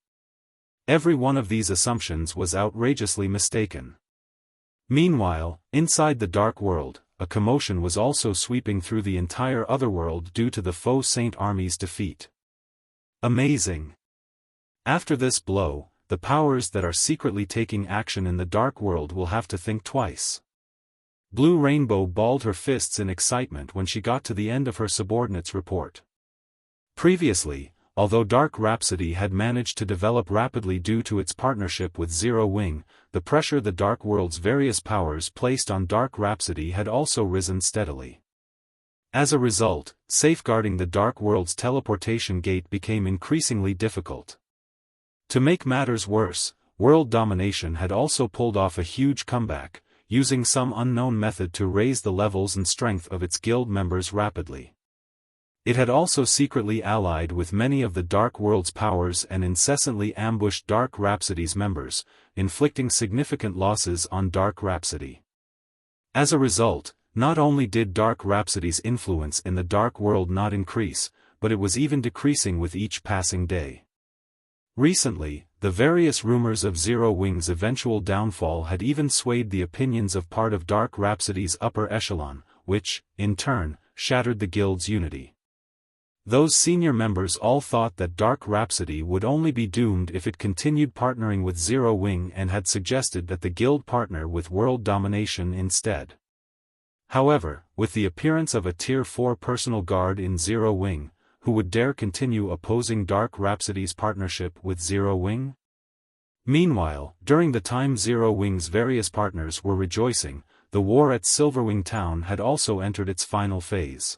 Every one of these assumptions was outrageously mistaken. Meanwhile, inside the Dark World, a commotion was also sweeping through the entire Otherworld due to the Faux Saint army's defeat. Amazing! After this blow, the powers that are secretly taking action in the Dark World will have to think twice. Blue Rainbow balled her fists in excitement when she got to the end of her subordinate's report. Previously, although Dark Rhapsody had managed to develop rapidly due to its partnership with Zero Wing, the pressure the Dark World's various powers placed on Dark Rhapsody had also risen steadily. As a result, safeguarding the Dark World's teleportation gate became increasingly difficult. To make matters worse, World Domination had also pulled off a huge comeback, using some unknown method to raise the levels and strength of its guild members rapidly. It had also secretly allied with many of the Dark World's powers and incessantly ambushed Dark Rhapsody's members, inflicting significant losses on Dark Rhapsody. As a result, not only did Dark Rhapsody's influence in the Dark World not increase, but it was even decreasing with each passing day. Recently, the various rumors of Zero Wing's eventual downfall had even swayed the opinions of part of Dark Rhapsody's upper echelon, which, in turn, shattered the guild's unity. Those senior members all thought that Dark Rhapsody would only be doomed if it continued partnering with Zero Wing and had suggested that the guild partner with world domination instead. However, with the appearance of a Tier 4 personal guard in Zero Wing, who would dare continue opposing Dark Rhapsody's partnership with Zero Wing? Meanwhile, during the time Zero Wing's various partners were rejoicing, the war at Silverwing Town had also entered its final phase.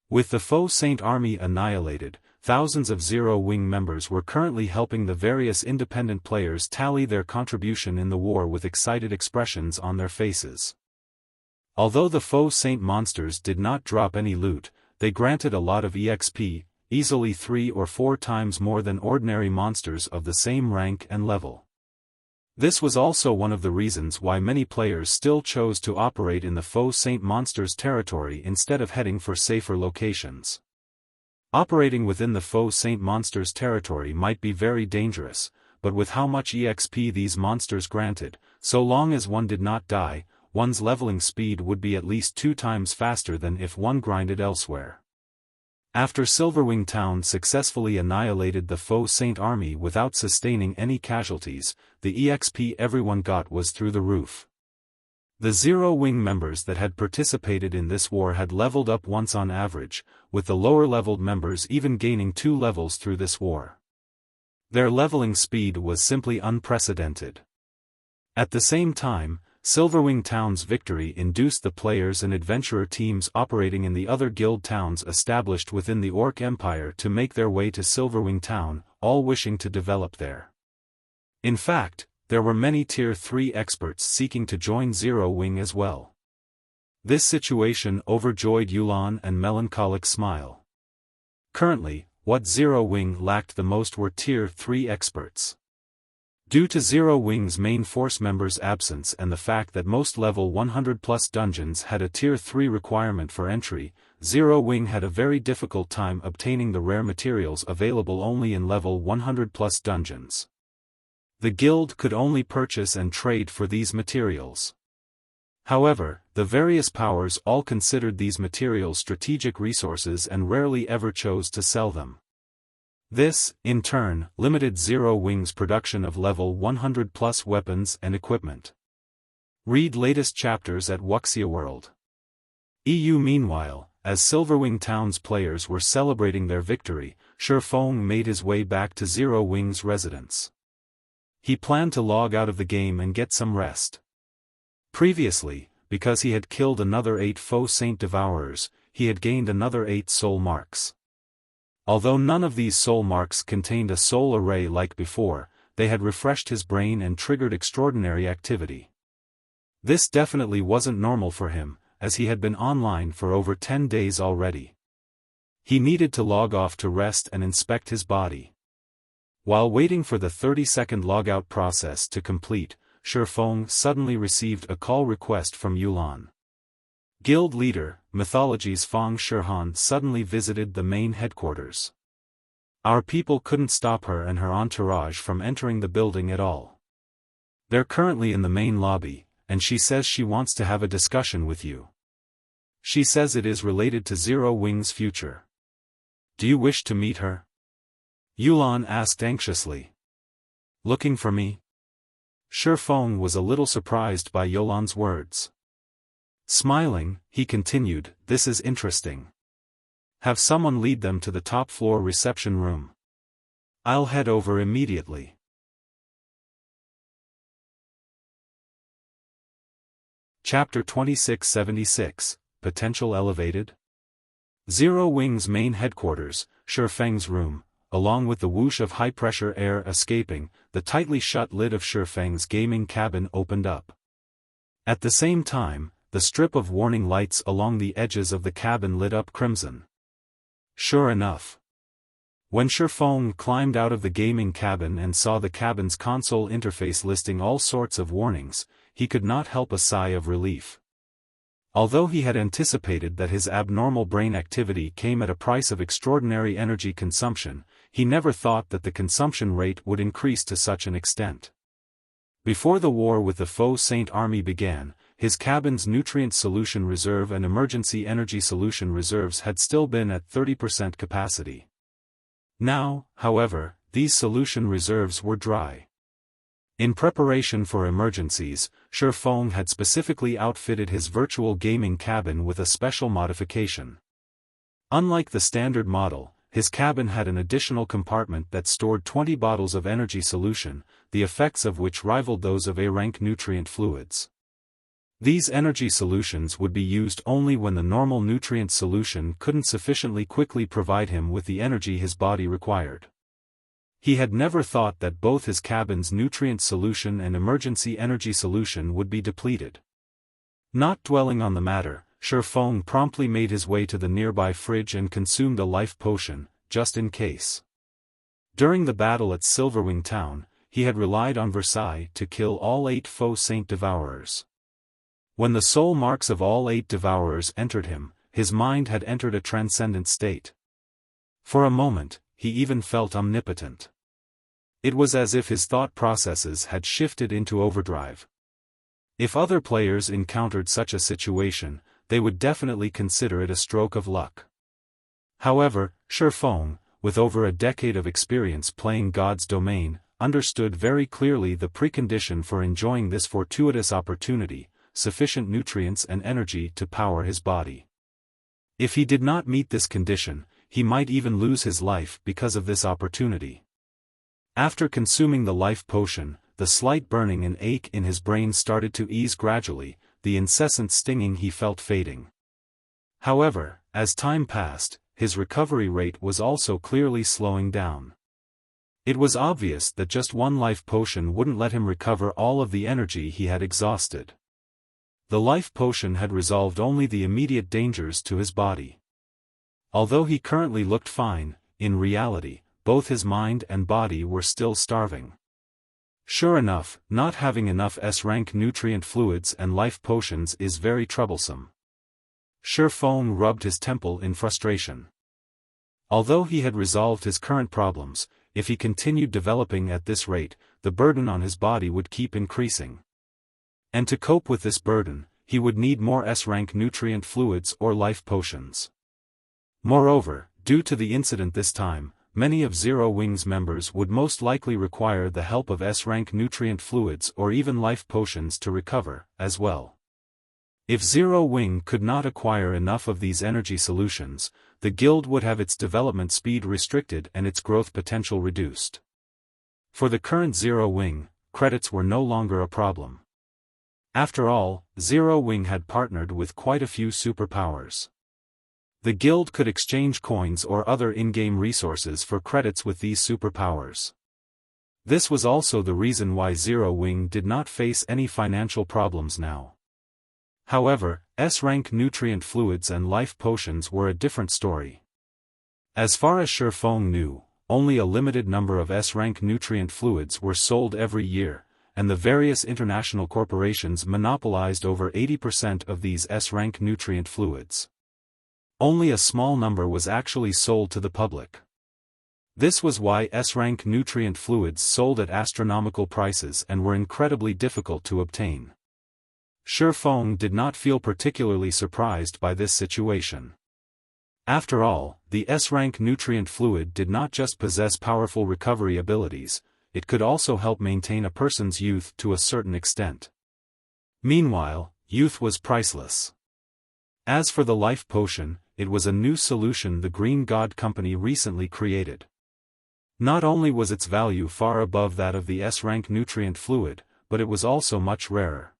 With the Faux Saint army annihilated, thousands of Zero Wing members were currently helping the various independent players tally their contribution in the war with excited expressions on their faces. Although the Faux Saint monsters did not drop any loot, they granted a lot of EXP, easily 3 or 4 times more than ordinary monsters of the same rank and level. This was also one of the reasons why many players still chose to operate in the Faux Saint monsters territory instead of heading for safer locations. Operating within the Faux Saint monsters territory might be very dangerous, but with how much EXP these monsters granted, so long as one did not die, one's leveling speed would be at least 2 times faster than if one grinded elsewhere. After Silverwing Town successfully annihilated the Faux Saint army without sustaining any casualties, the EXP everyone got was through the roof. The Zero Wing members that had participated in this war had leveled up once on average, with the lower-leveled members even gaining 2 levels through this war. Their leveling speed was simply unprecedented. At the same time, Silverwing Town's victory induced the players and adventurer teams operating in the other guild towns established within the Orc Empire to make their way to Silverwing Town, all wishing to develop there. In fact, there were many Tier 3 experts seeking to join Zero Wing as well. This situation overjoyed Yulan and Melancholic Smile. Currently, what Zero Wing lacked the most were Tier 3 experts. Due to Zero Wing's main force members' absence and the fact that most level 100+ dungeons had a Tier 3 requirement for entry, Zero Wing had a very difficult time obtaining the rare materials available only in level 100+ dungeons. The guild could only purchase and trade for these materials. However, the various powers all considered these materials strategic resources and rarely ever chose to sell them. This, in turn, limited Zero Wing's production of level 100+ weapons and equipment. Read latest chapters at Wuxia World. EU. Meanwhile, as Silverwing Town's players were celebrating their victory, Xiaofan made his way back to Zero Wing's residence. He planned to log out of the game and get some rest. Previously, because he had killed another 8 Faux Saint Devourers, he had gained another 8 soul marks. Although none of these soul marks contained a soul array like before, they had refreshed his brain and triggered extraordinary activity. This definitely wasn't normal for him, as he had been online for over 10 days already. He needed to log off to rest and inspect his body. While waiting for the 30-second logout process to complete, Xiaofan suddenly received a call request from Yulan. Guild leader, Mythology's Fang Shihan suddenly visited the main headquarters. Our people couldn't stop her and her entourage from entering the building at all. They're currently in the main lobby, and she says she wants to have a discussion with you. She says it is related to Zero Wing's future. Do you wish to meet her? Yulan asked anxiously. Looking for me? Xiaofan was a little surprised by Yulan's words. Smiling, he continued, this is interesting. Have someone lead them to the top floor reception room. I'll head over immediately. Chapter 2676, Potential Elevated? Zero Wing's main headquarters, Xiaofang's room, along with the whoosh of high-pressure air escaping, the tightly shut lid of Xiaofang's gaming cabin opened up. At the same time, the strip of warning lights along the edges of the cabin lit up crimson. Sure enough. When Xiaofan climbed out of the gaming cabin and saw the cabin's console interface listing all sorts of warnings, he could not help a sigh of relief. Although he had anticipated that his abnormal brain activity came at a price of extraordinary energy consumption, he never thought that the consumption rate would increase to such an extent. Before the war with the Faux Saint army began, his cabin's nutrient solution reserve and emergency energy solution reserves had still been at 30% capacity. Now, however, these solution reserves were dry. In preparation for emergencies, Xiaofan had specifically outfitted his virtual gaming cabin with a special modification. Unlike the standard model, his cabin had an additional compartment that stored 20 bottles of energy solution, the effects of which rivaled those of A-rank nutrient fluids. These energy solutions would be used only when the normal nutrient solution couldn't sufficiently quickly provide him with the energy his body required. He had never thought that both his cabin's nutrient solution and emergency energy solution would be depleted. Not dwelling on the matter, Xiaofan promptly made his way to the nearby fridge and consumed a life potion, just in case. During the battle at Silverwing town, he had relied on Versailles to kill all 8 Faux Saint Devourers. When the soul marks of all 8 Devourers entered him, his mind had entered a transcendent state. For a moment, he even felt omnipotent. It was as if his thought processes had shifted into overdrive. If other players encountered such a situation, they would definitely consider it a stroke of luck. However, Xiaofan, with over a decade of experience playing God's domain, understood very clearly the precondition for enjoying this fortuitous opportunity: sufficient nutrients and energy to power his body. If he did not meet this condition, he might even lose his life because of this opportunity. After consuming the life potion, the slight burning and ache in his brain started to ease gradually, the incessant stinging he felt fading. However, as time passed, his recovery rate was also clearly slowing down. It was obvious that just one life potion wouldn't let him recover all of the energy he had exhausted. The life potion had resolved only the immediate dangers to his body. Although he currently looked fine, in reality, both his mind and body were still starving. Sure enough, not having enough S-rank nutrient fluids and life potions is very troublesome. Xiaofan rubbed his temple in frustration. Although he had resolved his current problems, if he continued developing at this rate, the burden on his body would keep increasing. And to cope with this burden, he would need more S-rank nutrient fluids or life potions. Moreover, due to the incident this time, many of Zero Wing's members would most likely require the help of S-rank nutrient fluids or even life potions to recover, as well. If Zero Wing could not acquire enough of these energy solutions, the guild would have its development speed restricted and its growth potential reduced. For the current Zero Wing, credits were no longer a problem. After all, Zero Wing had partnered with quite a few superpowers. The guild could exchange coins or other in-game resources for credits with these superpowers. This was also the reason why Zero Wing did not face any financial problems now. However, S-rank nutrient fluids and life potions were a different story. As far as Xiaofan knew, only a limited number of S-rank nutrient fluids were sold every year, and the various international corporations monopolized over 80% of these S-rank nutrient fluids. Only a small number was actually sold to the public. This was why S-rank nutrient fluids sold at astronomical prices and were incredibly difficult to obtain. Xiaofan did not feel particularly surprised by this situation. After all, the S-rank nutrient fluid did not just possess powerful recovery abilities, it could also help maintain a person's youth to a certain extent. Meanwhile, youth was priceless. As for the life potion, it was a new solution the Green God Company recently created. Not only was its value far above that of the S-rank nutrient fluid, but it was also much rarer.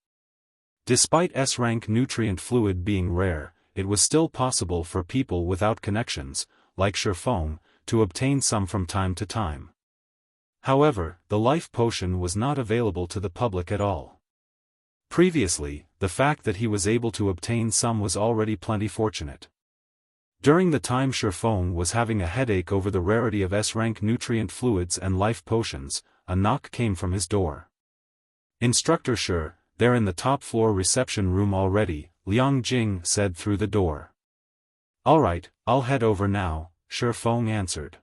Despite S-rank nutrient fluid being rare, it was still possible for people without connections, like Xiaofan, to obtain some from time to time. However, the life potion was not available to the public at all. Previously, the fact that he was able to obtain some was already plenty fortunate. During the time Xiaofan was having a headache over the rarity of S-rank nutrient fluids and life potions, a knock came from his door. "Instructor Shi, they're in the top-floor reception room already," Liang Jing said through the door. "Alright, I'll head over now," Xiaofan answered.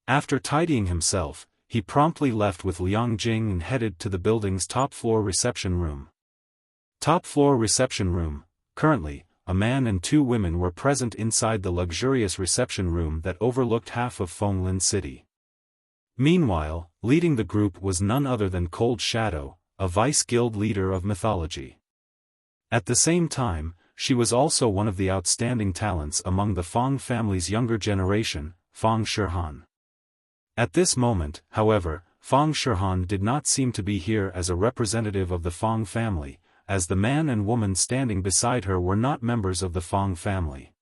After tidying himself, he promptly left with Liang Jing and headed to the building's top-floor reception room. Top floor reception room. Currently, a man and two women were present inside the luxurious reception room that overlooked half of Fenglin City. Meanwhile, leading the group was none other than Cold Shadow, a vice-guild leader of mythology. At the same time, she was also one of the outstanding talents among the Fong family's younger generation, Fong Shihan. At this moment, however, Fong Shihan did not seem to be here as a representative of the Fong family, as the man and woman standing beside her were not members of the Fong family.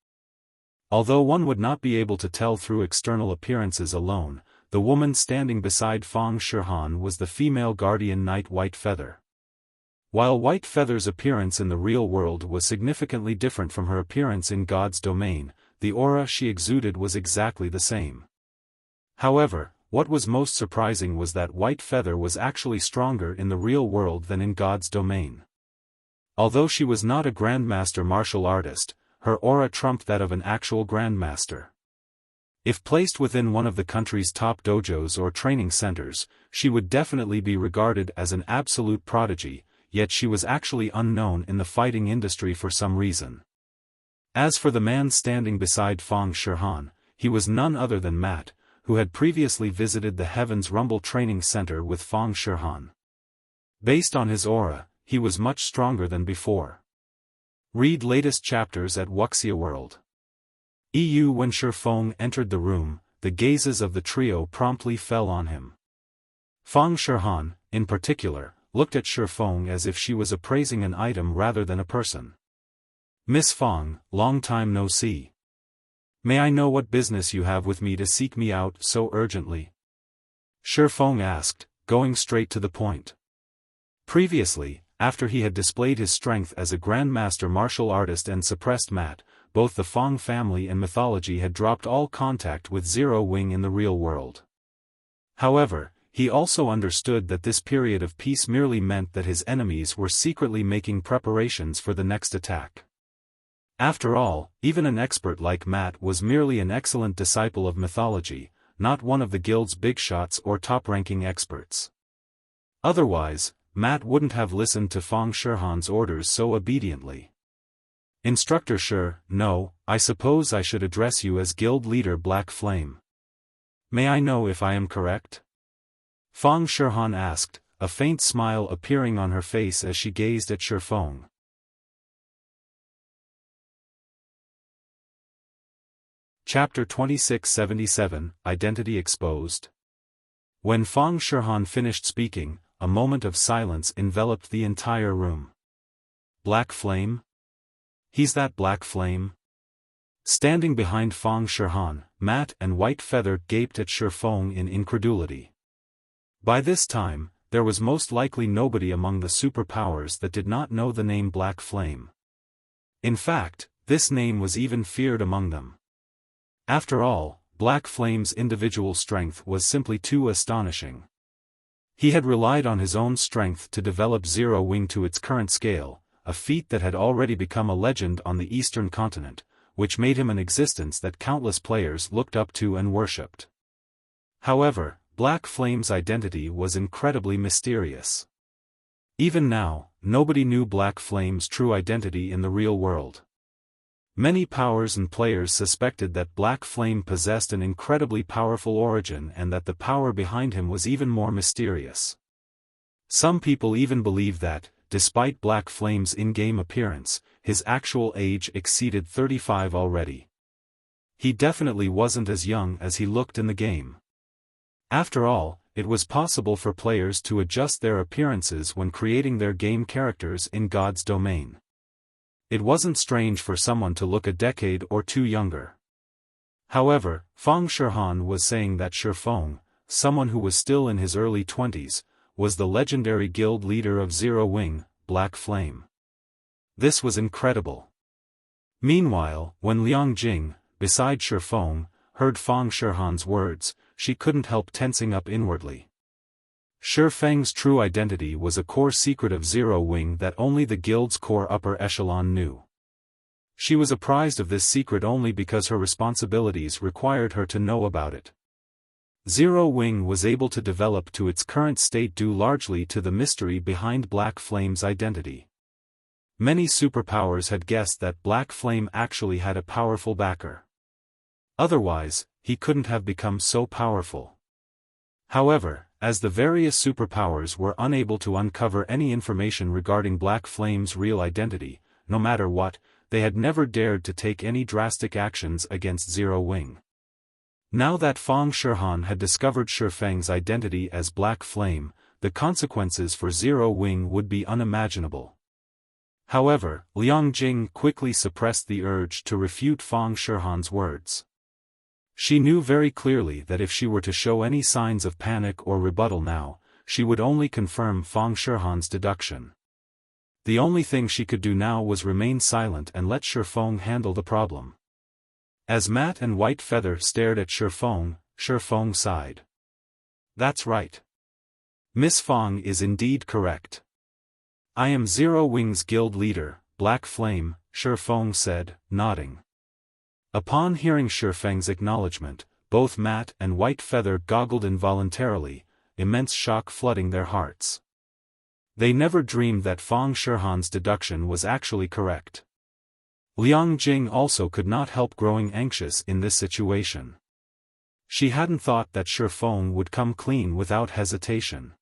Although one would not be able to tell through external appearances alone, the woman standing beside Fong Shihan was the female guardian knight White Feather. While White Feather's appearance in the real world was significantly different from her appearance in God's domain, the aura she exuded was exactly the same. However, what was most surprising was that White Feather was actually stronger in the real world than in God's domain. Although she was not a grandmaster martial artist, her aura trumped that of an actual grandmaster. If placed within one of the country's top dojos or training centers, she would definitely be regarded as an absolute prodigy, yet she was actually unknown in the fighting industry for some reason. As for the man standing beside Fong Shihan, he was none other than Matt, who had previously visited the Heaven's Rumble Training Center with Fong Shihan. Based on his aura, he was much stronger than before. Read latest chapters at Wuxia World. When Shifeng entered the room, the gazes of the trio promptly fell on him. Fong Shihan, in particular, looked at Shifeng as if she was appraising an item rather than a person. "Miss Fong, long time no see. May I know what business you have with me to seek me out so urgently?" Shifeng asked, going straight to the point. Previously, after he had displayed his strength as a grandmaster martial artist and suppressed Matt, both the Fong family and mythology had dropped all contact with Zero Wing in the real world. However, he also understood that this period of peace merely meant that his enemies were secretly making preparations for the next attack. After all, even an expert like Matt was merely an excellent disciple of mythology, not one of the guild's big shots or top-ranking experts. Otherwise, Matt wouldn't have listened to Fong Shihan's orders so obediently. "Instructor Shi, no, I suppose I should address you as guild leader Black Flame. May I know if I am correct?" Fong Shihan asked, a faint smile appearing on her face as she gazed at Shifeng. Chapter 2677, Identity Exposed. When Fong Shihan finished speaking, a moment of silence enveloped the entire room. "Black Flame? He's that Black Flame?" Standing behind Fong Shihan, Matt and White Feather gaped at Shifeng in incredulity. By this time, there was most likely nobody among the superpowers that did not know the name Black Flame. In fact, this name was even feared among them. After all, Black Flame's individual strength was simply too astonishing. He had relied on his own strength to develop Zero Wing to its current scale, a feat that had already become a legend on the Eastern continent, which made him an existence that countless players looked up to and worshipped. However, Black Flame's identity was incredibly mysterious. Even now, nobody knew Black Flame's true identity in the real world. Many powers and players suspected that Black Flame possessed an incredibly powerful origin and that the power behind him was even more mysterious. Some people even believed that, despite Black Flame's in-game appearance, his actual age exceeded 35 already. He definitely wasn't as young as he looked in the game. After all, it was possible for players to adjust their appearances when creating their game characters in God's domain. It wasn't strange for someone to look a decade or two younger. However, Fong Shihan was saying that Shifeng, someone who was still in his early 20s, was the legendary guild leader of Zero Wing, Black Flame. This was incredible. Meanwhile, when Liang Jing, beside Shifeng, heard Fong Shihan's words, she couldn't help tensing up inwardly. Shifeng's true identity was a core secret of Zero Wing that only the guild's core upper echelon knew. She was apprised of this secret only because her responsibilities required her to know about it. Zero Wing was able to develop to its current state due largely to the mystery behind Black Flame's identity. Many superpowers had guessed that Black Flame actually had a powerful backer. Otherwise, he couldn't have become so powerful. However, as the various superpowers were unable to uncover any information regarding Black Flame's real identity, no matter what, they had never dared to take any drastic actions against Zero Wing. Now that Fang Shihan had discovered Shifeng's identity as Black Flame, the consequences for Zero Wing would be unimaginable. However, Liang Jing quickly suppressed the urge to refute Fang Shihan's words. She knew very clearly that if she were to show any signs of panic or rebuttal now, she would only confirm Fang Shihan's deduction. The only thing she could do now was remain silent and let Shifeng handle the problem. As Matt and White Feather stared at Shifeng sighed. "That's right. Miss Fang is indeed correct. I am Zero Wing's guild leader, Black Flame," Shifeng said, nodding. Upon hearing Shifeng's acknowledgement, both Matt and White Feather goggled involuntarily, immense shock flooding their hearts. They never dreamed that Fang Shihan's deduction was actually correct. Liang Jing also could not help growing anxious in this situation. She hadn't thought that Shifeng would come clean without hesitation.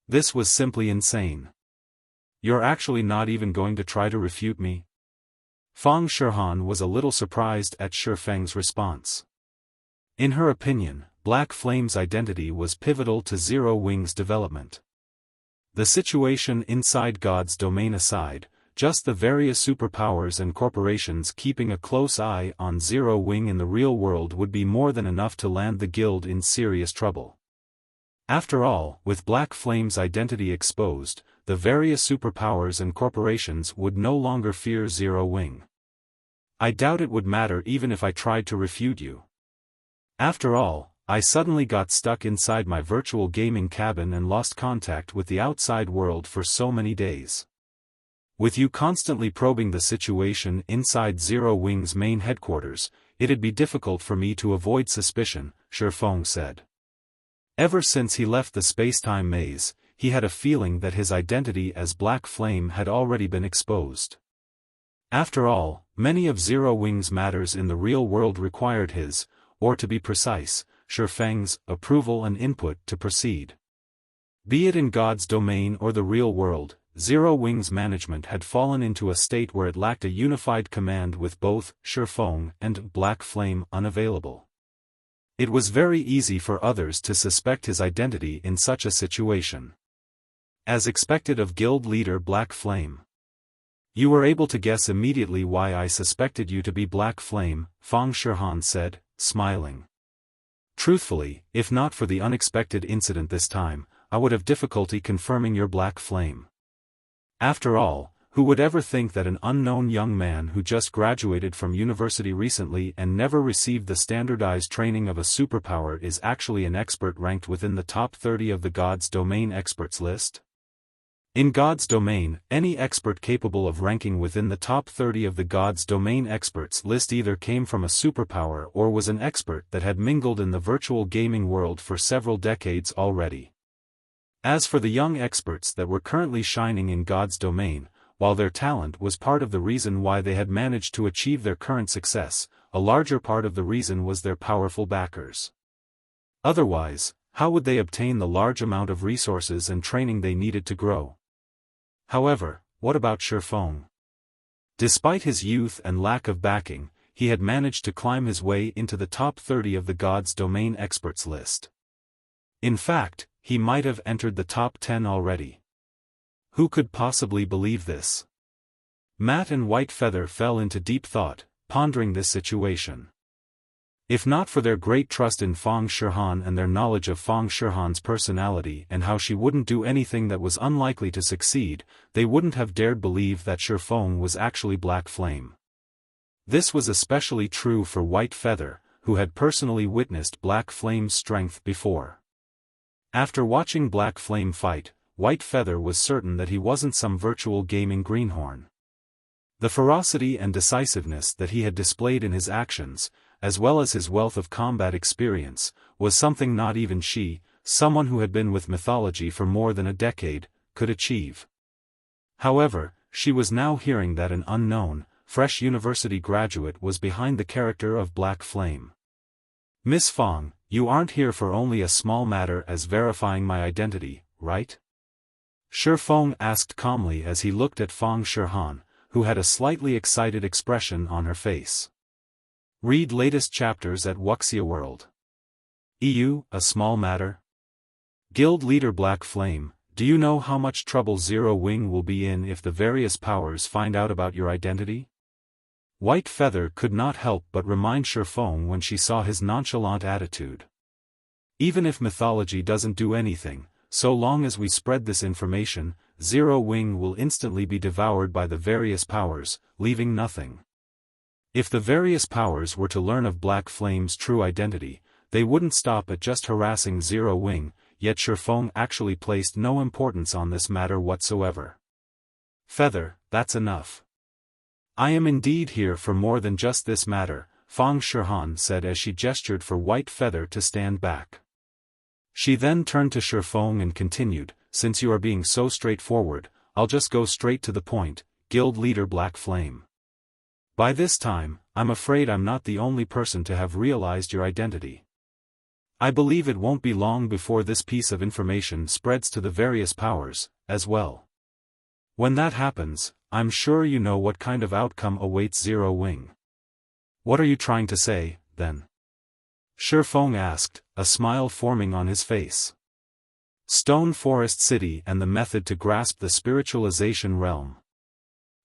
This was simply insane. "You're actually not even going to try to refute me?" Fang Shihan was a little surprised at Shifeng's response. In her opinion, Black Flame's identity was pivotal to Zero Wing's development. The situation inside God's domain aside, just the various superpowers and corporations keeping a close eye on Zero Wing in the real world would be more than enough to land the guild in serious trouble. After all, with Black Flame's identity exposed, the various superpowers and corporations would no longer fear Zero Wing. "I doubt it would matter even if I tried to refute you. After all, I suddenly got stuck inside my virtual gaming cabin and lost contact with the outside world for so many days. With you constantly probing the situation inside Zero Wing's main headquarters, it'd be difficult for me to avoid suspicion," Shifeng said. Ever since he left the space-time maze, he had a feeling that his identity as Black Flame had already been exposed. After all, many of Zero Wing's matters in the real world required his, or to be precise, Shifeng's, approval and input to proceed. Be it in God's domain or the real world, Zero Wing's management had fallen into a state where it lacked a unified command with both Shifeng and Black Flame unavailable. It was very easy for others to suspect his identity in such a situation. As expected of guild leader Black Flame. "You were able to guess immediately why I suspected you to be Black Flame," Fang Shihan said, smiling. "Truthfully, if not for the unexpected incident this time, I would have difficulty confirming your Black Flame. After all, who would ever think that an unknown young man who just graduated from university recently and never received the standardized training of a superpower is actually an expert ranked within the top 30 of the God's Domain experts list? In God's Domain, any expert capable of ranking within the top 30 of the God's Domain experts list either came from a superpower or was an expert that had mingled in the virtual gaming world for several decades already. As for the young experts that were currently shining in God's Domain, while their talent was part of the reason why they had managed to achieve their current success, a larger part of the reason was their powerful backers. Otherwise, how would they obtain the large amount of resources and training they needed to grow? However, what about Shifeng? Despite his youth and lack of backing, he had managed to climb his way into the top 30 of the God's Domain experts list. In fact, he might have entered the top 10 already. Who could possibly believe this? Matt and White Feather fell into deep thought, pondering this situation. If not for their great trust in Fang Shihan and their knowledge of Fang Shihan's personality and how she wouldn't do anything that was unlikely to succeed, they wouldn't have dared believe that Shifeng was actually Black Flame. This was especially true for White Feather, who had personally witnessed Black Flame's strength before. After watching Black Flame fight, White Feather was certain that he wasn't some virtual gaming greenhorn. The ferocity and decisiveness that he had displayed in his actions, as well as his wealth of combat experience, was something not even she, someone who had been with mythology for more than a decade, could achieve. However, she was now hearing that an unknown, fresh university graduate was behind the character of Black Flame. "Miss Fong, you aren't here for only a small matter as verifying my identity, right?" Xiaofan asked calmly as he looked at Fong Shihan, who had a slightly excited expression on her face. Read latest chapters at Wuxia World. EU, a small matter? Guild leader Black Flame, do you know how much trouble Zero Wing will be in if the various powers find out about your identity? White Feather could not help but remind Xiaofan when she saw his nonchalant attitude. Even if mythology doesn't do anything, so long as we spread this information, Zero Wing will instantly be devoured by the various powers, leaving nothing. If the various powers were to learn of Black Flame's true identity, they wouldn't stop at just harassing Zero Wing, yet Xiaofan actually placed no importance on this matter whatsoever. "Feather, that's enough. I am indeed here for more than just this matter," Fong Shihan said as she gestured for White Feather to stand back. She then turned to Xiaofan and continued, "Since you are being so straightforward, I'll just go straight to the point, Guild Leader Black Flame. By this time, I'm afraid I'm not the only person to have realized your identity. I believe it won't be long before this piece of information spreads to the various powers, as well. When that happens, I'm sure you know what kind of outcome awaits Zero Wing." "What are you trying to say, then?" Xiaofan asked, a smile forming on his face. "Stone Forest City and the method to grasp the spiritualization realm,"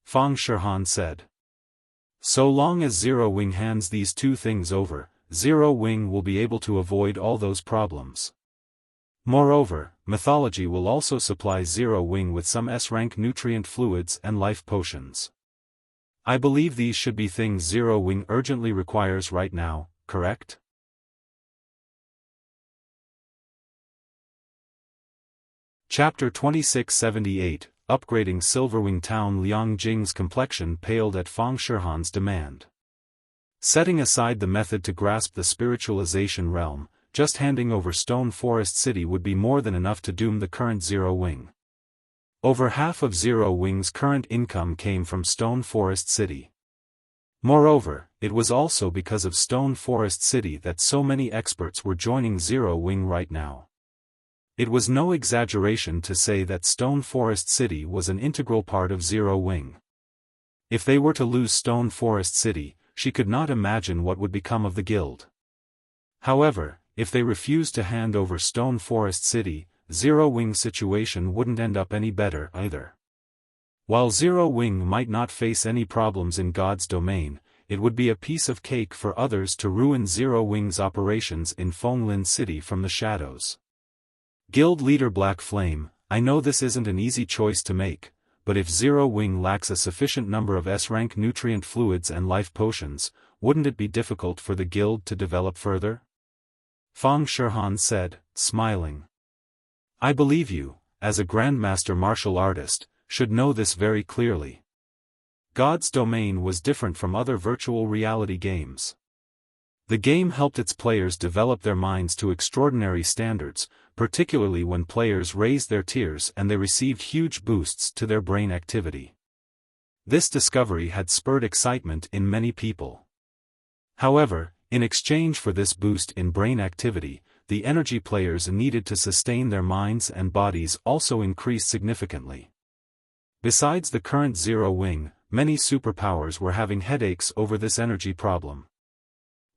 Fong Shihan said. "So long as Zero Wing hands these two things over, Zero Wing will be able to avoid all those problems. Moreover, mythology will also supply Zero Wing with some S-rank nutrient fluids and life potions. I believe these should be things Zero Wing urgently requires right now, correct?" Chapter 2678, Upgrading Silverwing Town. Liang Jing's complexion paled at Fong Shihan's demand. Setting aside the method to grasp the spiritualization realm, just handing over Stone Forest City would be more than enough to doom the current Zero Wing. Over half of Zero Wing's current income came from Stone Forest City. Moreover, it was also because of Stone Forest City that so many experts were joining Zero Wing right now. It was no exaggeration to say that Stone Forest City was an integral part of Zero Wing. If they were to lose Stone Forest City, she could not imagine what would become of the guild. However, if they refused to hand over Stone Forest City, Zero Wing's situation wouldn't end up any better either. While Zero Wing might not face any problems in God's domain, it would be a piece of cake for others to ruin Zero Wing's operations in Fenglin City from the shadows. "Guild leader Black Flame, I know this isn't an easy choice to make, but if Zero Wing lacks a sufficient number of S-rank nutrient fluids and life potions, wouldn't it be difficult for the guild to develop further?" Fong Shihan said, smiling. "I believe you, as a grandmaster martial artist, should know this very clearly. God's domain was different from other virtual reality games. The game helped its players develop their minds to extraordinary standards, particularly when players raised their tiers and they received huge boosts to their brain activity. This discovery had spurred excitement in many people. However, in exchange for this boost in brain activity, the energy players needed to sustain their minds and bodies also increased significantly. Besides the current Zero Wing, many superpowers were having headaches over this energy problem.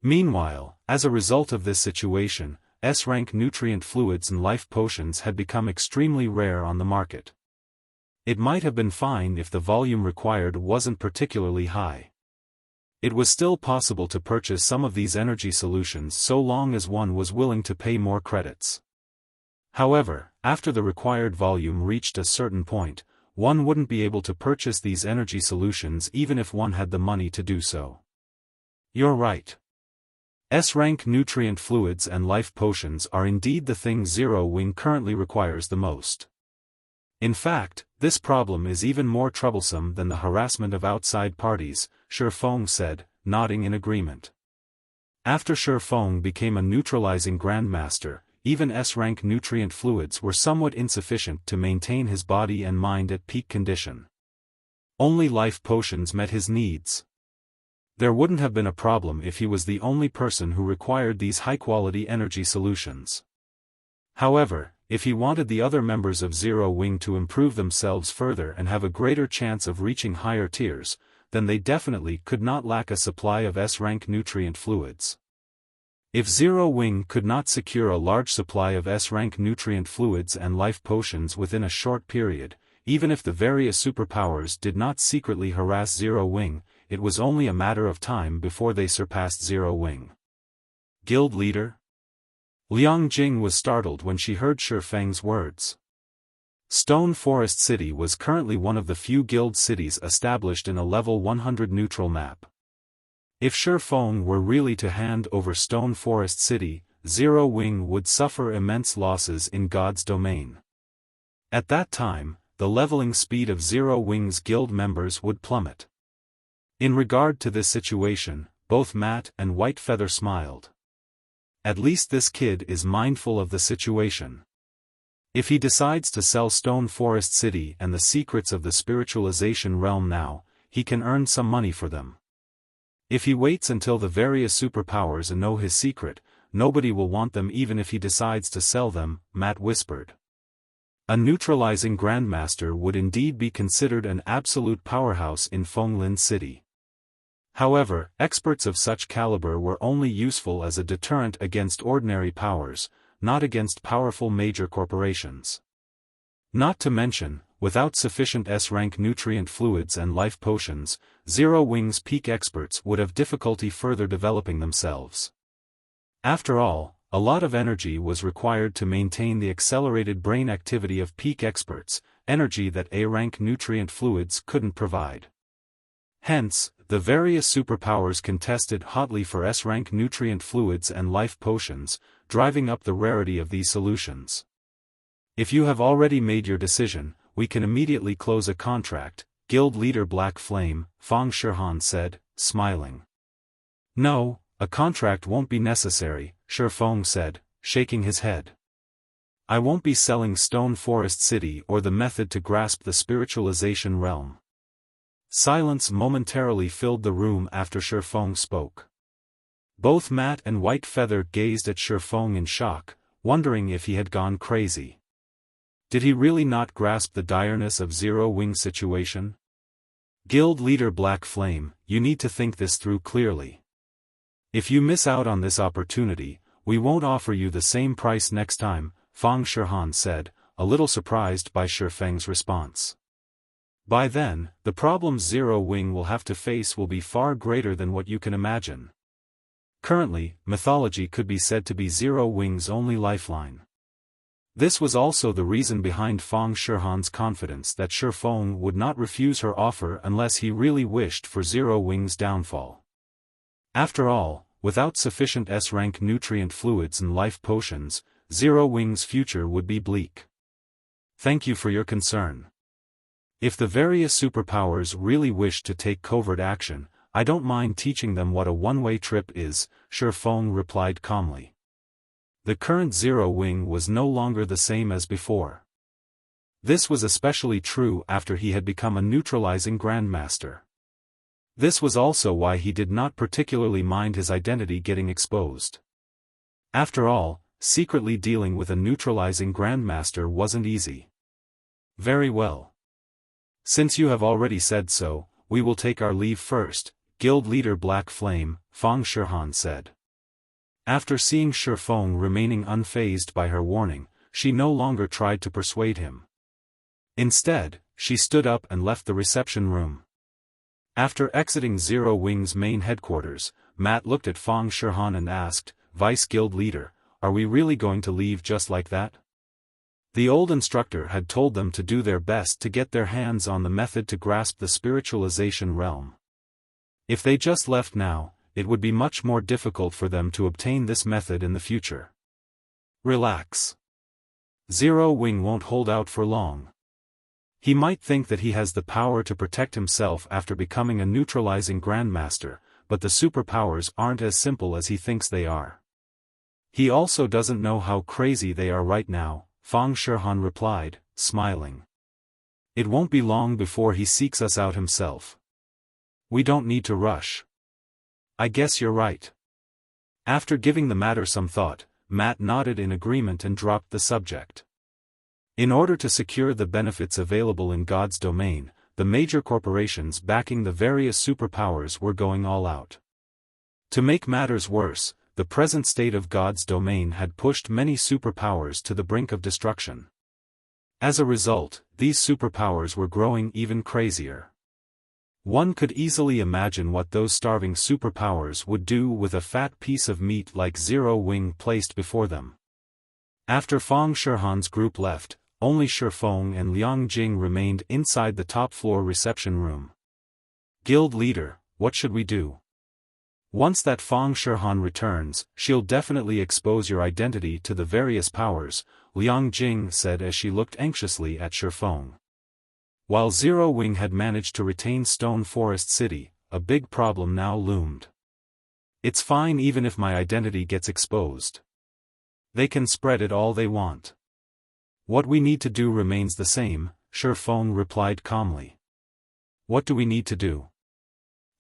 Meanwhile, as a result of this situation, S-rank nutrient fluids and life potions had become extremely rare on the market. It might have been fine if the volume required wasn't particularly high. It was still possible to purchase some of these energy solutions so long as one was willing to pay more credits. However, after the required volume reached a certain point, one wouldn't be able to purchase these energy solutions even if one had the money to do so. You're right. S-rank nutrient fluids and life potions are indeed the thing Zero Wing currently requires the most. In fact, this problem is even more troublesome than the harassment of outside parties, Xiaofan said, nodding in agreement. After Xiaofan became a neutralizing grandmaster, even S-rank nutrient fluids were somewhat insufficient to maintain his body and mind at peak condition. Only life potions met his needs. There wouldn't have been a problem if he was the only person who required these high-quality energy solutions. However, if he wanted the other members of Zero Wing to improve themselves further and have a greater chance of reaching higher tiers, then they definitely could not lack a supply of S-rank nutrient fluids. If Zero Wing could not secure a large supply of S-rank nutrient fluids and life potions within a short period, even if the various superpowers did not secretly harass Zero Wing, it was only a matter of time before they surpassed Zero Wing. Guild leader? Liang Jing was startled when she heard Xiaofan's words. Stone Forest City was currently one of the few guild cities established in a level 100 neutral map. If Xiaofan were really to hand over Stone Forest City, Zero Wing would suffer immense losses in God's domain. At that time, the leveling speed of Zero Wing's guild members would plummet. In regard to this situation, both Matt and White Feather smiled. At least this kid is mindful of the situation. If he decides to sell Stone Forest City and the secrets of the spiritualization realm now, he can earn some money for them. If he waits until the various superpowers know his secret, nobody will want them even if he decides to sell them, Matt whispered. A neutralizing Grandmaster would indeed be considered an absolute powerhouse in Fenglin City. However, experts of such caliber were only useful as a deterrent against ordinary powers, not against powerful major corporations. Not to mention, without sufficient S-rank nutrient fluids and life potions, Zero Wing's peak experts would have difficulty further developing themselves. After all, a lot of energy was required to maintain the accelerated brain activity of peak experts, energy that A-rank nutrient fluids couldn't provide. Hence, the various superpowers contested hotly for S-rank nutrient fluids and life potions, driving up the rarity of these solutions. If you have already made your decision, we can immediately close a contract, Guild Leader Black Flame, Fang Shihon said, smiling. No, a contract won't be necessary, Xiaofan said, shaking his head. I won't be selling Stone Forest City or the method to grasp the spiritualization realm. Silence momentarily filled the room after Xiaofan spoke. Both Matt and White Feather gazed at Xiaofan in shock, wondering if he had gone crazy. Did he really not grasp the direness of Zero Wing's situation? Guild Leader Black Flame, you need to think this through clearly. If you miss out on this opportunity, we won't offer you the same price next time, Fang Shihon said, a little surprised by Xiaofang's response. By then, the problems Zero Wing will have to face will be far greater than what you can imagine. Currently, mythology could be said to be Zero Wing's only lifeline. This was also the reason behind Fang Shihon's confidence that Xiaofan would not refuse her offer unless he really wished for Zero Wing's downfall. After all, without sufficient S-rank nutrient fluids and life potions, Zero Wing's future would be bleak. Thank you for your concern. If the various superpowers really wish to take covert action, I don't mind teaching them what a one-way trip is, Xiaofan replied calmly. The current Zero Wing was no longer the same as before. This was especially true after he had become a neutralizing Grandmaster. This was also why he did not particularly mind his identity getting exposed. After all, secretly dealing with a neutralizing Grandmaster wasn't easy. Very well. Since you have already said so, we will take our leave first, Guild Leader Black Flame, Fang Shihon said. After seeing Xiaofan remaining unfazed by her warning, she no longer tried to persuade him. Instead, she stood up and left the reception room. After exiting Zero Wing's main headquarters, Matt looked at Fang Shihon and asked, Vice Guild Leader, are we really going to leave just like that? The old instructor had told them to do their best to get their hands on the method to grasp the spiritualization realm. If they just left now, it would be much more difficult for them to obtain this method in the future. Relax. Zero Wing won't hold out for long. He might think that he has the power to protect himself after becoming a neutralizing Grandmaster, but the superpowers aren't as simple as he thinks they are. He also doesn't know how crazy they are right now, Fang Shihon replied, smiling. It won't be long before he seeks us out himself. We don't need to rush. I guess you're right. After giving the matter some thought, Matt nodded in agreement and dropped the subject. In order to secure the benefits available in God's domain, the major corporations backing the various superpowers were going all out. To make matters worse, the present state of God's domain had pushed many superpowers to the brink of destruction. As a result, these superpowers were growing even crazier. One could easily imagine what those starving superpowers would do with a fat piece of meat like Zero Wing placed before them. After Fang Shihan's group left, only Xiaofan and Liang Jing remained inside the top-floor reception room. Guild leader, what should we do? Once that Fang Shihan returns, she'll definitely expose your identity to the various powers, Liang Jing said as she looked anxiously at Xiaofan. While Zero Wing had managed to retain Stone Forest City, a big problem now loomed. It's fine even if my identity gets exposed. They can spread it all they want. What we need to do remains the same, Xiaofan replied calmly. What do we need to do?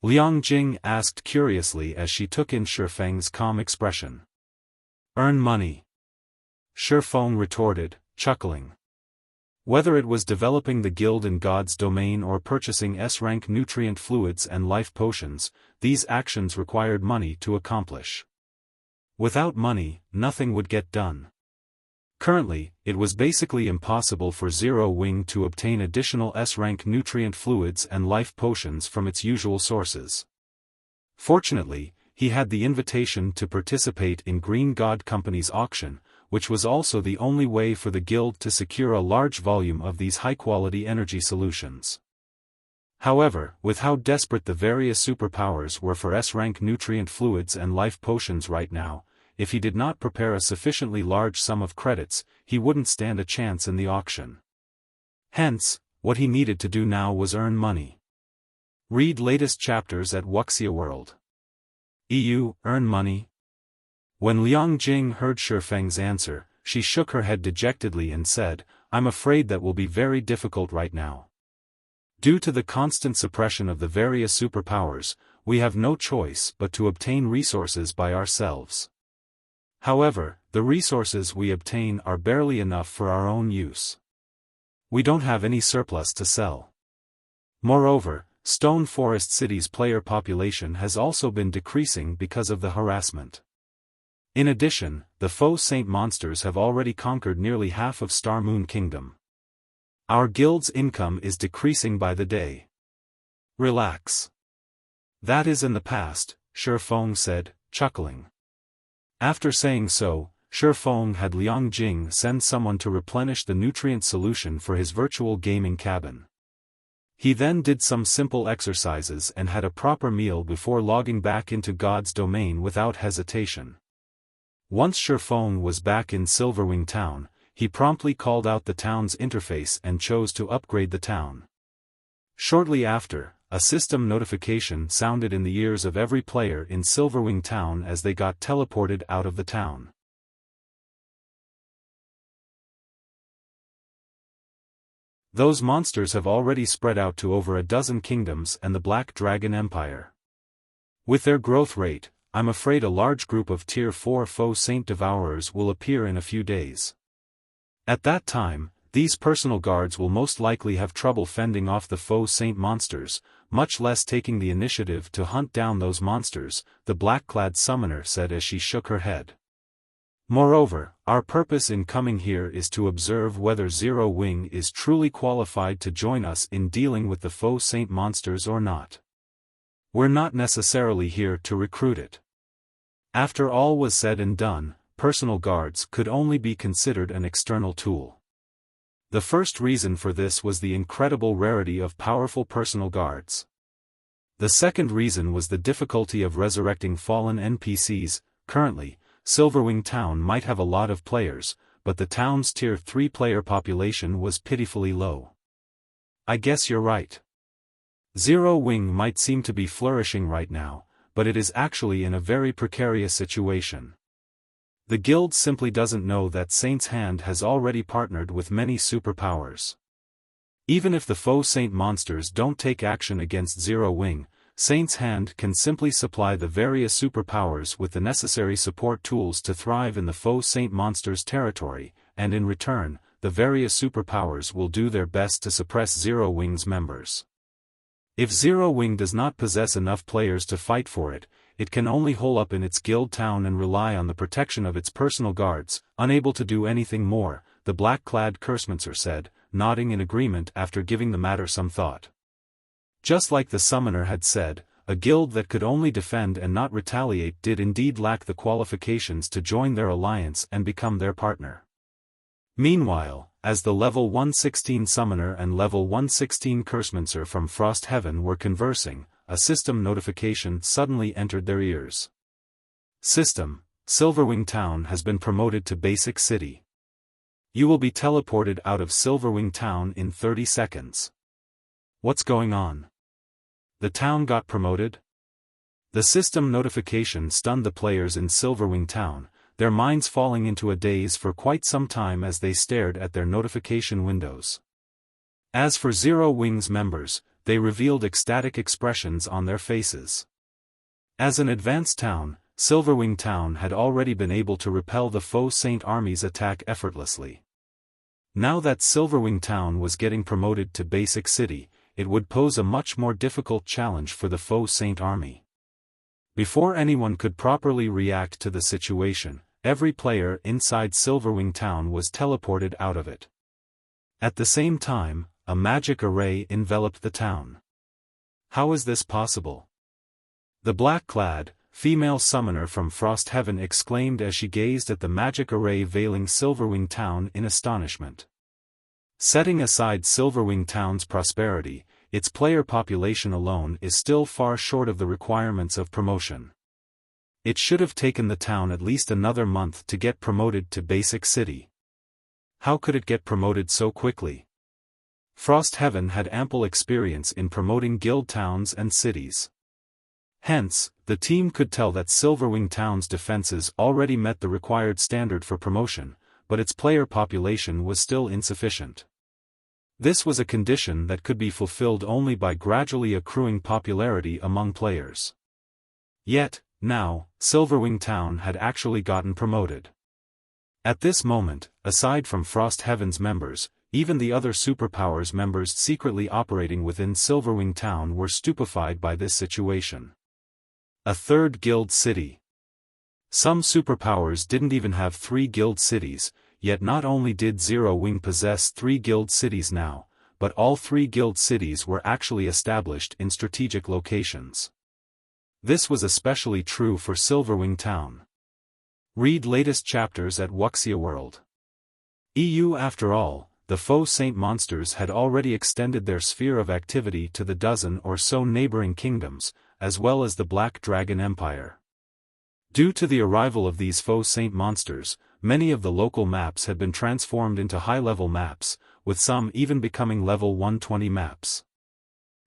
Liang Jing asked curiously as she took in Xiaofang's calm expression. Earn money. Xiaofan retorted, chuckling. Whether it was developing the guild in God's domain or purchasing S-rank nutrient fluids and life potions, these actions required money to accomplish. Without money, nothing would get done. Currently, it was basically impossible for Zero Wing to obtain additional S-rank nutrient fluids and life potions from its usual sources. Fortunately, he had the invitation to participate in Green God Company's auction, which was also the only way for the guild to secure a large volume of these high-quality energy solutions. However, with how desperate the various superpowers were for S-rank nutrient fluids and life potions right now, if he did not prepare a sufficiently large sum of credits, he wouldn't stand a chance in the auction. Hence, what he needed to do now was earn money. Read latest chapters at Wuxia World. Earn money? When Liang Jing heard Xiaofang's answer, she shook her head dejectedly and said, I'm afraid that will be very difficult right now. Due to the constant suppression of the various superpowers, we have no choice but to obtain resources by ourselves. However, the resources we obtain are barely enough for our own use. We don't have any surplus to sell. Moreover, Stone Forest City's player population has also been decreasing because of the harassment. In addition, the Faux Saint monsters have already conquered nearly half of Star Moon Kingdom. Our guild's income is decreasing by the day. Relax. That is in the past, Xiaofan said, chuckling. After saying so, Xiaofan had Liang Jing send someone to replenish the nutrient solution for his virtual gaming cabin. He then did some simple exercises and had a proper meal before logging back into God's domain without hesitation. Once Xiaofan was back in Silverwing town, he promptly called out the town's interface and chose to upgrade the town. Shortly after, a system notification sounded in the ears of every player in Silverwing town as they got teleported out of the town. Those monsters have already spread out to over a dozen kingdoms and the Black Dragon Empire. With their growth rate, I'm afraid a large group of Tier 4 Faux Saint Devourers will appear in a few days. At that time, these personal guards will most likely have trouble fending off the Faux Saint monsters, much less taking the initiative to hunt down those monsters, the black-clad summoner said as she shook her head. Moreover, our purpose in coming here is to observe whether Zero Wing is truly qualified to join us in dealing with the Faux Saint monsters or not. We're not necessarily here to recruit it. After all was said and done, personal guards could only be considered an external tool. The first reason for this was the incredible rarity of powerful personal guards. The second reason was the difficulty of resurrecting fallen NPCs. Currently, Silverwing Town might have a lot of players, but the town's Tier 3 player population was pitifully low. I guess you're right. Zero Wing might seem to be flourishing right now, but it is actually in a very precarious situation. The guild simply doesn't know that Saint's Hand has already partnered with many superpowers. Even if the Faux Saint monsters don't take action against Zero Wing, Saint's Hand can simply supply the various superpowers with the necessary support tools to thrive in the Faux Saint monsters' territory, and in return, the various superpowers will do their best to suppress Zero Wing's members. If Zero Wing does not possess enough players to fight for it, it can only hole up in its guild town and rely on the protection of its personal guards, unable to do anything more, the black-clad Cursemancer said, nodding in agreement after giving the matter some thought. Just like the summoner had said, a guild that could only defend and not retaliate did indeed lack the qualifications to join their alliance and become their partner. Meanwhile, as the level 116 summoner and level 116 Cursemancer from Frost Heaven were conversing, a system notification suddenly entered their ears. System: Silverwing Town has been promoted to Basic City. You will be teleported out of Silverwing Town in 30 seconds. What's going on? The town got promoted? The system notification stunned the players in Silverwing Town, their minds falling into a daze for quite some time as they stared at their notification windows. As for Zero Wing's members, they revealed ecstatic expressions on their faces. As an advanced town, Silverwing Town had already been able to repel the Faux Saint army's attack effortlessly. Now that Silverwing Town was getting promoted to Basic City, it would pose a much more difficult challenge for the Faux Saint army. Before anyone could properly react to the situation, every player inside Silverwing Town was teleported out of it. At the same time, a magic array enveloped the town. How is this possible? The black-clad, female summoner from Frost Heaven exclaimed as she gazed at the magic array veiling Silverwing Town in astonishment. Setting aside Silverwing Town's prosperity, its player population alone is still far short of the requirements of promotion. It should have taken the town at least another month to get promoted to Basic City. How could it get promoted so quickly? Frost Heaven had ample experience in promoting guild towns and cities. Hence, the team could tell that Silverwing Town's defenses already met the required standard for promotion, but its player population was still insufficient. This was a condition that could be fulfilled only by gradually accruing popularity among players. Yet, now, Silverwing Town had actually gotten promoted. At this moment, aside from Frost Heaven's members, even the other superpowers members secretly operating within Silverwing Town were stupefied by this situation. A third guild city. Some superpowers didn't even have 3 guild cities, yet not only did Zero Wing possess 3 guild cities now, but all 3 guild cities were actually established in strategic locations. This was especially true for Silverwing Town. Read latest chapters at Wuxia World. EU. After all, the Faux Saint monsters had already extended their sphere of activity to the dozen or so neighboring kingdoms, as well as the Black Dragon Empire. Due to the arrival of these Faux Saint monsters, many of the local maps had been transformed into high-level maps, with some even becoming level 120 maps.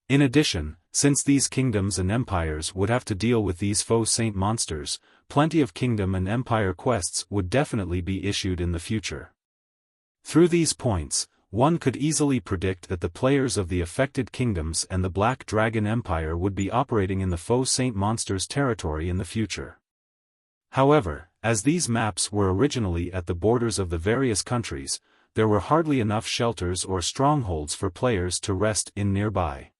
In addition, since these kingdoms and empires would have to deal with these Faux Saint monsters, plenty of kingdom and empire quests would definitely be issued in the future. Through these points, one could easily predict that the players of the affected kingdoms and the Black Dragon Empire would be operating in the Faux Saint monsters' territory in the future. However, as these maps were originally at the borders of the various countries, there were hardly enough shelters or strongholds for players to rest in nearby.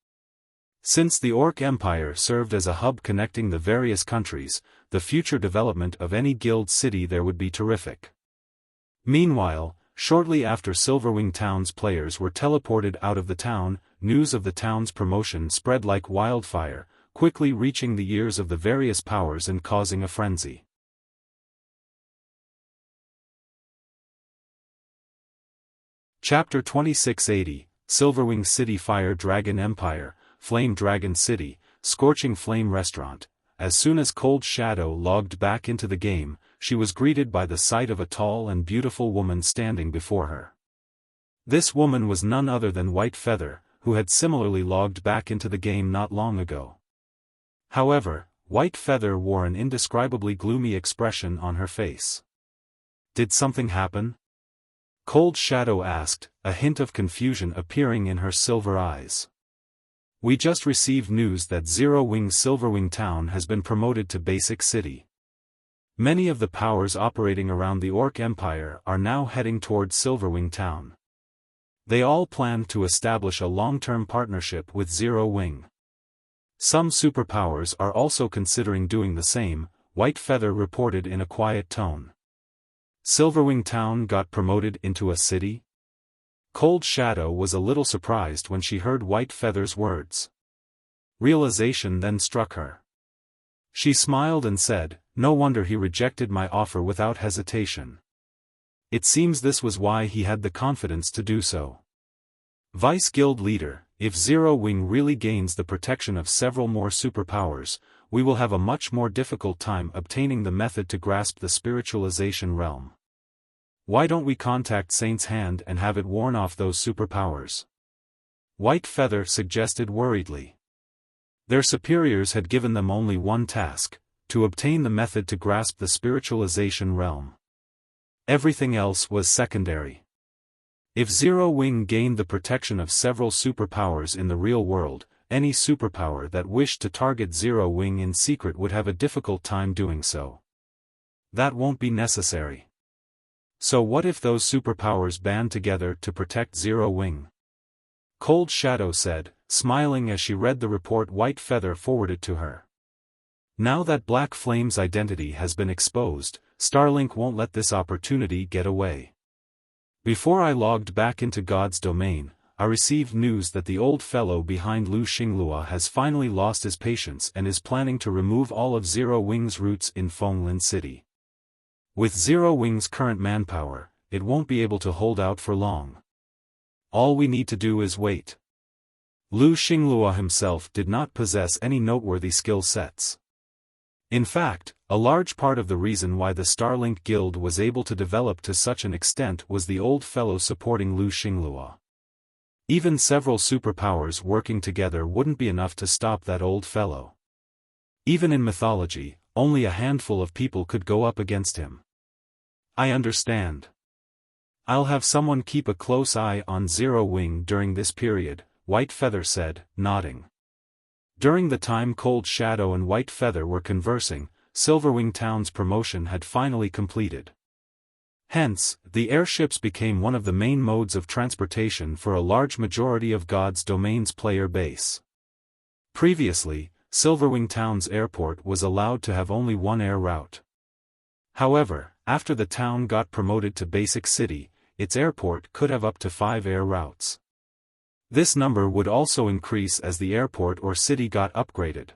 Since the Orc Empire served as a hub connecting the various countries, the future development of any guild city there would be terrific. Meanwhile, shortly after Silverwing Town's players were teleported out of the town, news of the town's promotion spread like wildfire, quickly reaching the ears of the various powers and causing a frenzy. Chapter 2680, Silverwing City Fire Dragon Empire, Flame Dragon City, Scorching Flame Restaurant. As soon as Cold Shadow logged back into the game, she was greeted by the sight of a tall and beautiful woman standing before her. This woman was none other than White Feather, who had similarly logged back into the game not long ago. However, White Feather wore an indescribably gloomy expression on her face. Did something happen? Cold Shadow asked, a hint of confusion appearing in her silver eyes. We just received news that Zero Wing Silverwing Town has been promoted to Basic City. Many of the powers operating around the Orc Empire are now heading towards Silverwing Town. They all plan to establish a long-term partnership with Zero Wing. Some superpowers are also considering doing the same, White Feather reported in a quiet tone. Silverwing Town got promoted into a city? Cold Shadow was a little surprised when she heard White Feather's words. Realization then struck her. She smiled and said, "No wonder he rejected my offer without hesitation. It seems this was why he had the confidence to do so." Vice Guild Leader, if Zero Wing really gains the protection of several more superpowers, we will have a much more difficult time obtaining the method to grasp the spiritualization realm. Why don't we contact Saint's Hand and have it warn off those superpowers? White Feather suggested worriedly. Their superiors had given them only one task, to obtain the method to grasp the spiritualization realm. Everything else was secondary. If Zero Wing gained the protection of several superpowers in the real world, any superpower that wished to target Zero Wing in secret would have a difficult time doing so. That won't be necessary. So what if those superpowers band together to protect Zero Wing? Cold Shadow said, smiling as she read the report White Feather forwarded to her. Now that Black Flame's identity has been exposed, Starlink won't let this opportunity get away. Before I logged back into God's domain, I received news that the old fellow behind Lu Xinglua has finally lost his patience and is planning to remove all of Zero Wing's roots in Fenglin City. With Zero Wing's current manpower, it won't be able to hold out for long. All we need to do is wait. Lu Xinglua himself did not possess any noteworthy skill sets. In fact, a large part of the reason why the Starlink Guild was able to develop to such an extent was the old fellow supporting Lu Xinglua. Even several superpowers working together wouldn't be enough to stop that old fellow. Even in mythology, only a handful of people could go up against him. I understand. I'll have someone keep a close eye on Zero Wing during this period, White Feather said, nodding. During the time Cold Shadow and White Feather were conversing, Silverwing Town's promotion had finally completed. Hence, the airships became one of the main modes of transportation for a large majority of God's Domain's player base. Previously, Silverwing Town's airport was allowed to have only one air route. However, after the town got promoted to Basic City, its airport could have up to 5 air routes. This number would also increase as the airport or city got upgraded.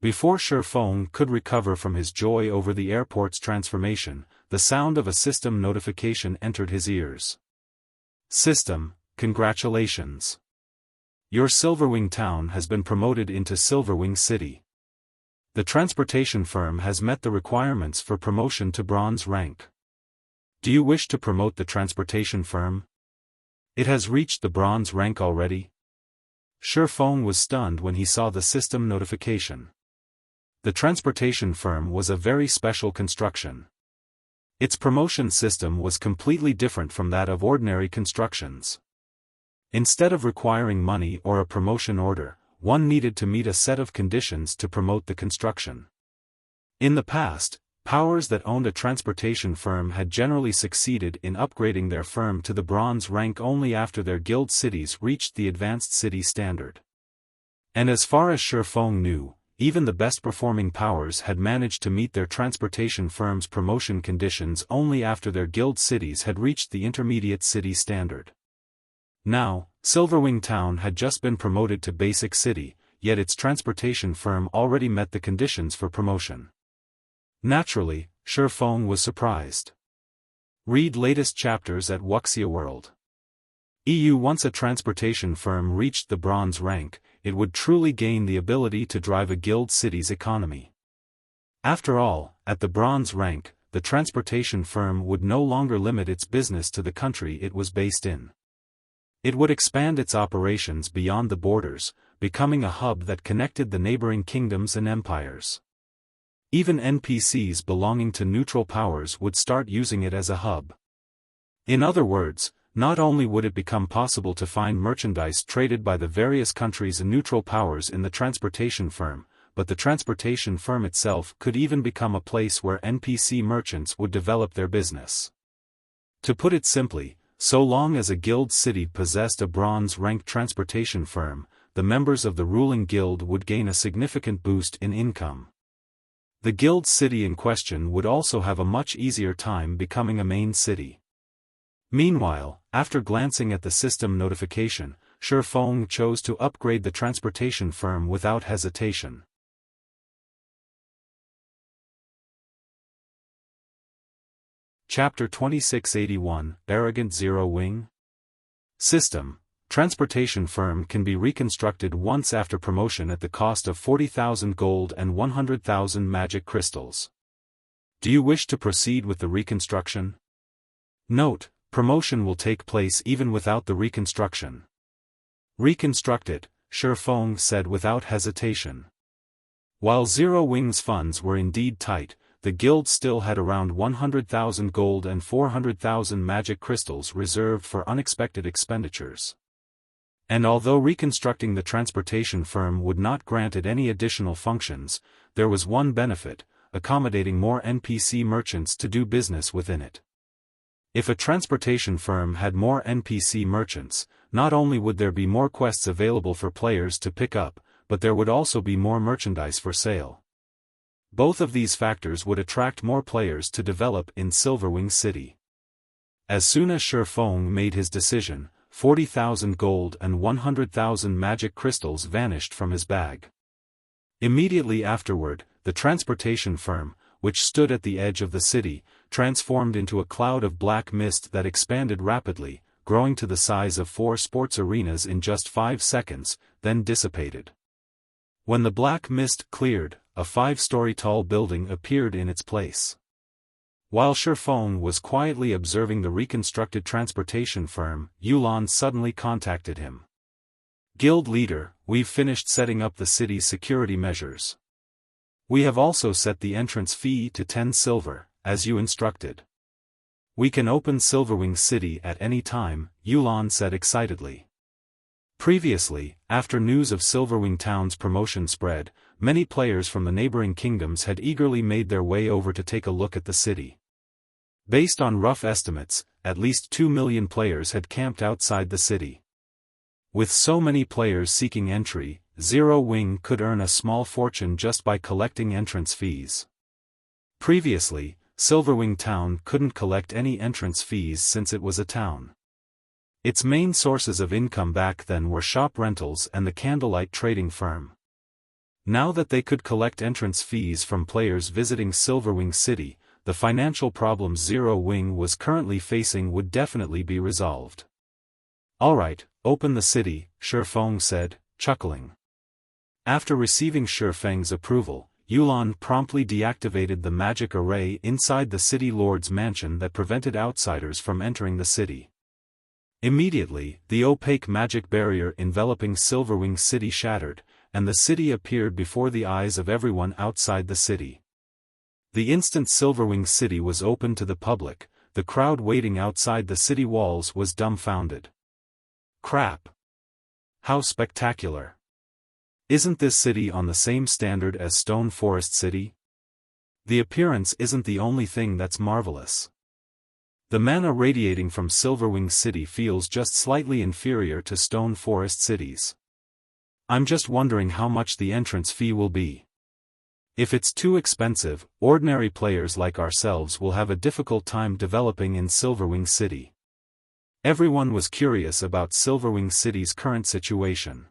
Before Xiaofan could recover from his joy over the airport's transformation, the sound of a system notification entered his ears. System, congratulations. Your Silverwing Town has been promoted into Silverwing City. The transportation firm has met the requirements for promotion to bronze rank. Do you wish to promote the transportation firm? It has reached the bronze rank already? Xiaofan was stunned when he saw the system notification. The transportation firm was a very special construction. Its promotion system was completely different from that of ordinary constructions. Instead of requiring money or a promotion order, one needed to meet a set of conditions to promote the construction. In the past, powers that owned a transportation firm had generally succeeded in upgrading their firm to the bronze rank only after their guild cities reached the advanced city standard. And as far as Xiaofan knew, even the best-performing powers had managed to meet their transportation firm's promotion conditions only after their guild cities had reached the intermediate city standard. Now, Silverwing Town had just been promoted to Basic City, yet its transportation firm already met the conditions for promotion. Naturally, Xiaofan was surprised. Read latest chapters at Wuxia World. Once a transportation firm reached the bronze rank, it would truly gain the ability to drive a guild city's economy. After all, at the bronze rank, the transportation firm would no longer limit its business to the country it was based in. It would expand its operations beyond the borders, becoming a hub that connected the neighboring kingdoms and empires. Even NPCs belonging to neutral powers would start using it as a hub. In other words, not only would it become possible to find merchandise traded by the various countries and neutral powers in the transportation firm, but the transportation firm itself could even become a place where NPC merchants would develop their business. To put it simply, so long as a guild city possessed a bronze-ranked transportation firm, the members of the ruling guild would gain a significant boost in income. The guild city in question would also have a much easier time becoming a main city. Meanwhile, after glancing at the system notification, Xiaofan chose to upgrade the transportation firm without hesitation. Chapter 2681, Arrogant Zero Wing. System: Transportation firm can be reconstructed once after promotion at the cost of 40,000 gold and 100,000 magic crystals. Do you wish to proceed with the reconstruction? Note: promotion will take place even without the reconstruction. Reconstruct it, Xiaofan said without hesitation. While Zero Wing's funds were indeed tight, the guild still had around 100,000 gold and 400,000 magic crystals reserved for unexpected expenditures. And although reconstructing the transportation firm would not grant it any additional functions, there was one benefit: accommodating more NPC merchants to do business within it. If a transportation firm had more NPC merchants, not only would there be more quests available for players to pick up, but there would also be more merchandise for sale. Both of these factors would attract more players to develop in Silverwing City. As soon as Xiaofan made his decision, 40,000 gold and 100,000 magic crystals vanished from his bag. Immediately afterward, the transportation firm, which stood at the edge of the city, transformed into a cloud of black mist that expanded rapidly, growing to the size of 4 sports arenas in just 5 seconds, then dissipated. When the black mist cleared, a 5-story tall building appeared in its place. While Xiaofan was quietly observing the reconstructed transportation firm, Yulan suddenly contacted him. Guild leader, we've finished setting up the city's security measures. We have also set the entrance fee to 10 silver, as you instructed. We can open Silverwing City at any time, Yulan said excitedly. Previously, after news of Silverwing Town's promotion spread, many players from the neighboring kingdoms had eagerly made their way over to take a look at the city. Based on rough estimates, at least 2 million players had camped outside the city. With so many players seeking entry, Zero Wing could earn a small fortune just by collecting entrance fees. Previously, Silverwing Town couldn't collect any entrance fees since it was a town. Its main sources of income back then were shop rentals and the candlelight trading firm. Now that they could collect entrance fees from players visiting Silverwing City, the financial problems Zero Wing was currently facing would definitely be resolved. Alright, open the city, Xiaofan said, chuckling. After receiving Xiaofang's approval, Yulan promptly deactivated the magic array inside the city lord's mansion that prevented outsiders from entering the city. Immediately, the opaque magic barrier enveloping Silverwing City shattered, and the city appeared before the eyes of everyone outside the city. The instant Silverwing City was open to the public, the crowd waiting outside the city walls was dumbfounded. Crap! How spectacular! Isn't this city on the same standard as Stone Forest City? The appearance isn't the only thing that's marvelous. The mana radiating from Silverwing City feels just slightly inferior to Stone Forest Cities. I'm just wondering how much the entrance fee will be. If it's too expensive, ordinary players like ourselves will have a difficult time developing in Silverwing City. Everyone was curious about Silverwing City's current situation.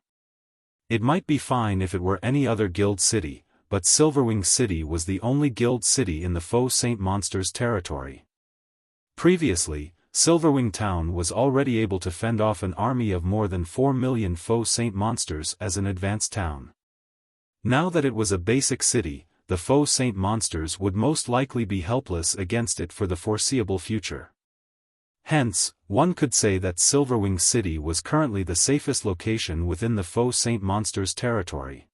It might be fine if it were any other guild city, but Silverwing City was the only guild city in the Faux Saint Monsters territory. Previously, Silverwing Town was already able to fend off an army of more than 4 million Faux Saint Monsters as an advanced town. Now that it was a basic city, the Faux Saint Monsters would most likely be helpless against it for the foreseeable future. Hence, one could say that Silverwing City was currently the safest location within the Faux Saint Monsters territory.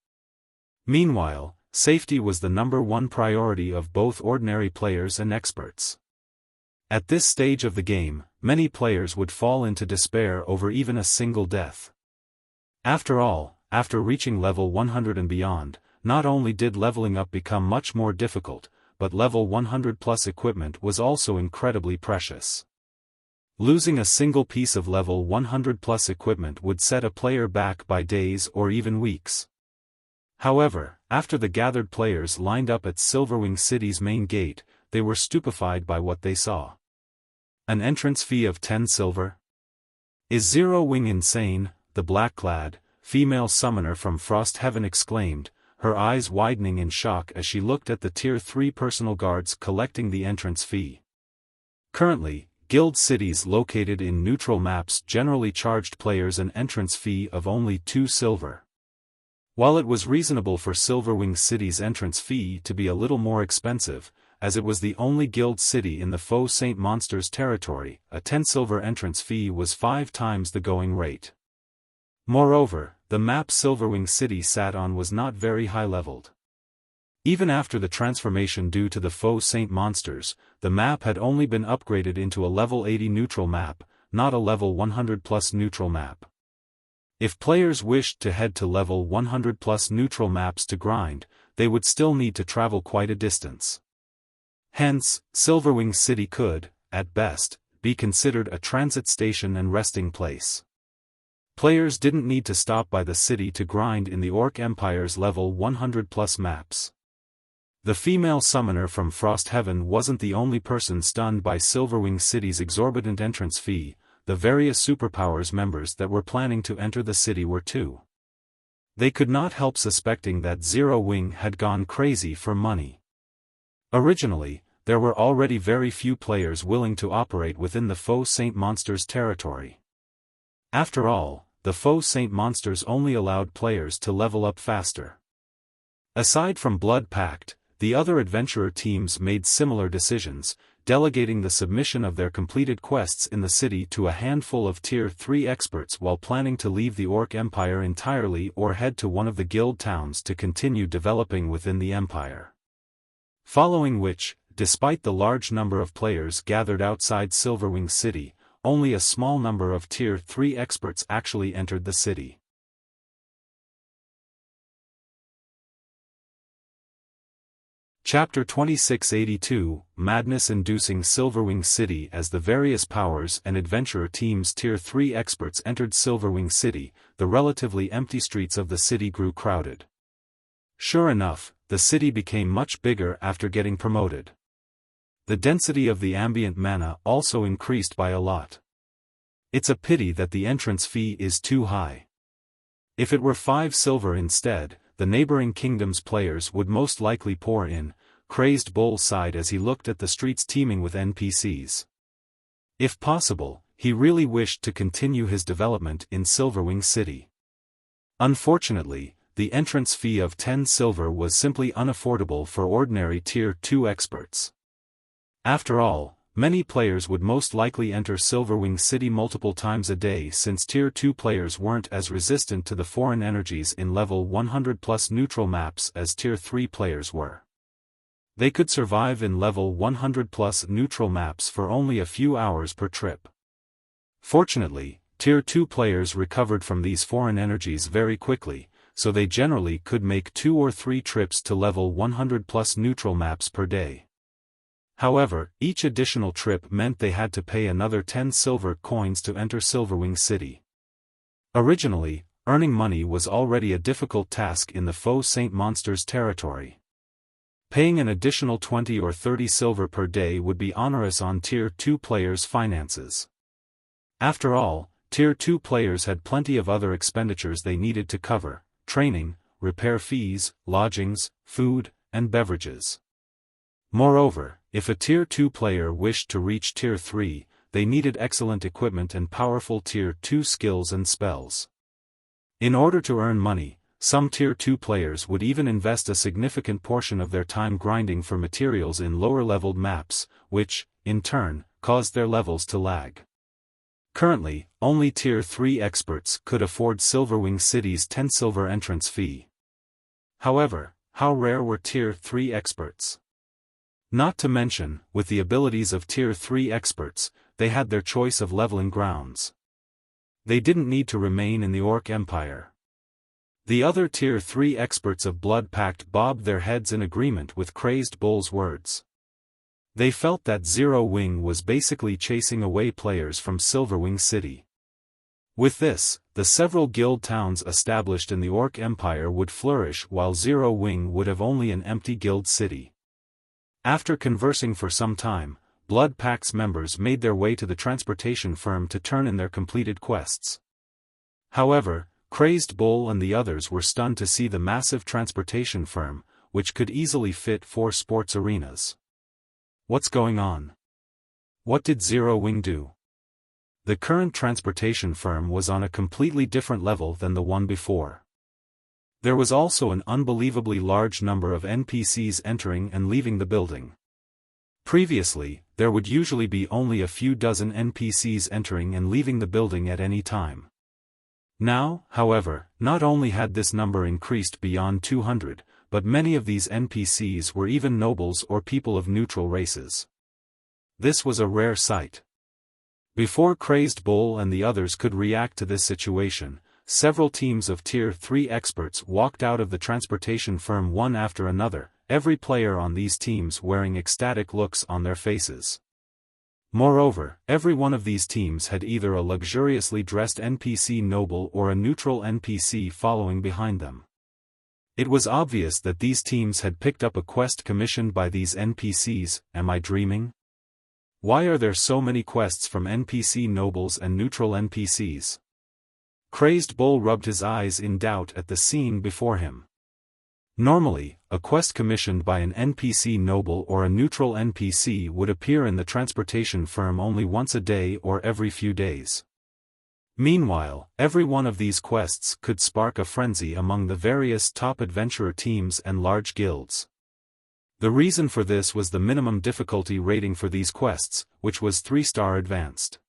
Meanwhile, safety was the #1 priority of both ordinary players and experts. At this stage of the game, many players would fall into despair over even a single death. After all, after reaching level 100 and beyond, not only did leveling up become much more difficult, but level 100 plus equipment was also incredibly precious. Losing a single piece of level 100 plus equipment would set a player back by days or even weeks. However, after the gathered players lined up at Silverwing City's main gate, they were stupefied by what they saw. An entrance fee of 10 silver? Is Zero Wing insane? The black-clad, female summoner from Frost Heaven exclaimed, her eyes widening in shock as she looked at the Tier 3 personal guards collecting the entrance fee. Currently, guild cities located in neutral maps generally charged players an entrance fee of only 2 silver. While it was reasonable for Silverwing City's entrance fee to be a little more expensive, as it was the only guild city in the Faux Saint Monsters territory, a 10 silver entrance fee was 5 times the going rate. Moreover, the map Silverwing City sat on was not very high-leveled. Even after the transformation due to the Faux Saint Monsters, the map had only been upgraded into a level 80 neutral map, not a level 100 plus neutral map. If players wished to head to level 100 plus neutral maps to grind, they would still need to travel quite a distance. Hence, Silverwing City could, at best, be considered a transit station and resting place. Players didn't need to stop by the city to grind in the Orc Empire's level 100 plus maps. The female summoner from Frost Heaven wasn't the only person stunned by Silverwing City's exorbitant entrance fee. The various superpowers members that were planning to enter the city were too. They could not help suspecting that Zero Wing had gone crazy for money. Originally, there were already very few players willing to operate within the Faux Saint Monsters territory. After all, the Faux Saint Monsters only allowed players to level up faster. Aside from Blood Pact, the other adventurer teams made similar decisions, delegating the submission of their completed quests in the city to a handful of Tier 3 experts while planning to leave the Orc Empire entirely or head to one of the guild towns to continue developing within the Empire. Following which, despite the large number of players gathered outside Silverwing City, only a small number of Tier 3 experts actually entered the city. Chapter 2682, Madness-inducing Silverwing City. As the various powers and adventurer teams' Tier 3 experts entered Silverwing City, the relatively empty streets of the city grew crowded. Sure enough, the city became much bigger after getting promoted. The density of the ambient mana also increased by a lot. It's a pity that the entrance fee is too high. If it were 5 silver instead, the neighboring kingdom's players would most likely pour in. Crazed Bull sighed as he looked at the streets teeming with NPCs. If possible, he really wished to continue his development in Silverwing City. Unfortunately, the entrance fee of 10 silver was simply unaffordable for ordinary Tier 2 experts. After all, many players would most likely enter Silverwing City multiple times a day since Tier 2 players weren't as resistant to the foreign energies in level 100 plus neutral maps as Tier 3 players were. They could survive in level 100 plus neutral maps for only a few hours per trip. Fortunately, Tier 2 players recovered from these foreign energies very quickly, so they generally could make 2 or 3 trips to level 100 plus neutral maps per day. However, each additional trip meant they had to pay another 10 silver coins to enter Silverwing City. Originally, earning money was already a difficult task in the Faux Saint Monsters territory. Paying an additional 20 or 30 silver per day would be onerous on Tier 2 players' finances. After all, Tier 2 players had plenty of other expenditures they needed to cover: training, repair fees, lodgings, food, and beverages. Moreover, if a Tier 2 player wished to reach Tier 3, they needed excellent equipment and powerful Tier 2 skills and spells. In order to earn money, some Tier 2 players would even invest a significant portion of their time grinding for materials in lower-leveled maps, which, in turn, caused their levels to lag. Currently, only Tier 3 experts could afford Silverwing City's 10 silver entrance fee. However, how rare were Tier 3 experts? Not to mention, with the abilities of Tier 3 experts, they had their choice of leveling grounds. They didn't need to remain in the Orc Empire. The other Tier 3 experts of Blood Pact bobbed their heads in agreement with Crazed Bull's words. They felt that Zero Wing was basically chasing away players from Silverwing City. With this, the several guild towns established in the Orc Empire would flourish while Zero Wing would have only an empty guild city. After conversing for some time, Blood Pact's members made their way to the transportation firm to turn in their completed quests. However, Crazed Bull and the others were stunned to see the massive transportation firm, which could easily fit 4 sports arenas. What's going on? What did Zero Wing do? The current transportation firm was on a completely different level than the one before. There was also an unbelievably large number of NPCs entering and leaving the building. Previously, there would usually be only a few dozen NPCs entering and leaving the building at any time. Now, however, not only had this number increased beyond 200, but many of these NPCs were even nobles or people of neutral races. This was a rare sight. Before Crazed Bull and the others could react to this situation, several teams of Tier 3 experts walked out of the transportation firm one after another, every player on these teams wearing ecstatic looks on their faces. Moreover, every one of these teams had either a luxuriously dressed NPC noble or a neutral NPC following behind them. It was obvious that these teams had picked up a quest commissioned by these NPCs. Am I dreaming? Why are there so many quests from NPC nobles and neutral NPCs? Crazed Bull rubbed his eyes in doubt at the scene before him. Normally, a quest commissioned by an NPC noble or a neutral NPC would appear in the transportation firm only once a day or every few days. Meanwhile, every one of these quests could spark a frenzy among the various top adventurer teams and large guilds. The reason for this was the minimum difficulty rating for these quests, which was 3-star advanced.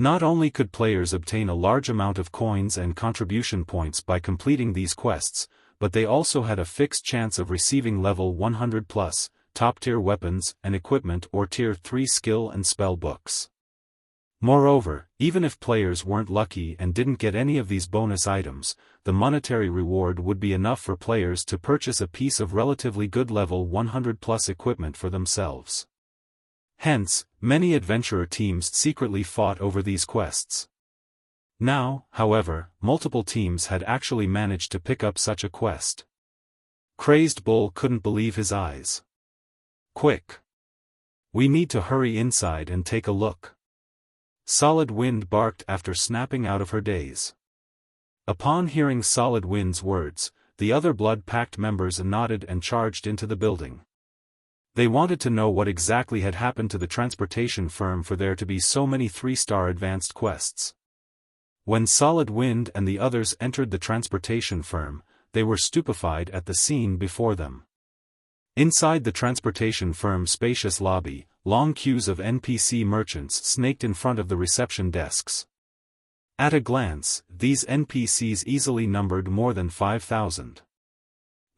Not only could players obtain a large amount of coins and contribution points by completing these quests, but they also had a fixed chance of receiving level 100+, top-tier weapons and equipment or Tier 3 skill and spell books. Moreover, even if players weren't lucky and didn't get any of these bonus items, the monetary reward would be enough for players to purchase a piece of relatively good level 100+ equipment for themselves. Hence, many adventurer teams secretly fought over these quests. Now, however, multiple teams had actually managed to pick up such a quest. Crazed Bull couldn't believe his eyes. Quick! We need to hurry inside and take a look. Solid Wind barked after snapping out of her daze. Upon hearing Solid Wind's words, the other Blood Pact members nodded and charged into the building. They wanted to know what exactly had happened to the transportation firm for there to be so many 3-star advanced quests. When Solid Wind and the others entered the transportation firm, they were stupefied at the scene before them. Inside the transportation firm's spacious lobby, long queues of NPC merchants snaked in front of the reception desks. At a glance, these NPCs easily numbered more than 5,000.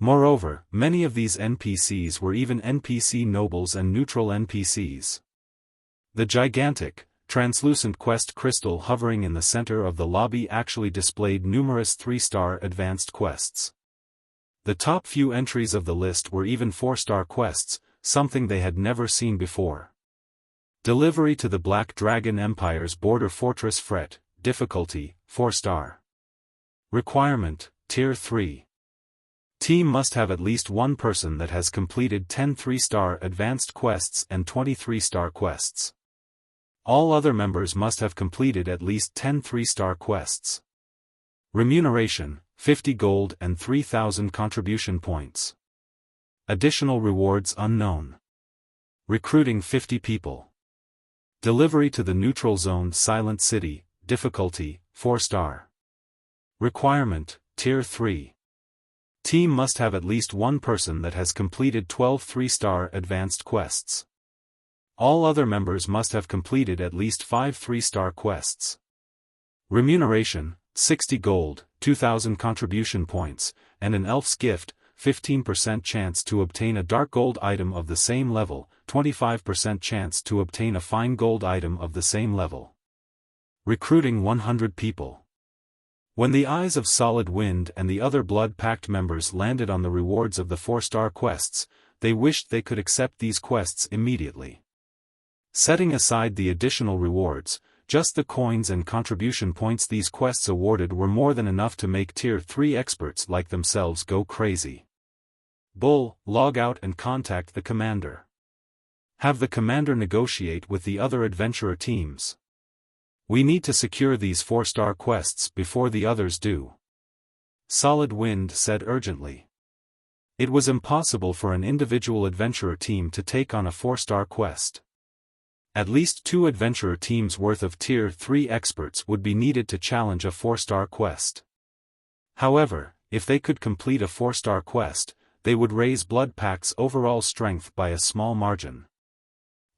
Moreover, many of these NPCs were even NPC nobles and neutral NPCs. The gigantic, translucent quest crystal hovering in the center of the lobby actually displayed numerous 3-star advanced quests. The top few entries of the list were even 4-star quests, something they had never seen before. Delivery to the Black Dragon Empire's border fortress Fret, difficulty, 4-star. Requirement, Tier 3. Team must have at least one person that has completed 10 3-star advanced quests and 20 3-star quests. All other members must have completed at least 10 3-star quests. Remuneration, 50 gold and 3,000 contribution points. Additional rewards unknown. Recruiting 50 people. Delivery to the neutral zone Silent City, difficulty, 4-star. Requirement, Tier 3. Team must have at least one person that has completed 12 3-star advanced quests. All other members must have completed at least 5 3-star quests. Remuneration, 60 gold, 2,000 contribution points, and an elf's gift, 15% chance to obtain a dark gold item of the same level, 25% chance to obtain a fine gold item of the same level. Recruiting 100 people. When the eyes of Solid Wind and the other Blood Pact members landed on the rewards of the 4-star quests, they wished they could accept these quests immediately. Setting aside the additional rewards, just the coins and contribution points these quests awarded were more than enough to make Tier 3 experts like themselves go crazy. Bull, log out and contact the commander. Have the commander negotiate with the other adventurer teams. We need to secure these 4-star quests before the others do. Solid Wind said urgently. It was impossible for an individual adventurer team to take on a 4-star quest. At least 2 adventurer teams worth of Tier 3 experts would be needed to challenge a 4-star quest. However, if they could complete a 4-star quest, they would raise Blood Pact's overall strength by a small margin.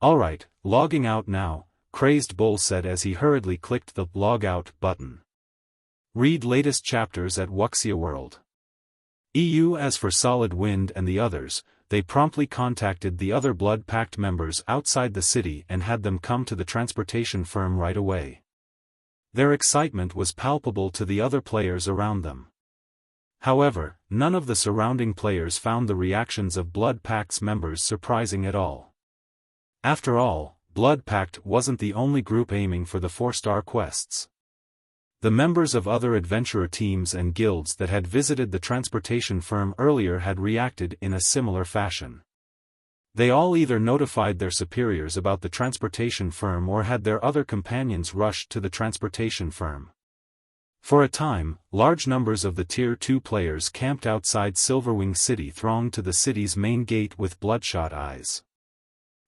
Alright, logging out now, Crazed Bull said as he hurriedly clicked the Log Out button. Read latest chapters at Wuxia World. EU. As for Solid Wind and the others, they promptly contacted the other Blood Pact members outside the city and had them come to the transportation firm right away. Their excitement was palpable to the other players around them. However, none of the surrounding players found the reactions of Blood Pact's members surprising at all. After all, Blood Pact wasn't the only group aiming for the 4-star quests. The members of other adventurer teams and guilds that had visited the transportation firm earlier had reacted in a similar fashion. They all either notified their superiors about the transportation firm or had their other companions rushed to the transportation firm. For a time, large numbers of the Tier 2 players camped outside Silverwing City thronged to the city's main gate with bloodshot eyes.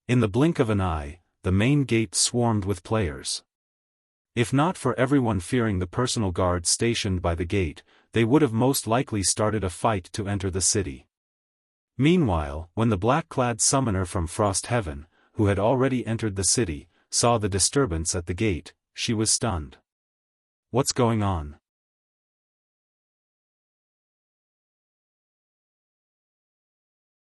In the blink of an eye, the main gate swarmed with players. If not for everyone fearing the personal guards stationed by the gate, they would have most likely started a fight to enter the city. Meanwhile, when the black-clad summoner from Frost Heaven, who had already entered the city, saw the disturbance at the gate, she was stunned. What's going on?